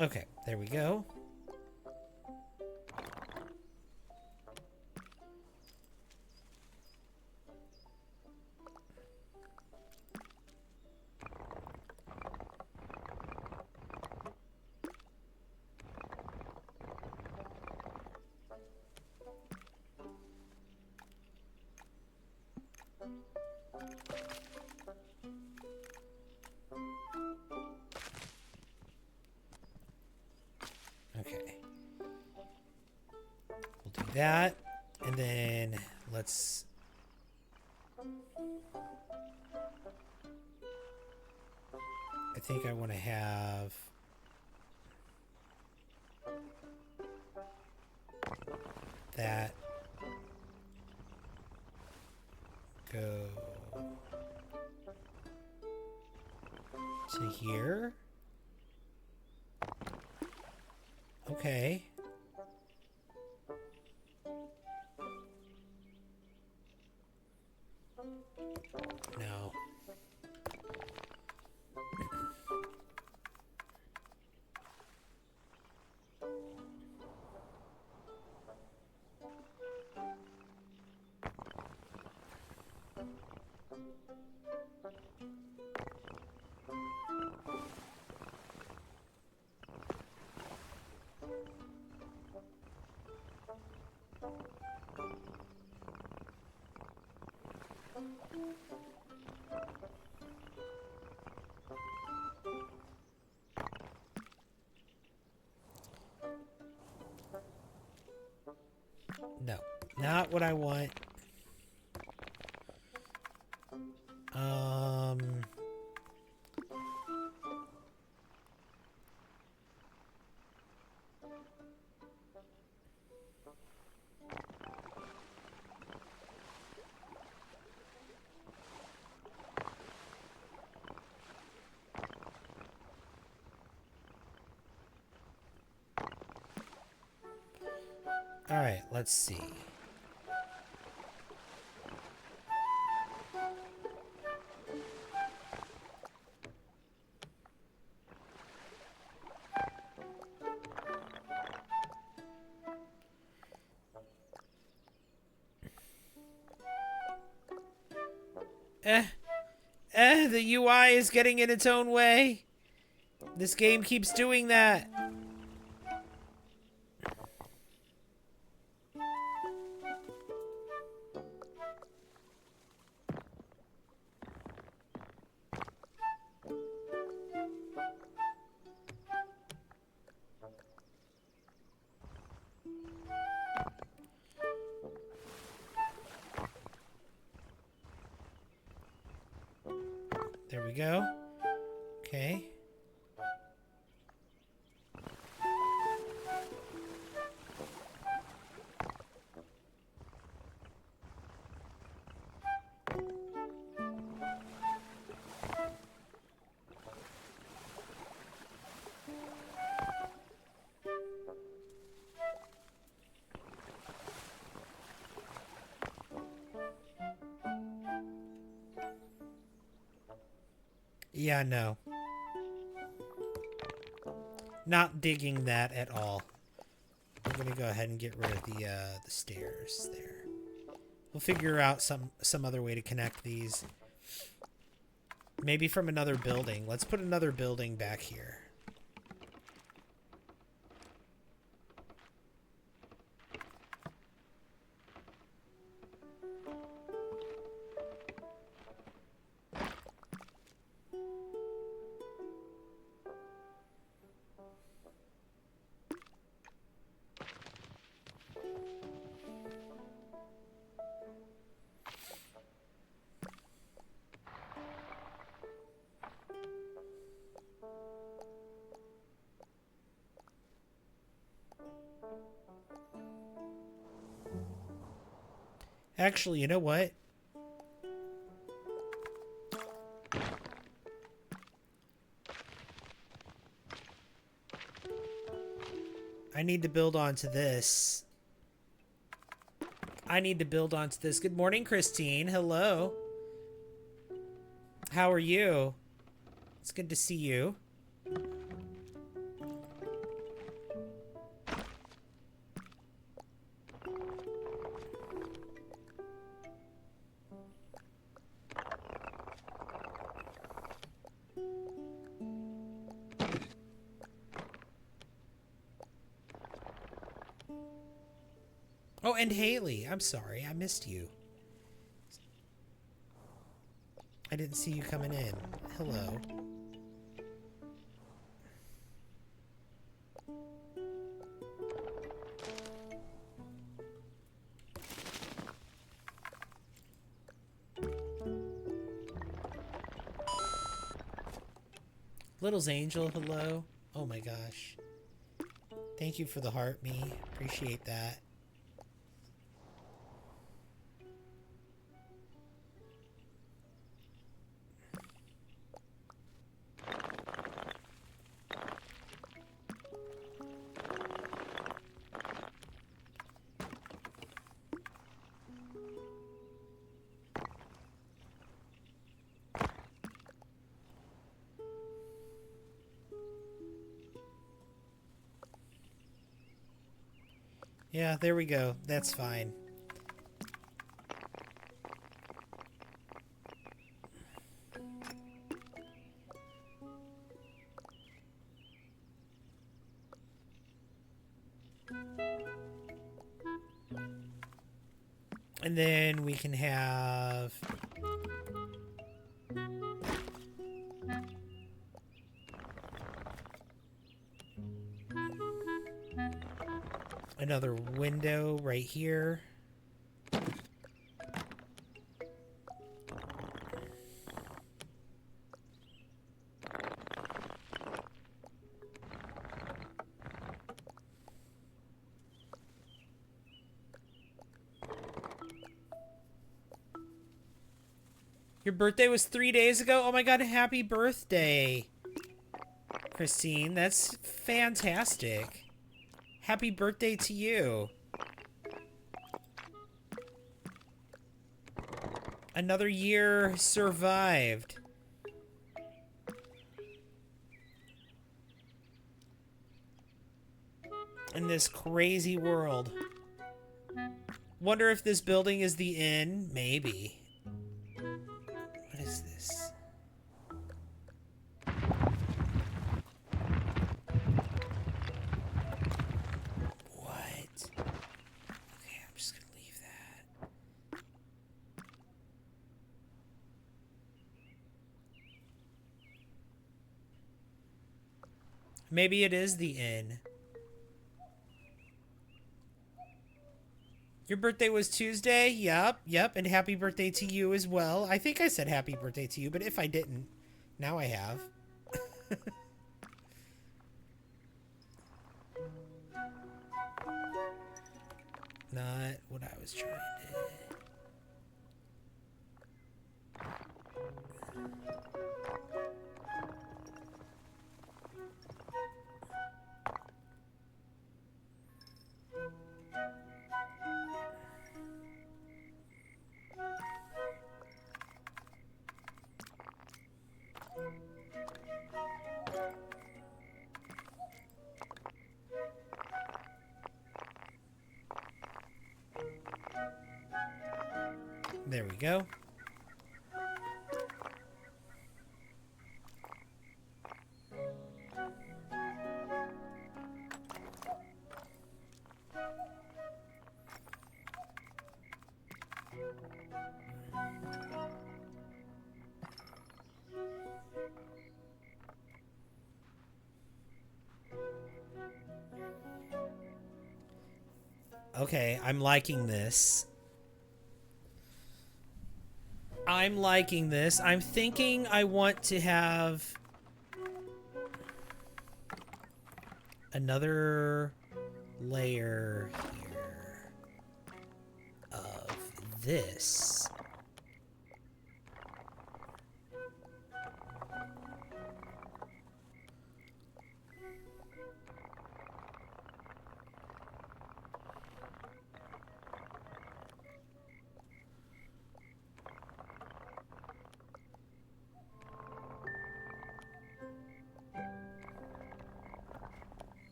Okay, there we go. Okay. We'll do that. And then let's... I think I want to have... that go to here. Okay. No. No, not what I want. All right, let's see. The UI is getting in its own way. This game keeps doing that. go. Okay. Yeah, no. Not digging that at all. I'm gonna go ahead and get rid of the stairs there. We'll figure out some other way to connect these. Maybe from another building. Let's put another building back here. Actually, you know what? I need to build onto this. I need to build onto this. Good morning, Christine. Hello. How are you? It's good to see you. Oh, and Haley. I'm sorry. I missed you. I didn't see you coming in. Hello. Little's Angel, hello. Oh my gosh. Thank you for the heart, me. Appreciate that. Yeah, there we go. That's fine. And then we can have... another window right here. Your birthday was 3 days ago? Oh my god, happy birthday, Christine. That's fantastic. Happy birthday to you. Another year survived. In this crazy world. Wonder if this building is the inn? Maybe. What is this? What? Okay, I'm just gonna leave that. Maybe it is the inn. Your birthday was Tuesday? Yep. And happy birthday to you as well. I think I said happy birthday to you, but if I didn't, Now I have. Not what I was trying to... There we go. Okay, I'm liking this. I'm liking this. I'm thinking I want to have another layer here of this.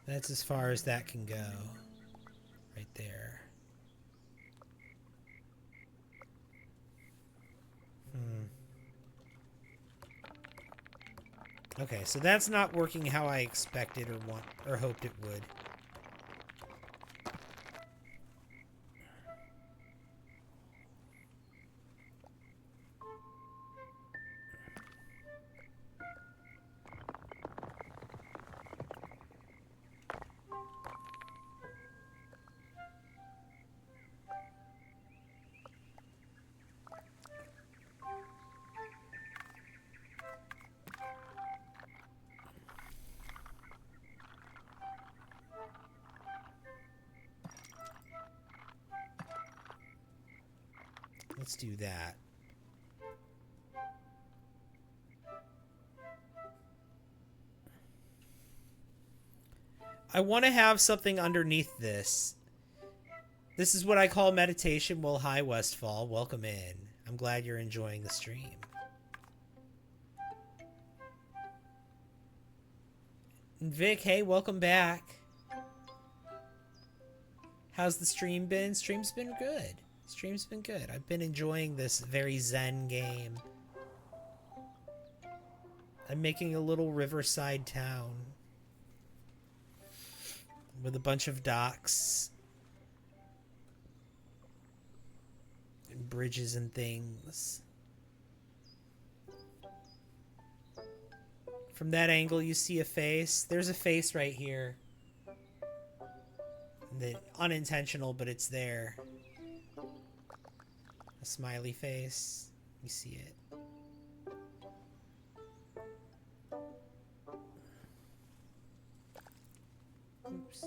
That's as far as that can go. Right there. Okay, so that's not working how I expected or hoped it would. Let's do that. I want to have something underneath this. This is what I call meditation. Well, hi, Westfall. Welcome in. I'm glad you're enjoying the stream. And Vic, hey, welcome back. How's the stream been? Stream's been good. Stream's been good. I've been enjoying this very zen game. I'm making a little riverside town with a bunch of docks and bridges and things. From that angle, you see a face. There's a face right here. Unintentional, but it's there. A smiley face. You see it. Oops.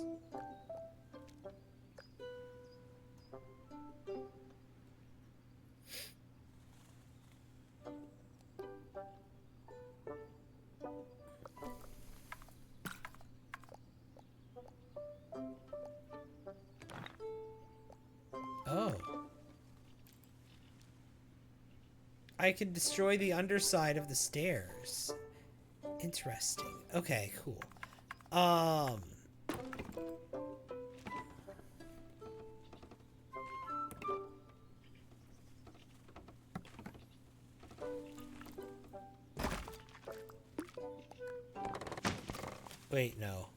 Oh. I can destroy the underside of the stairs. Interesting. Okay, cool. Wait, no.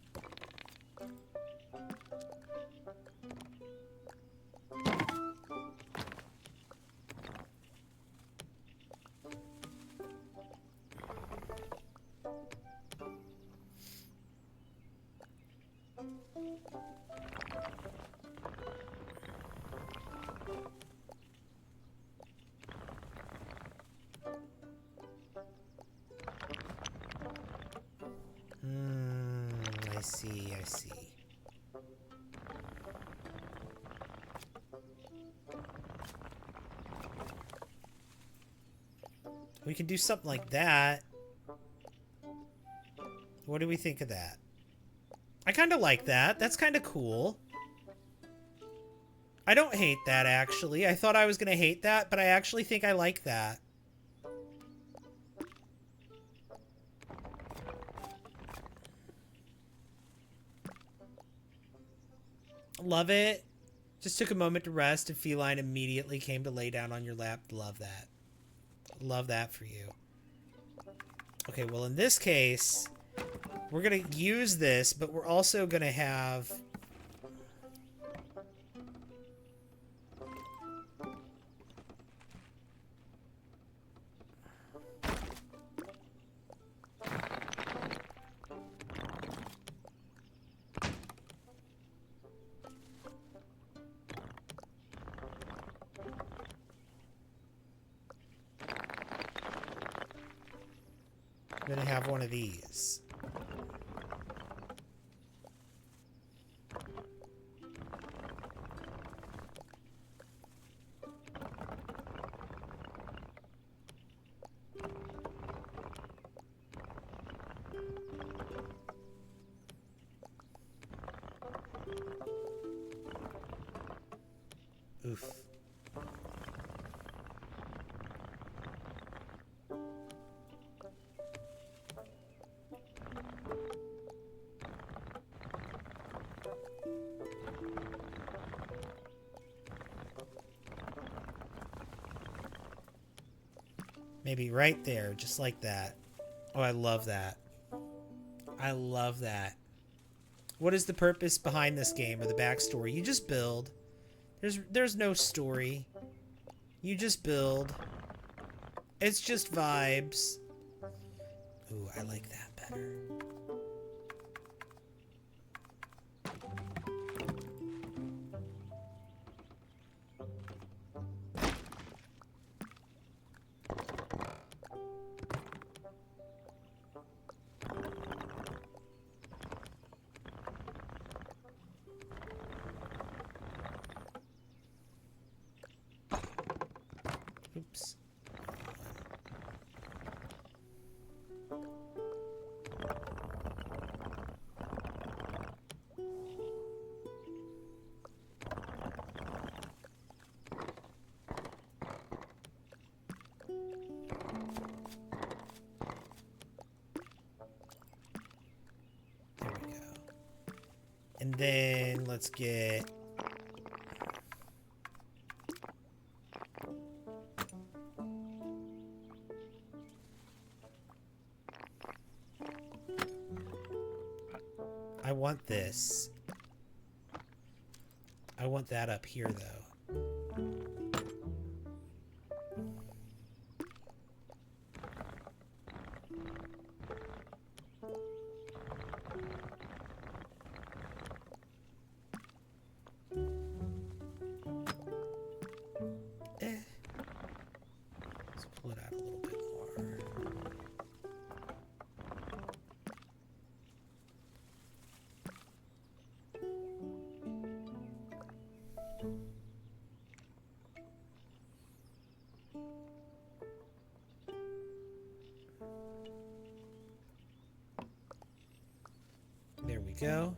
see, I see. We can do something like that. What do we think of that? I kind of like that. That's kind of cool. I don't hate that, actually. I thought I was going to hate that, but I actually think I like that. Love it. Just took a moment to rest and feline immediately came to lay down on your lap. Love that. Love that for you. Okay, well, in this case, we're going to use this, but we're also going to have... I'm going to have one of these. Oof. Maybe right there, just like that. Oh, I love that. I love that. What is the purpose behind this game or the backstory? You just build. There's no story. You just build. It's just vibes. Ooh, I like that better. Oops. There we go. And then let's get... I want this. I want that up here, though. Let's pull it out a little bit more. There we go.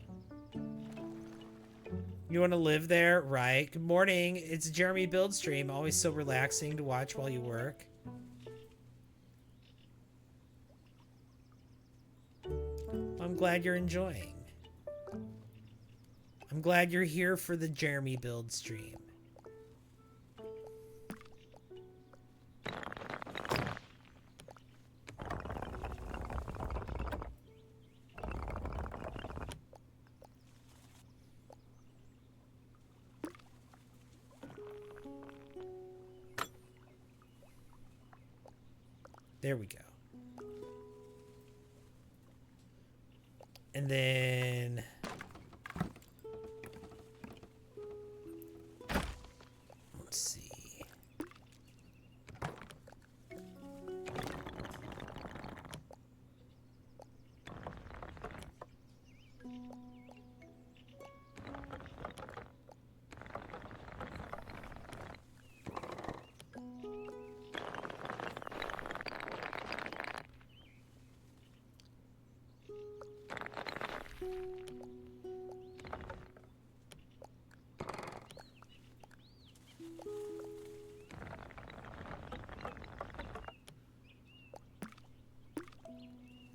You want to live there? Right. Good morning. It's Jeremy Build Stream. Always so relaxing to watch while you work. I'm glad you're enjoying. I'm glad you're here for the Jeremy Build Stream. There we go. And then... let's see.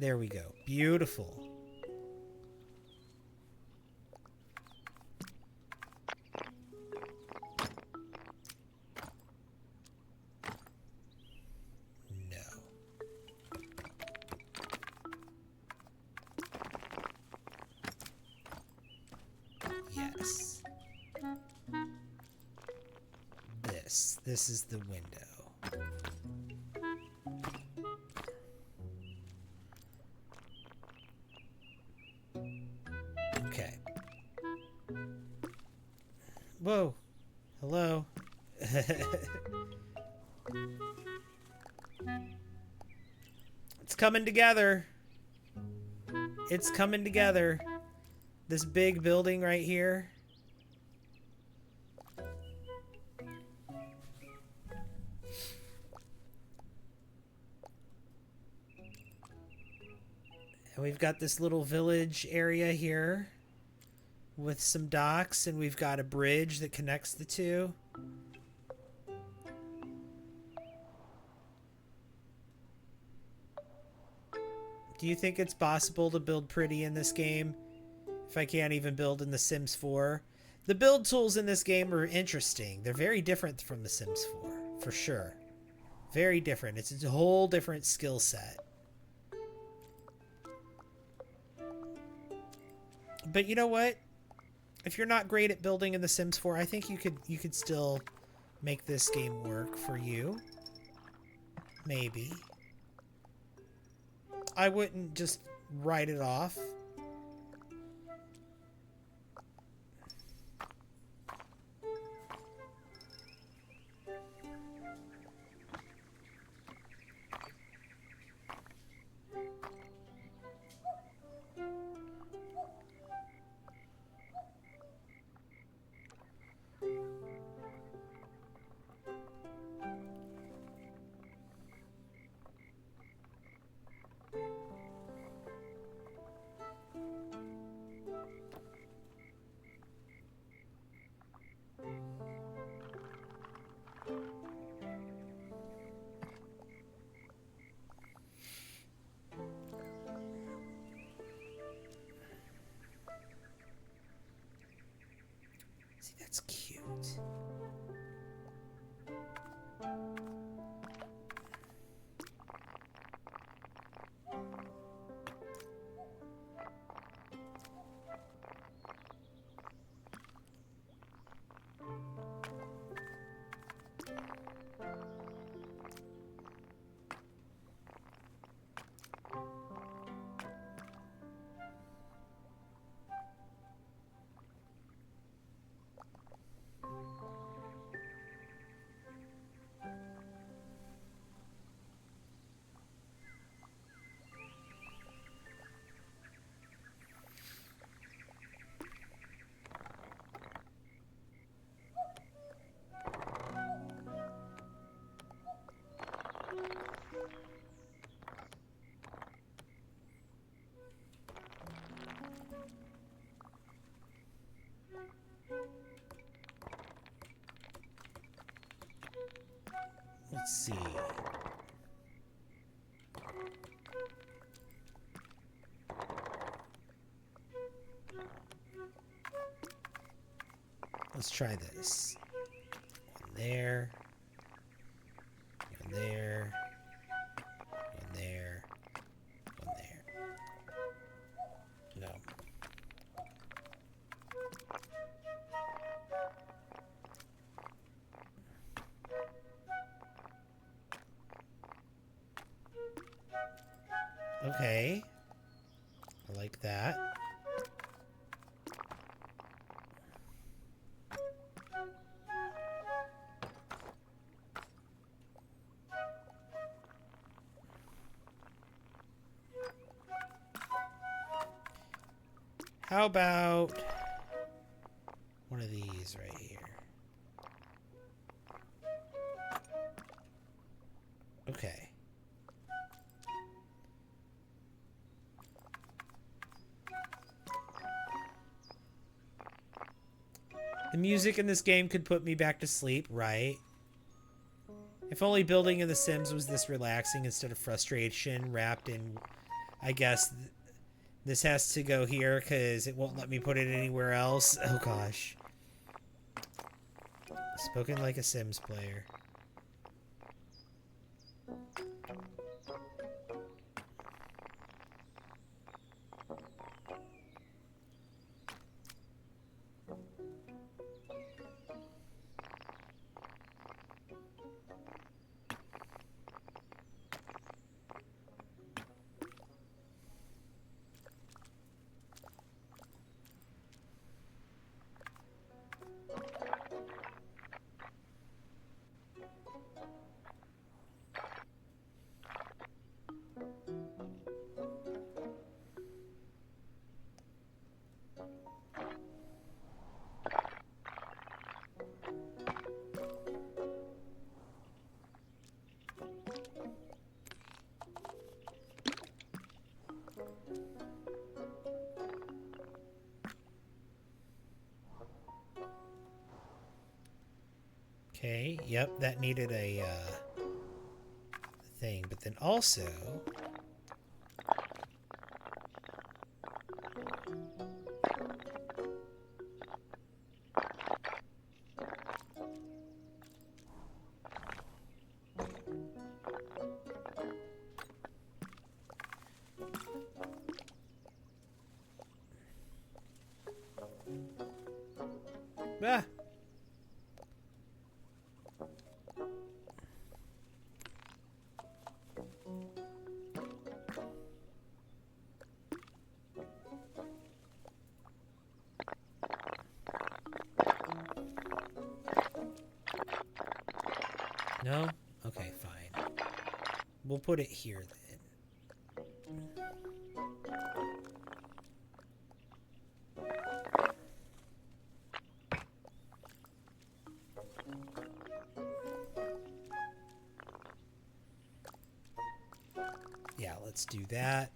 There we go. Beautiful. Yes. This is the window. Okay. Whoa. Hello. It's coming together. It's coming together. This big building right here. And we've got this little village area here with some docks, and we've got a bridge that connects the two. Do you think it's possible to build pretty in this game if I can't even build in The Sims 4? The build tools in this game are interesting. They're very different from The Sims 4, for sure. Very different. It's a whole different skill set. But you know what? If you're not great at building in The Sims 4, I think you could still make this game work for you. Maybe. I wouldn't just write it off. See, that's cute. Let's see. Let's try this. One there. One there. One there. One there. No. Okay. I like that. How about one of these right here? Okay. The music in this game could put me back to sleep, right? If only building in The Sims was this relaxing instead of frustration wrapped in I guess this has to go here because it won't let me put it anywhere else. Oh gosh. Spoken like a Sims player. Okay, yep, that needed a thing. But then also... Ah! No? Okay, fine. We'll put it here then. Yeah, let's do that.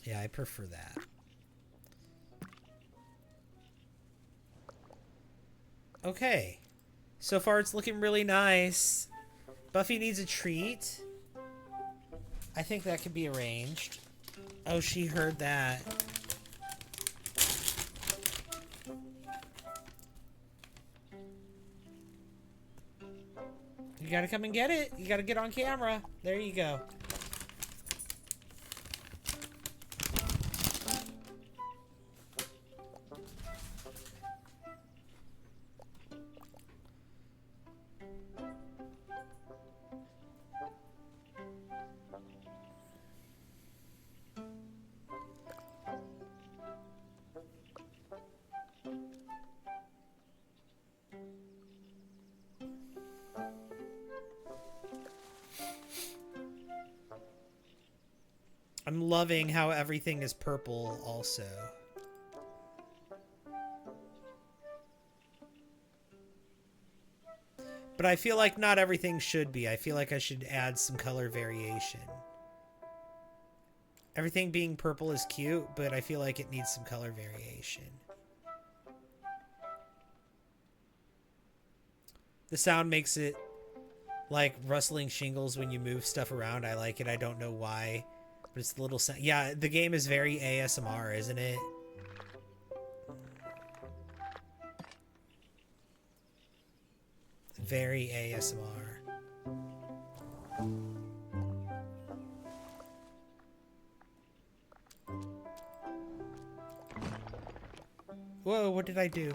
Yeah, I prefer that. Okay. So far it's looking really nice. Buffy needs a treat. I think that could be arranged. Oh, she heard that. You gotta come and get it. You gotta get on camera. There you go. I'm loving how everything is purple also. But I feel like not everything should be. I feel like I should add some color variation. Everything being purple is cute, but I feel like it needs some color variation. The sound makes it like rustling shingles when you move stuff around. I like it. I don't know why, but it's the little sound. Yeah, the game is very ASMR, isn't it? Very ASMR. Whoa, what did I do?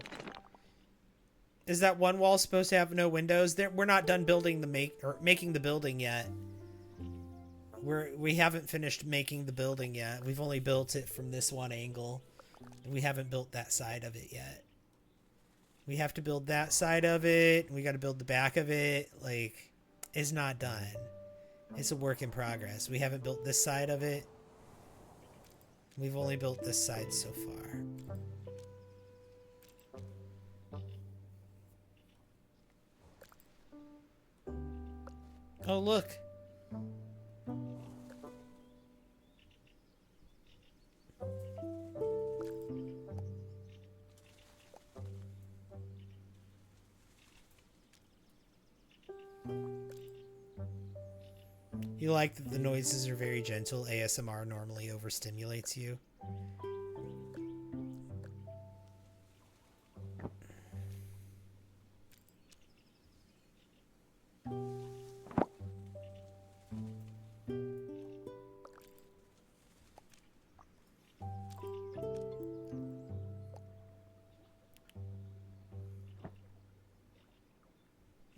Is that one wall supposed to have no windows? We're not done building making the building yet. We haven't finished making the building yet. We've only built it from this one angle. We haven't built that side of it yet. We have to build that side of it. We got to build the back of it. Like, it's not done. It's a work in progress. We haven't built this side of it. We've only built this side so far. Oh, look. You like that the noises are very gentle. ASMR normally overstimulates you.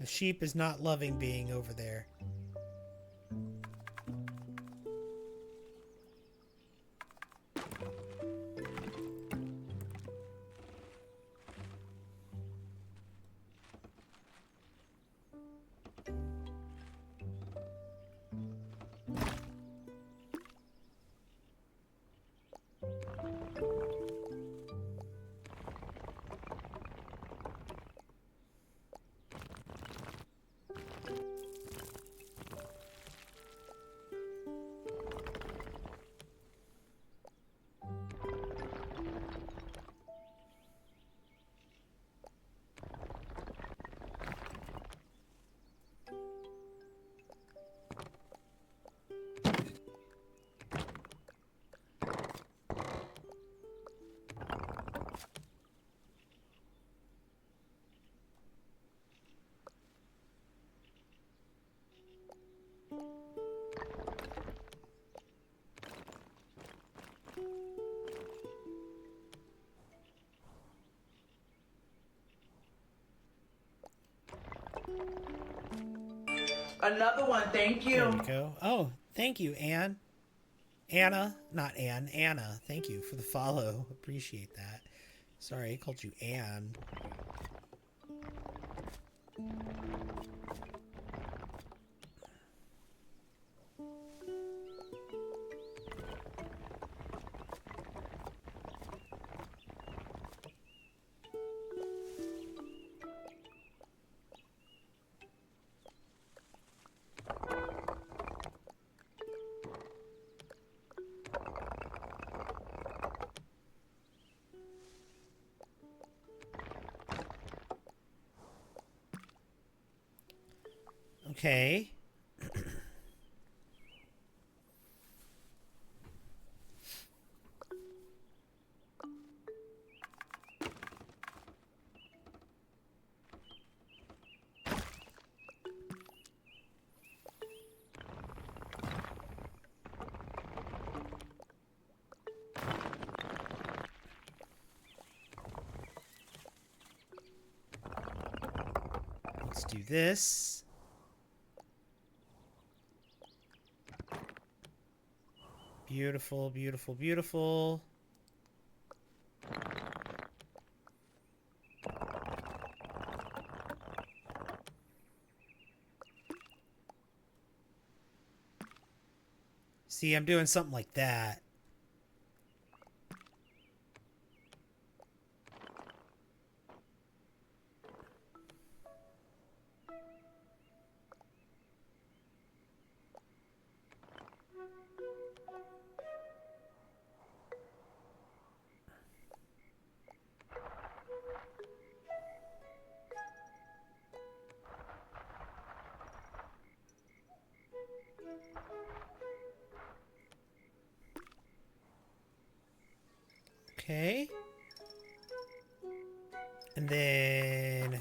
The sheep is not loving being over there. Another one, thank you. There we go. Oh, thank you, Anne. Anna, not Anne, Anna. Thank you for the follow. Appreciate that. Sorry, I called you Anne. Okay. Let's do this. Beautiful, beautiful, beautiful. See, I'm doing something like that. Okay. And then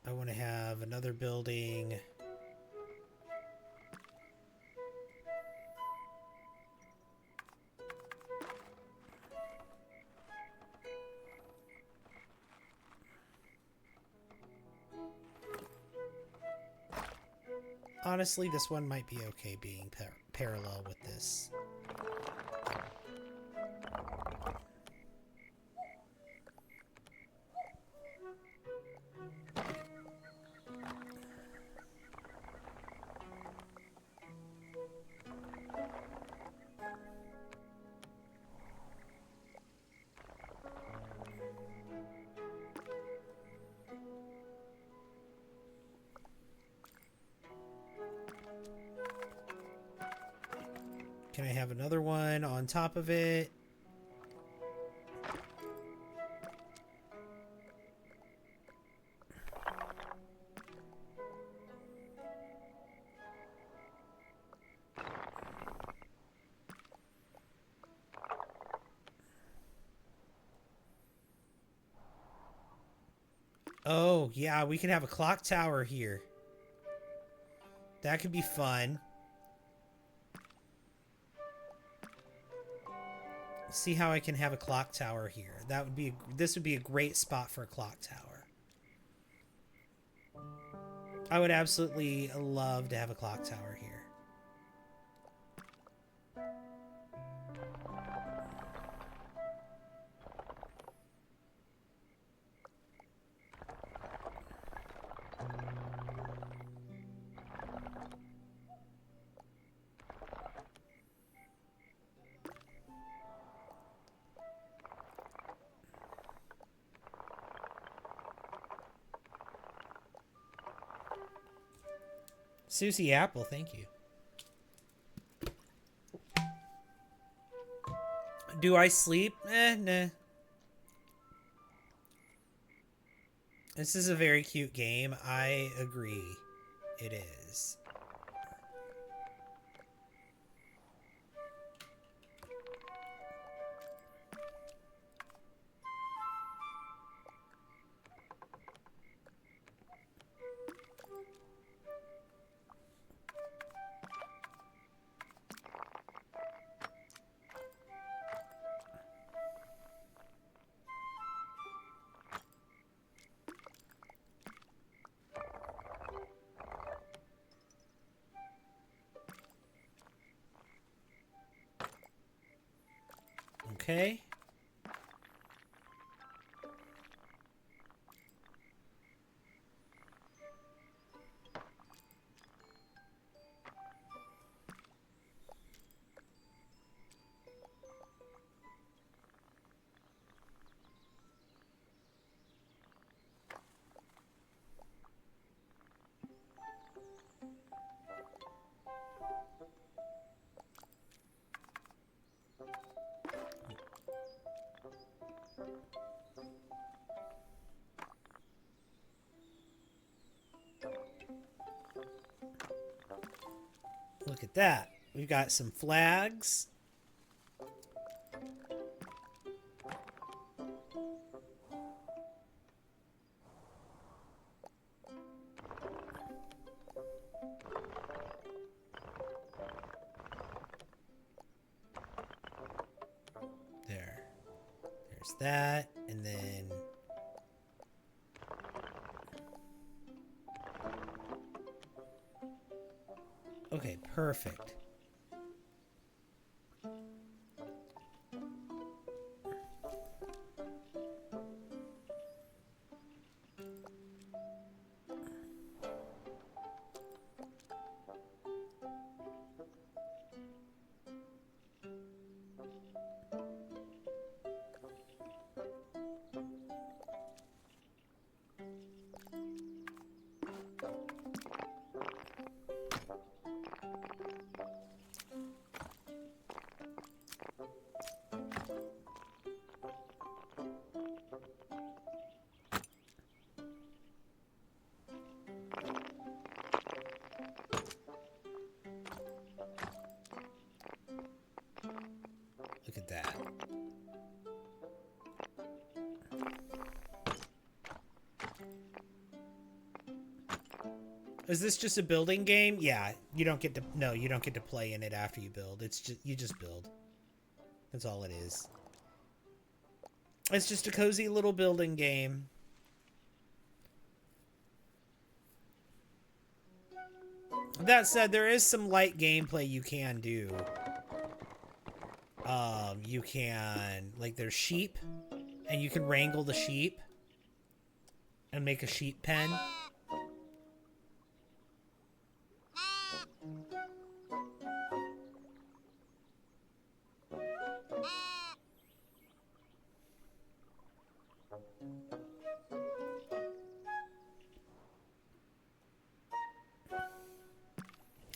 I want to have another building. Honestly, this one might be okay being parallel with this. Can I have another one on top of it? Oh, yeah, we could have a clock tower here. That could be fun. See how I can have a clock tower here. That would be this would be a great spot for a clock tower. I would absolutely love to have a clock tower here. Susie Apple, thank you. Do I sleep? Nah. This is a very cute game. I agree. It is. Okay. Look at that. We've got some flags. There. There's that. And then... Okay, perfect. Look at that. Is this just a building game? Yeah, you don't get to... No, you don't get to play in it after you build. It's just... You just build. That's all it is. It's just a cozy little building game. That said, there is some light gameplay you can do. You can... Like, there's sheep. And you can wrangle the sheep. And make a sheep pen.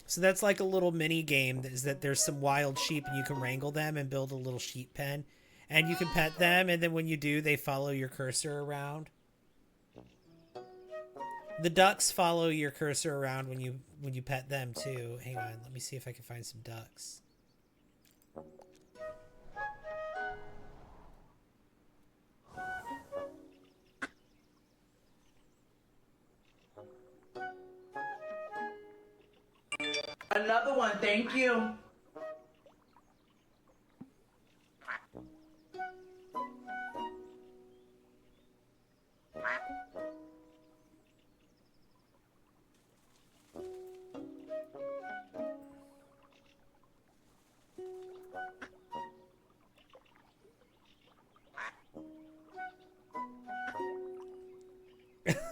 So that's like a little mini game, is that there's some wild sheep and you can wrangle them and build a little sheep pen. And you can pet them, and then when you do, they follow your cursor around. The ducks follow your cursor around when you pet them too. Hang on, let me see if I can find some ducks. Another one, thank you.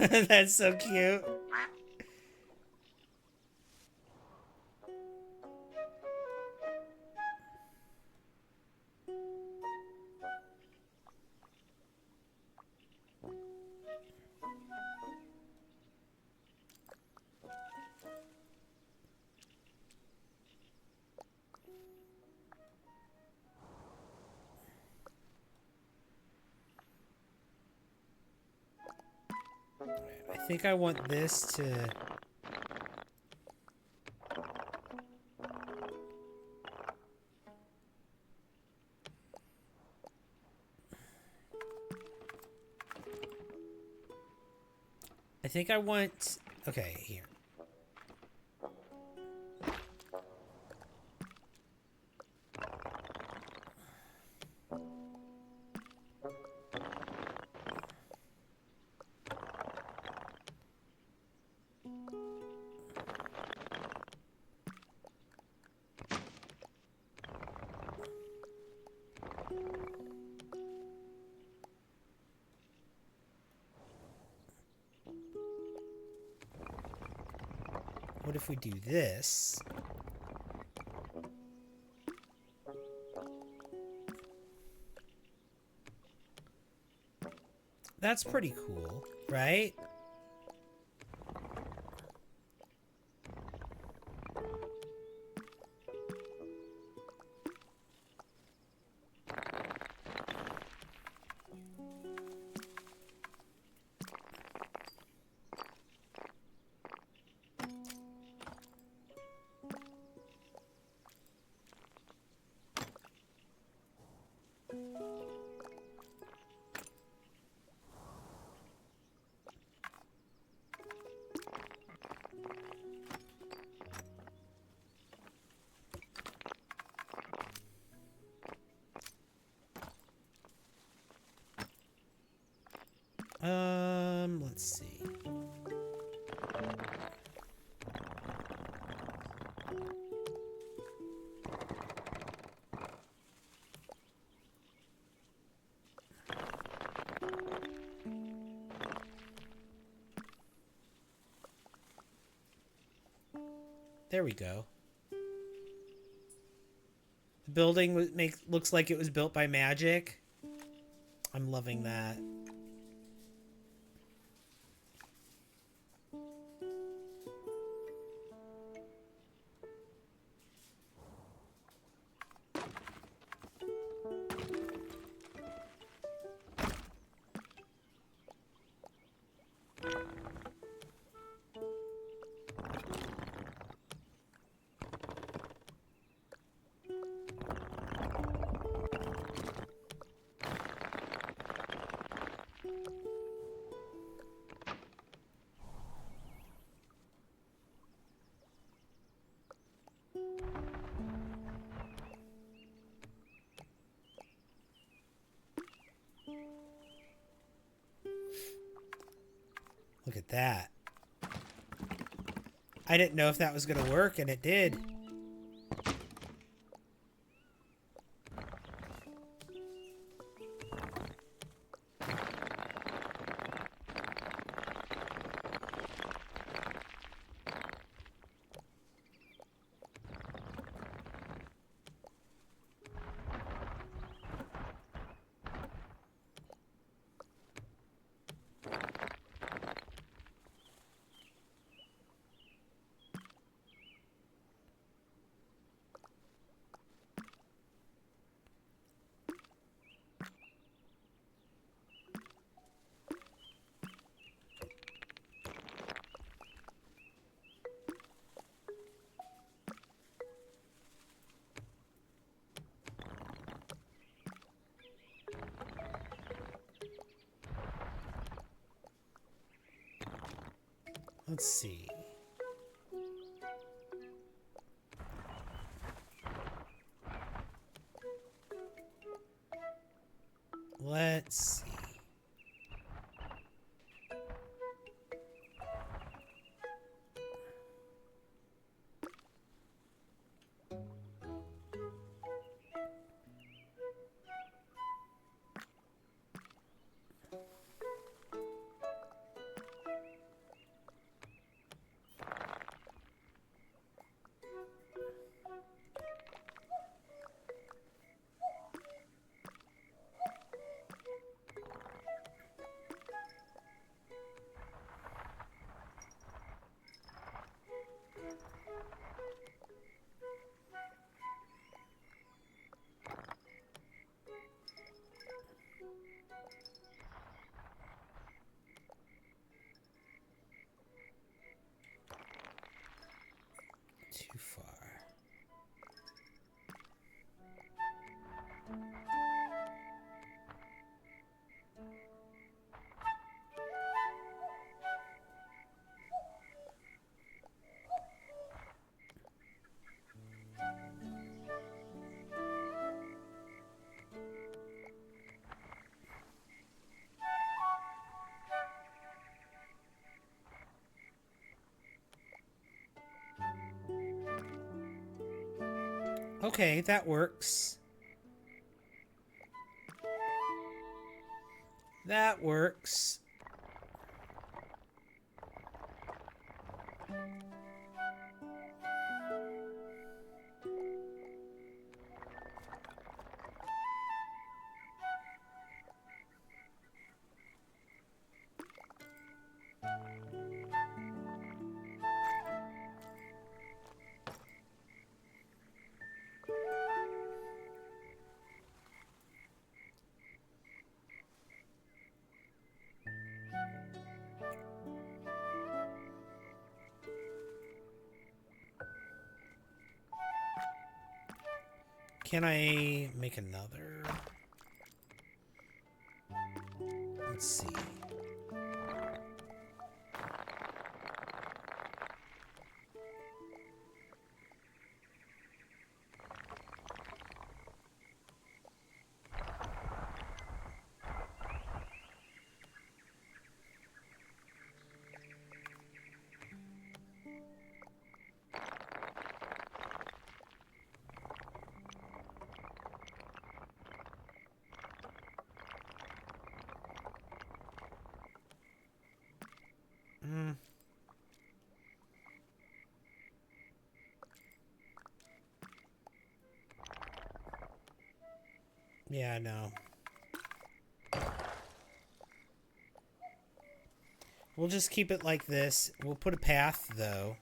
That's so cute. I think I want this to... I think I want... Okay, here. What if we do this? That's pretty cool, right? Let's see. There we go. The building looks like it was built by magic. I'm loving that. Look at that. I didn't know if that was going to work, and it did. Let's see. Let's see. Too far. Okay, that works. That works. Can I make another? Let's see. Yeah, no. We'll just keep it like this. We'll put a path, though.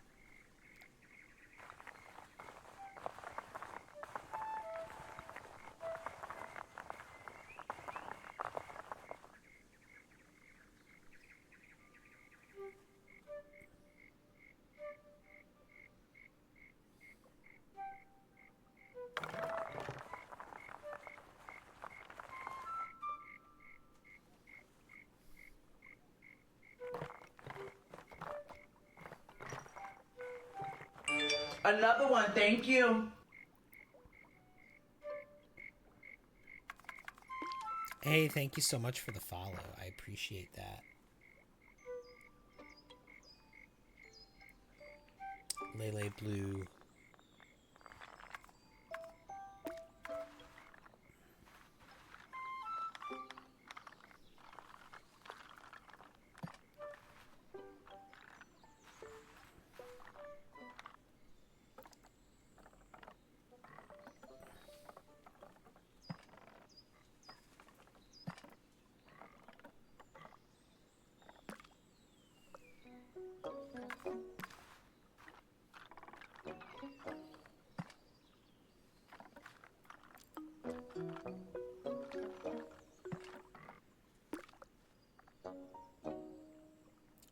Another one, thank you. Hey, thank you so much for the follow. I appreciate that. Lele Blue.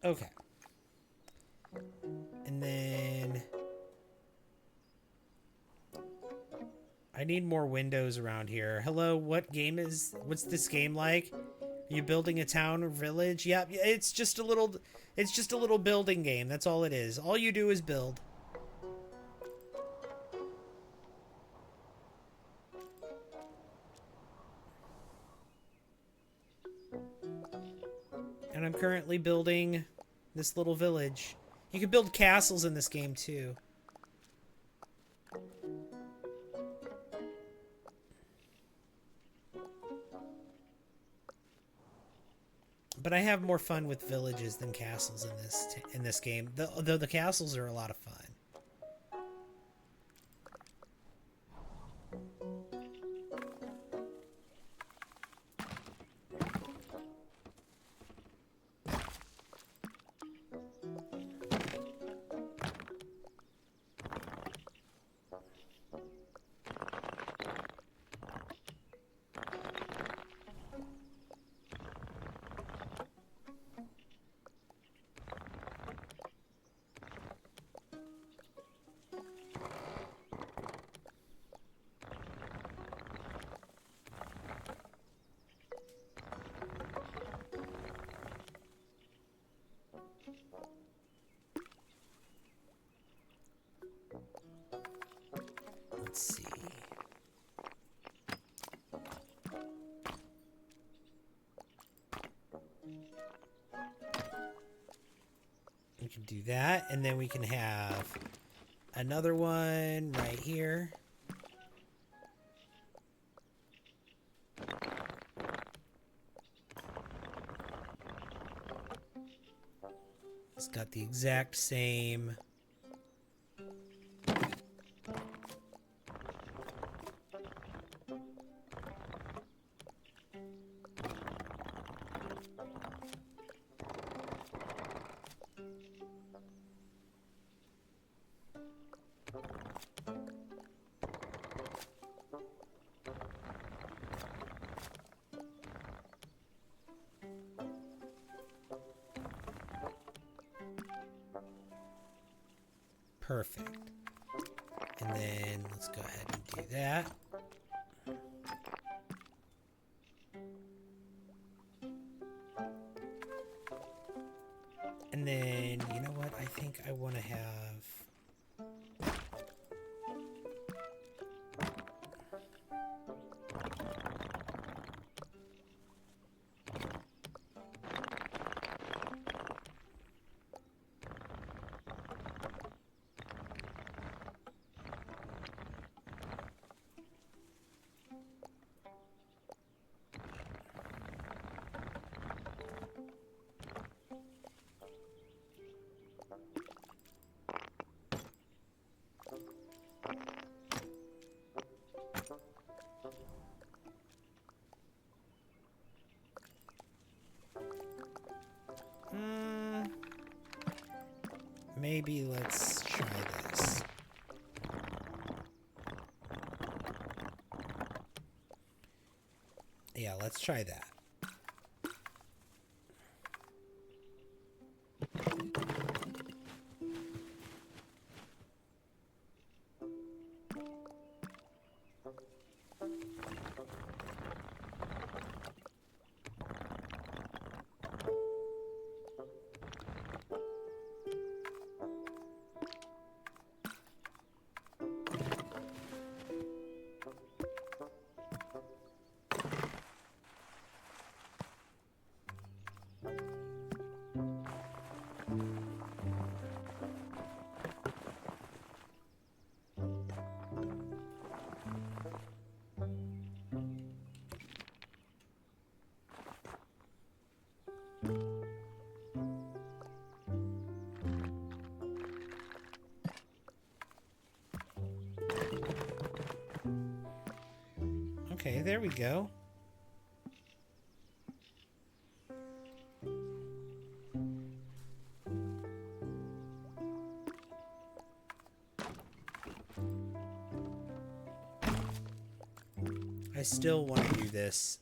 Okay. And then I need more windows around here. Hello, what's this game like? Are you building a town or village? Yep, it's just a little building game. That's all it is. All you do is build. And I'm currently building this little village. You can build castles in this game too. But I have more fun with villages than castles in this game, though the castles are a lot of fun. Let's see. We can do that, and then we can have another one right here. It's got the exact same perfect. And then let's go ahead and do that. And then, you know what? I think I want to have... Maybe let's try this. Yeah, let's try that. Okay, there we go. I still want to do this.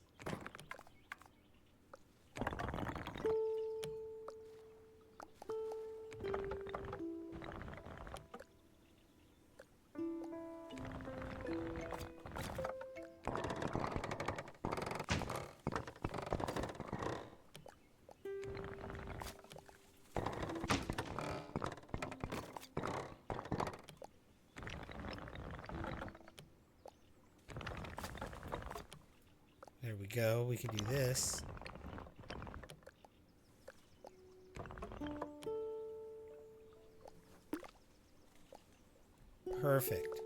There we go. We can do this. Perfect.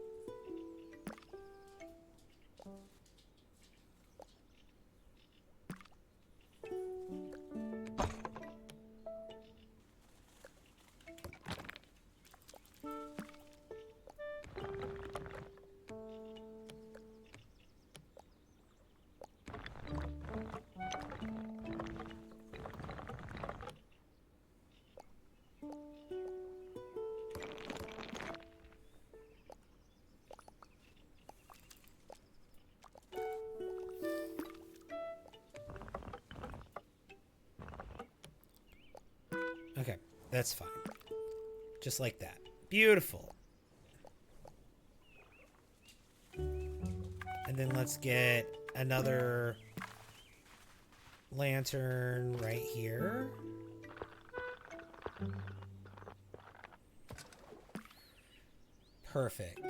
Okay, that's fine. Just like that. Beautiful. And then let's get another lantern right here. Perfect.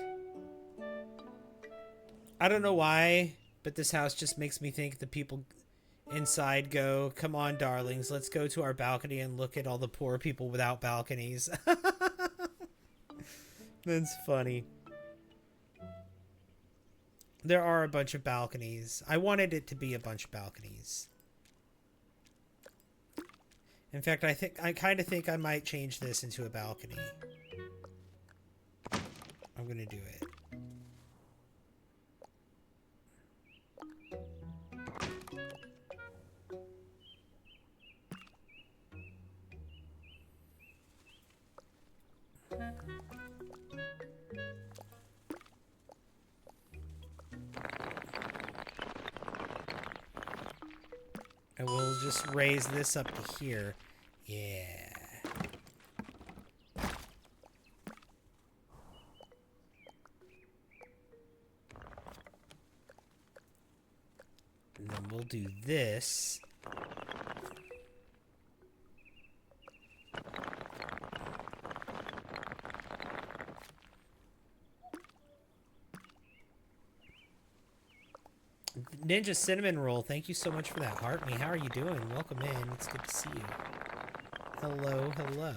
I don't know why, but this house just makes me think the people inside go, come on, darlings, let's go to our balcony and look at all the poor people without balconies. That's funny. There are a bunch of balconies. I wanted it to be a bunch of balconies. In fact, I kind of think I might change this into a balcony. I'm gonna do it. And we'll just raise this up to here. Yeah. And then we'll do this. Ninja Cinnamon Roll, thank you so much for that, Hartney. How are you doing? Welcome in. It's good to see you. Hello, hello.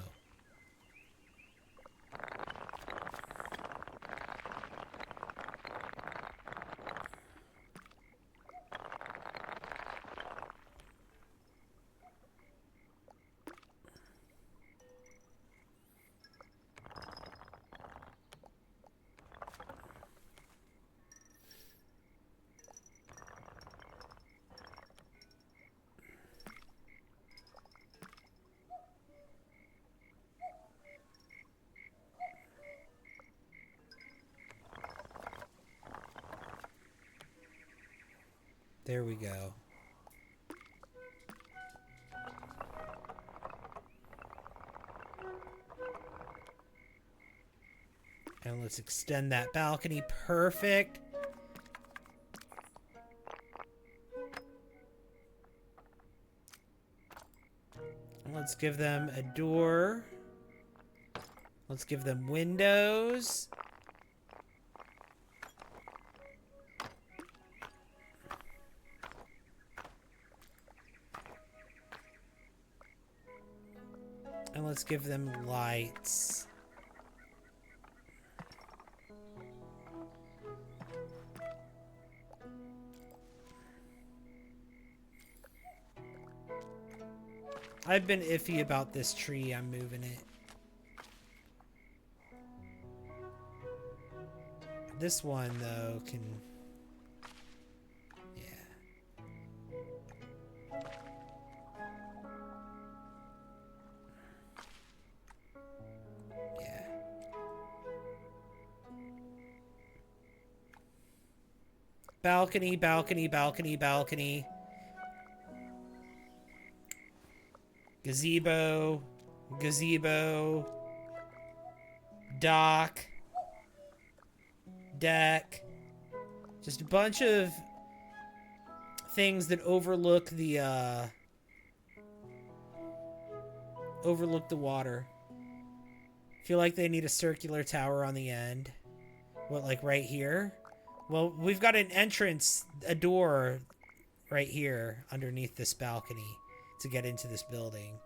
There we go. And let's extend that balcony. Perfect. Let's give them a door. Let's give them windows. And let's give them lights. I've been iffy about this tree. I'm moving it. This one, though, can... Balcony, balcony, balcony, balcony. Gazebo. Gazebo. Dock. Deck. Just a bunch of things that overlook the, overlook the water. Feel like they need a circular tower on the end. What, like right here? Well, we've got an entrance, a door right here underneath this balcony to get into this building.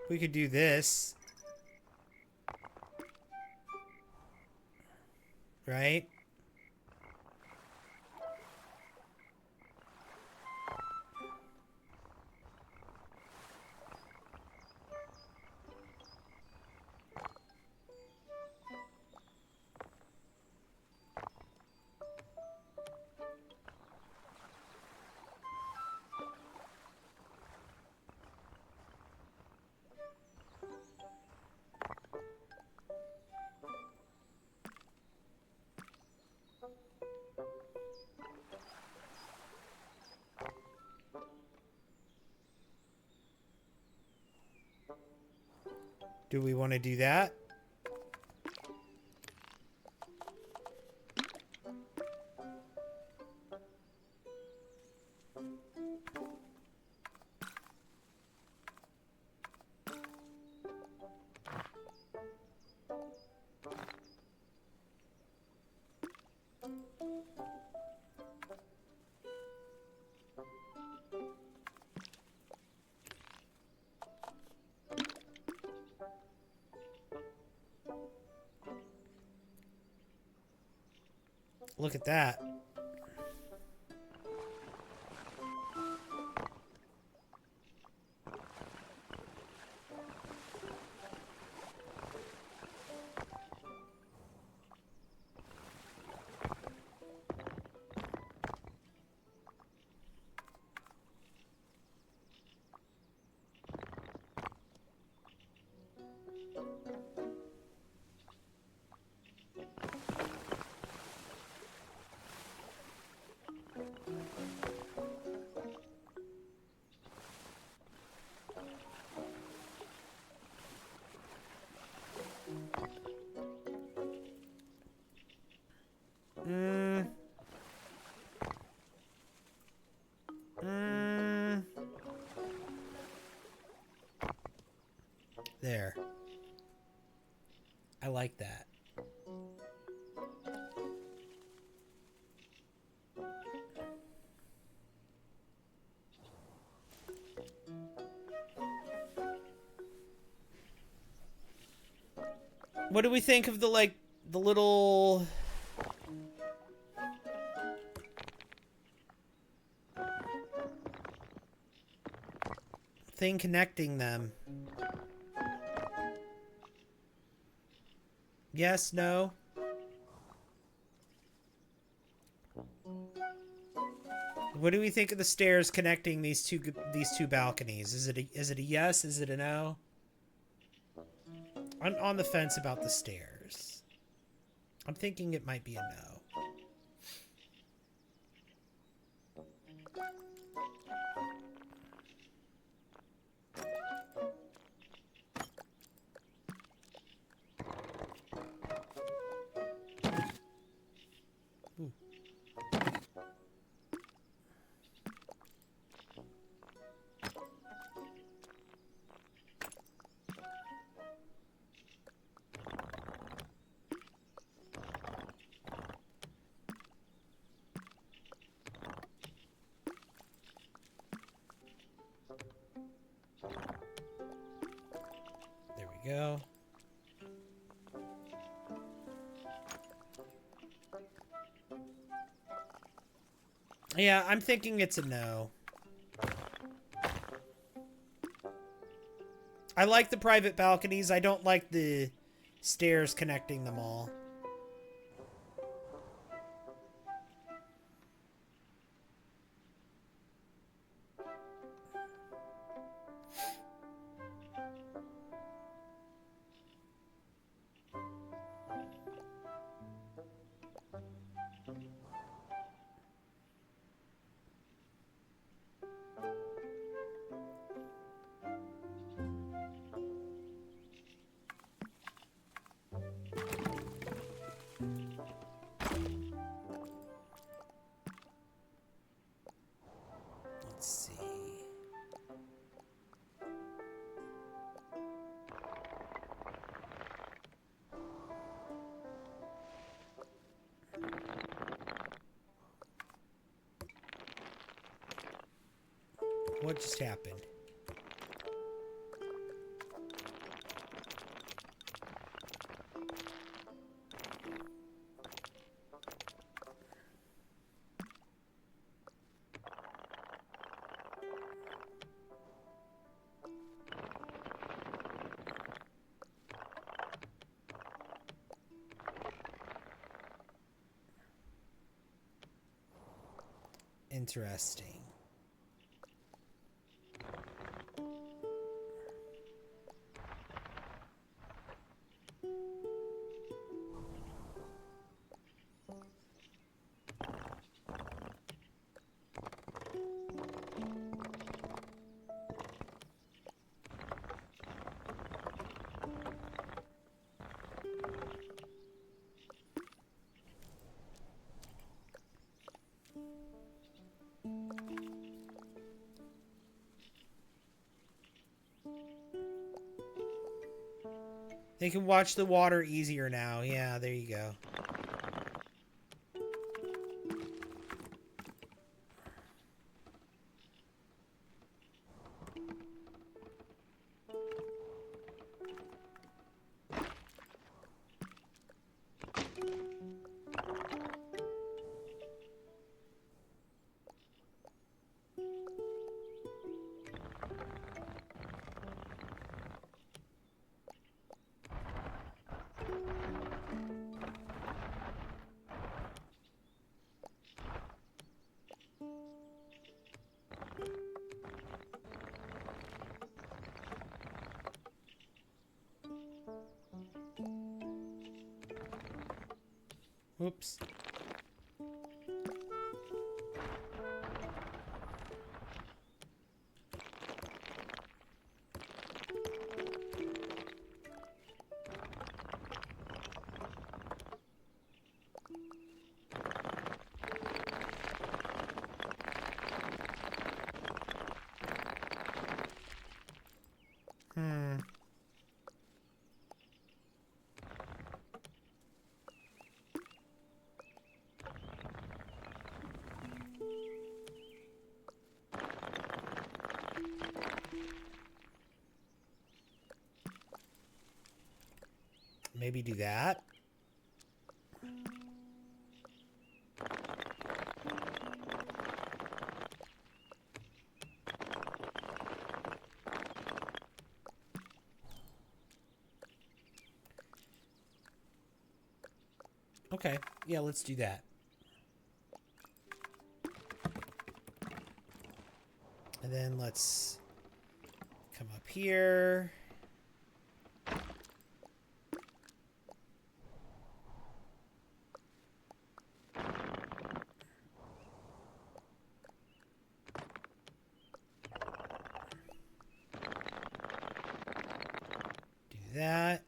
We could do this. Right? Do we want to do that? Look at that. There. I like that. What do we think of the, like, the little... thing connecting them? Yes, no? What do we think of the stairs connecting these two balconies? Is it a yes? Is it a no? I'm on the fence about the stairs. I'm thinking it might be a no. Ooh. There we go. Yeah, I'm thinking it's a no. I like the private balconies. I don't like the stairs connecting them all. Let's see. What just happened? Interesting. They can watch the water easier now. Yeah, there you go. Whoops. Maybe do that. Okay, yeah, let's do that. And then let's come up here. Do that.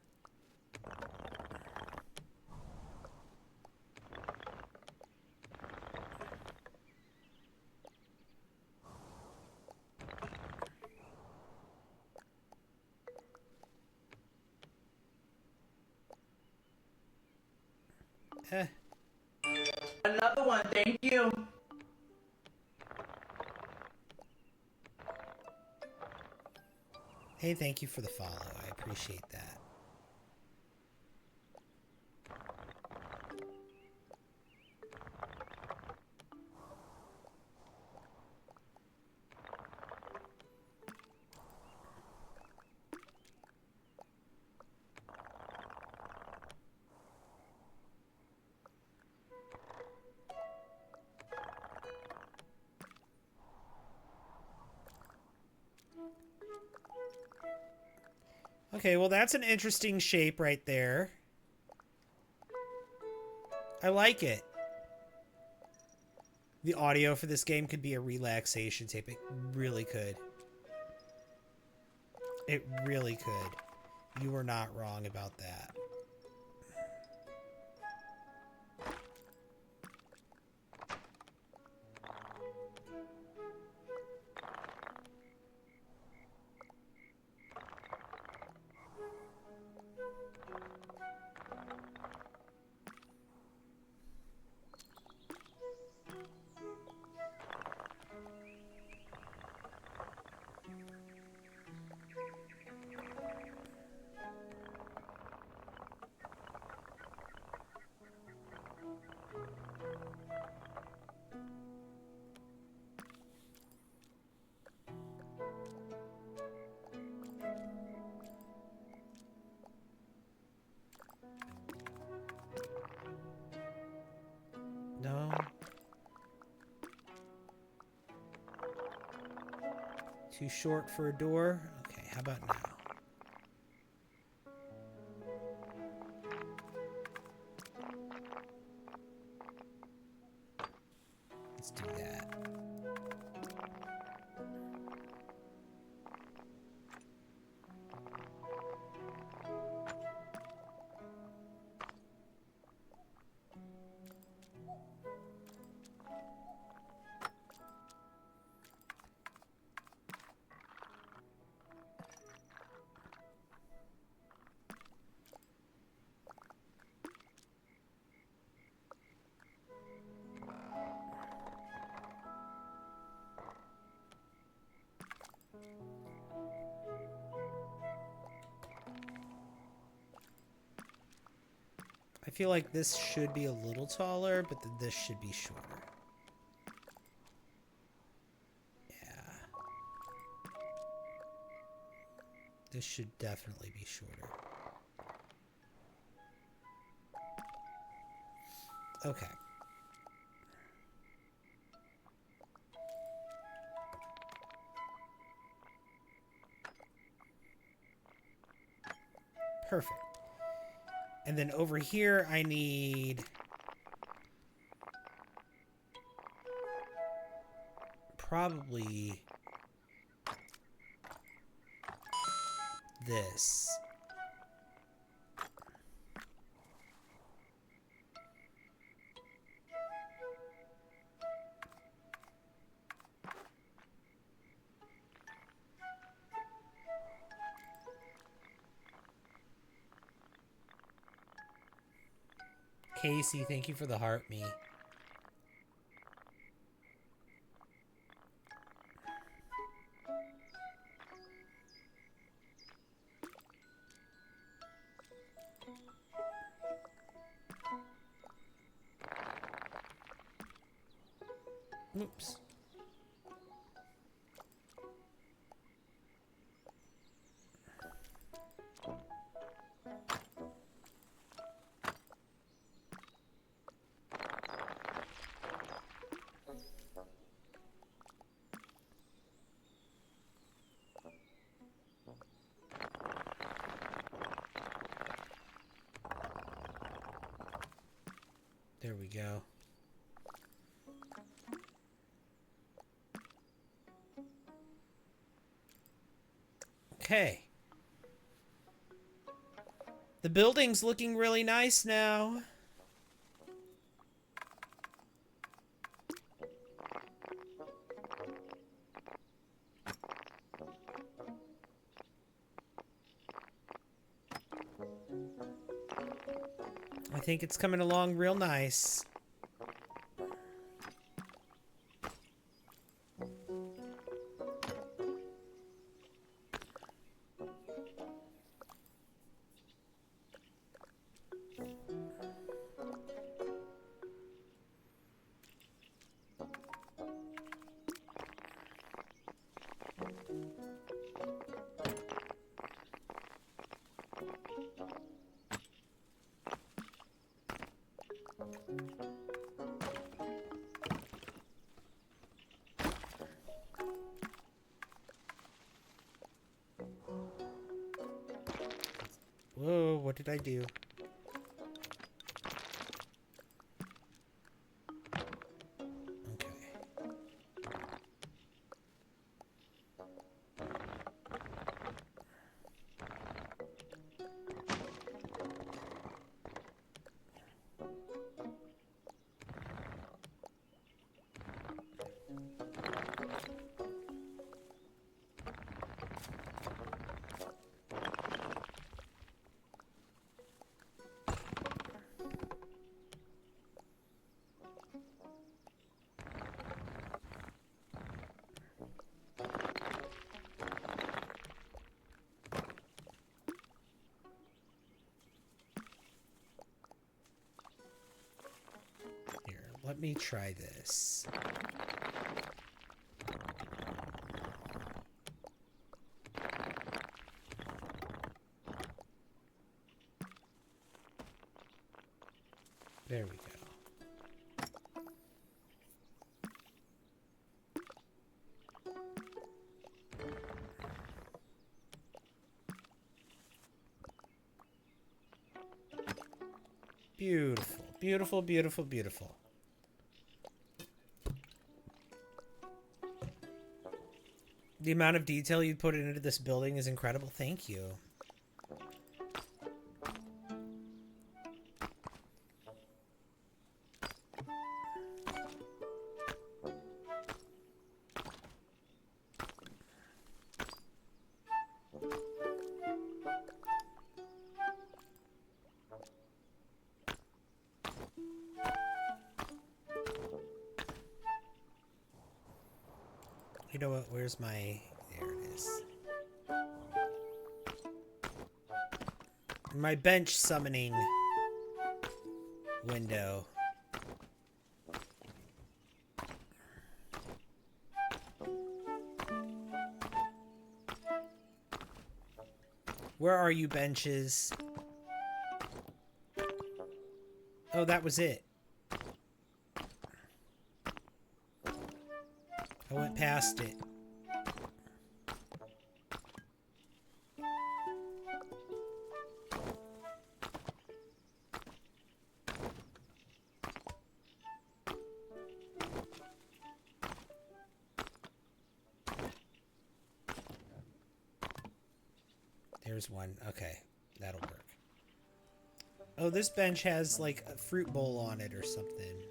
Another one, thank you. Hey, thank you for the follow. I appreciate that. Okay, well, that's an interesting shape right there. I like it. The audio for this game could be a relaxation tape. It really could. It really could. You were not wrong about that. Too short for a door? Okay, how about now? Let's do that. I feel like this should be a little taller, but then this should be shorter. Yeah. This should definitely be shorter. Okay. Perfect. And then over here, I need probably this. Casey, thank you for the heart me. Oops. There we go. Okay. The building's looking really nice now. I think it's coming along real nice. Whoa, what did I do? Okay. Let me try this. There we go. Beautiful, beautiful, beautiful, beautiful. The amount of detail you put into this building is incredible. Thank you. You know what? Where's my... There it is. My bench summoning window. Where are you, benches? Oh, that was it. I went past it. There's one. Okay, that'll work. Oh, this bench has like a fruit bowl on it or something.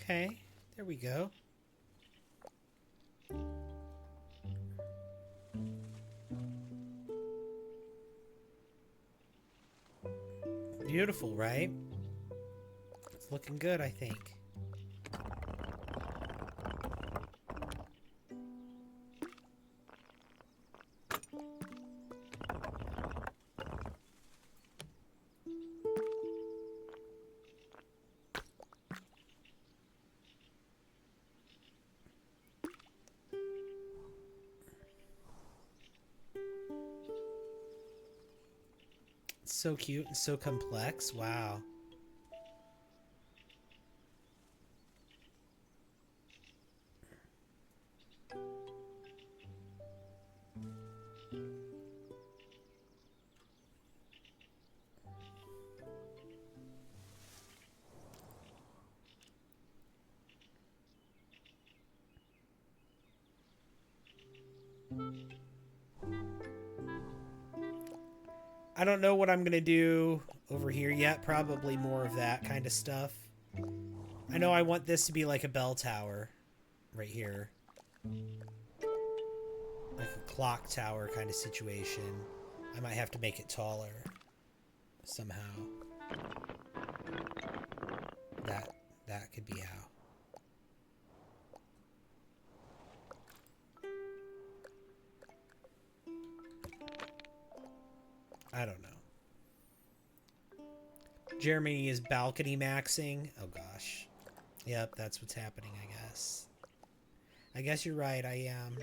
Okay, there we go. Beautiful, right? It's looking good, I think. So cute and so complex. Wow. I don't know what I'm gonna do over here yet. Probably more of that kind of stuff. I know I want this to be like a bell tower right here. Like a clock tower kind of situation. I might have to make it taller somehow. That could be how. I don't know. Jeremy is balcony maxing. Oh gosh. Yep, that's what's happening, I guess. I guess you're right, I am.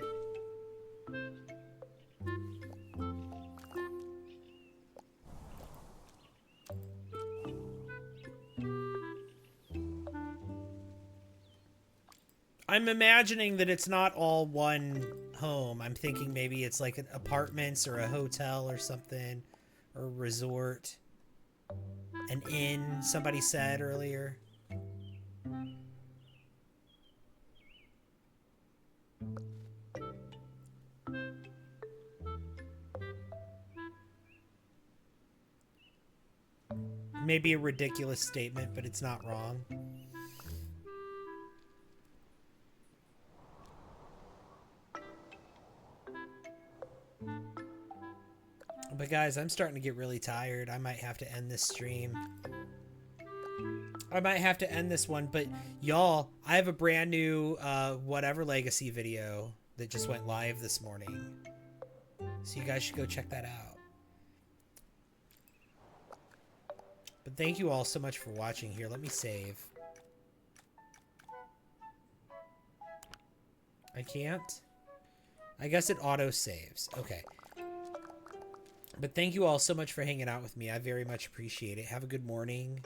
I'm imagining that it's not all one home. I'm thinking maybe it's like an apartments or a hotel or something, or a resort. An inn, somebody said earlier. Maybe a ridiculous statement, but it's not wrong. But guys, I'm starting to get really tired. I might have to end this stream. I might have to end this one, but y'all, I have a brand new whatever legacy video that just went live this morning. So you guys should go check that out. But thank you all so much for watching here. Let me save. I can't. I guess it auto saves. Okay. But thank you all so much for hanging out with me. I very much appreciate it. Have a good morning,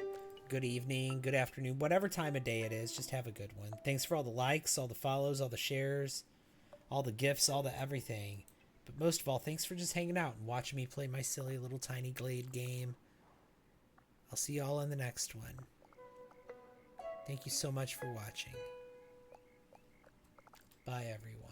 good evening, good afternoon, whatever time of day it is. Just have a good one. Thanks for all the likes, all the follows, all the shares, all the gifts, all the everything. But most of all, thanks for just hanging out and watching me play my silly little Tiny Glade game. I'll see you all in the next one. Thank you so much for watching. Bye, everyone.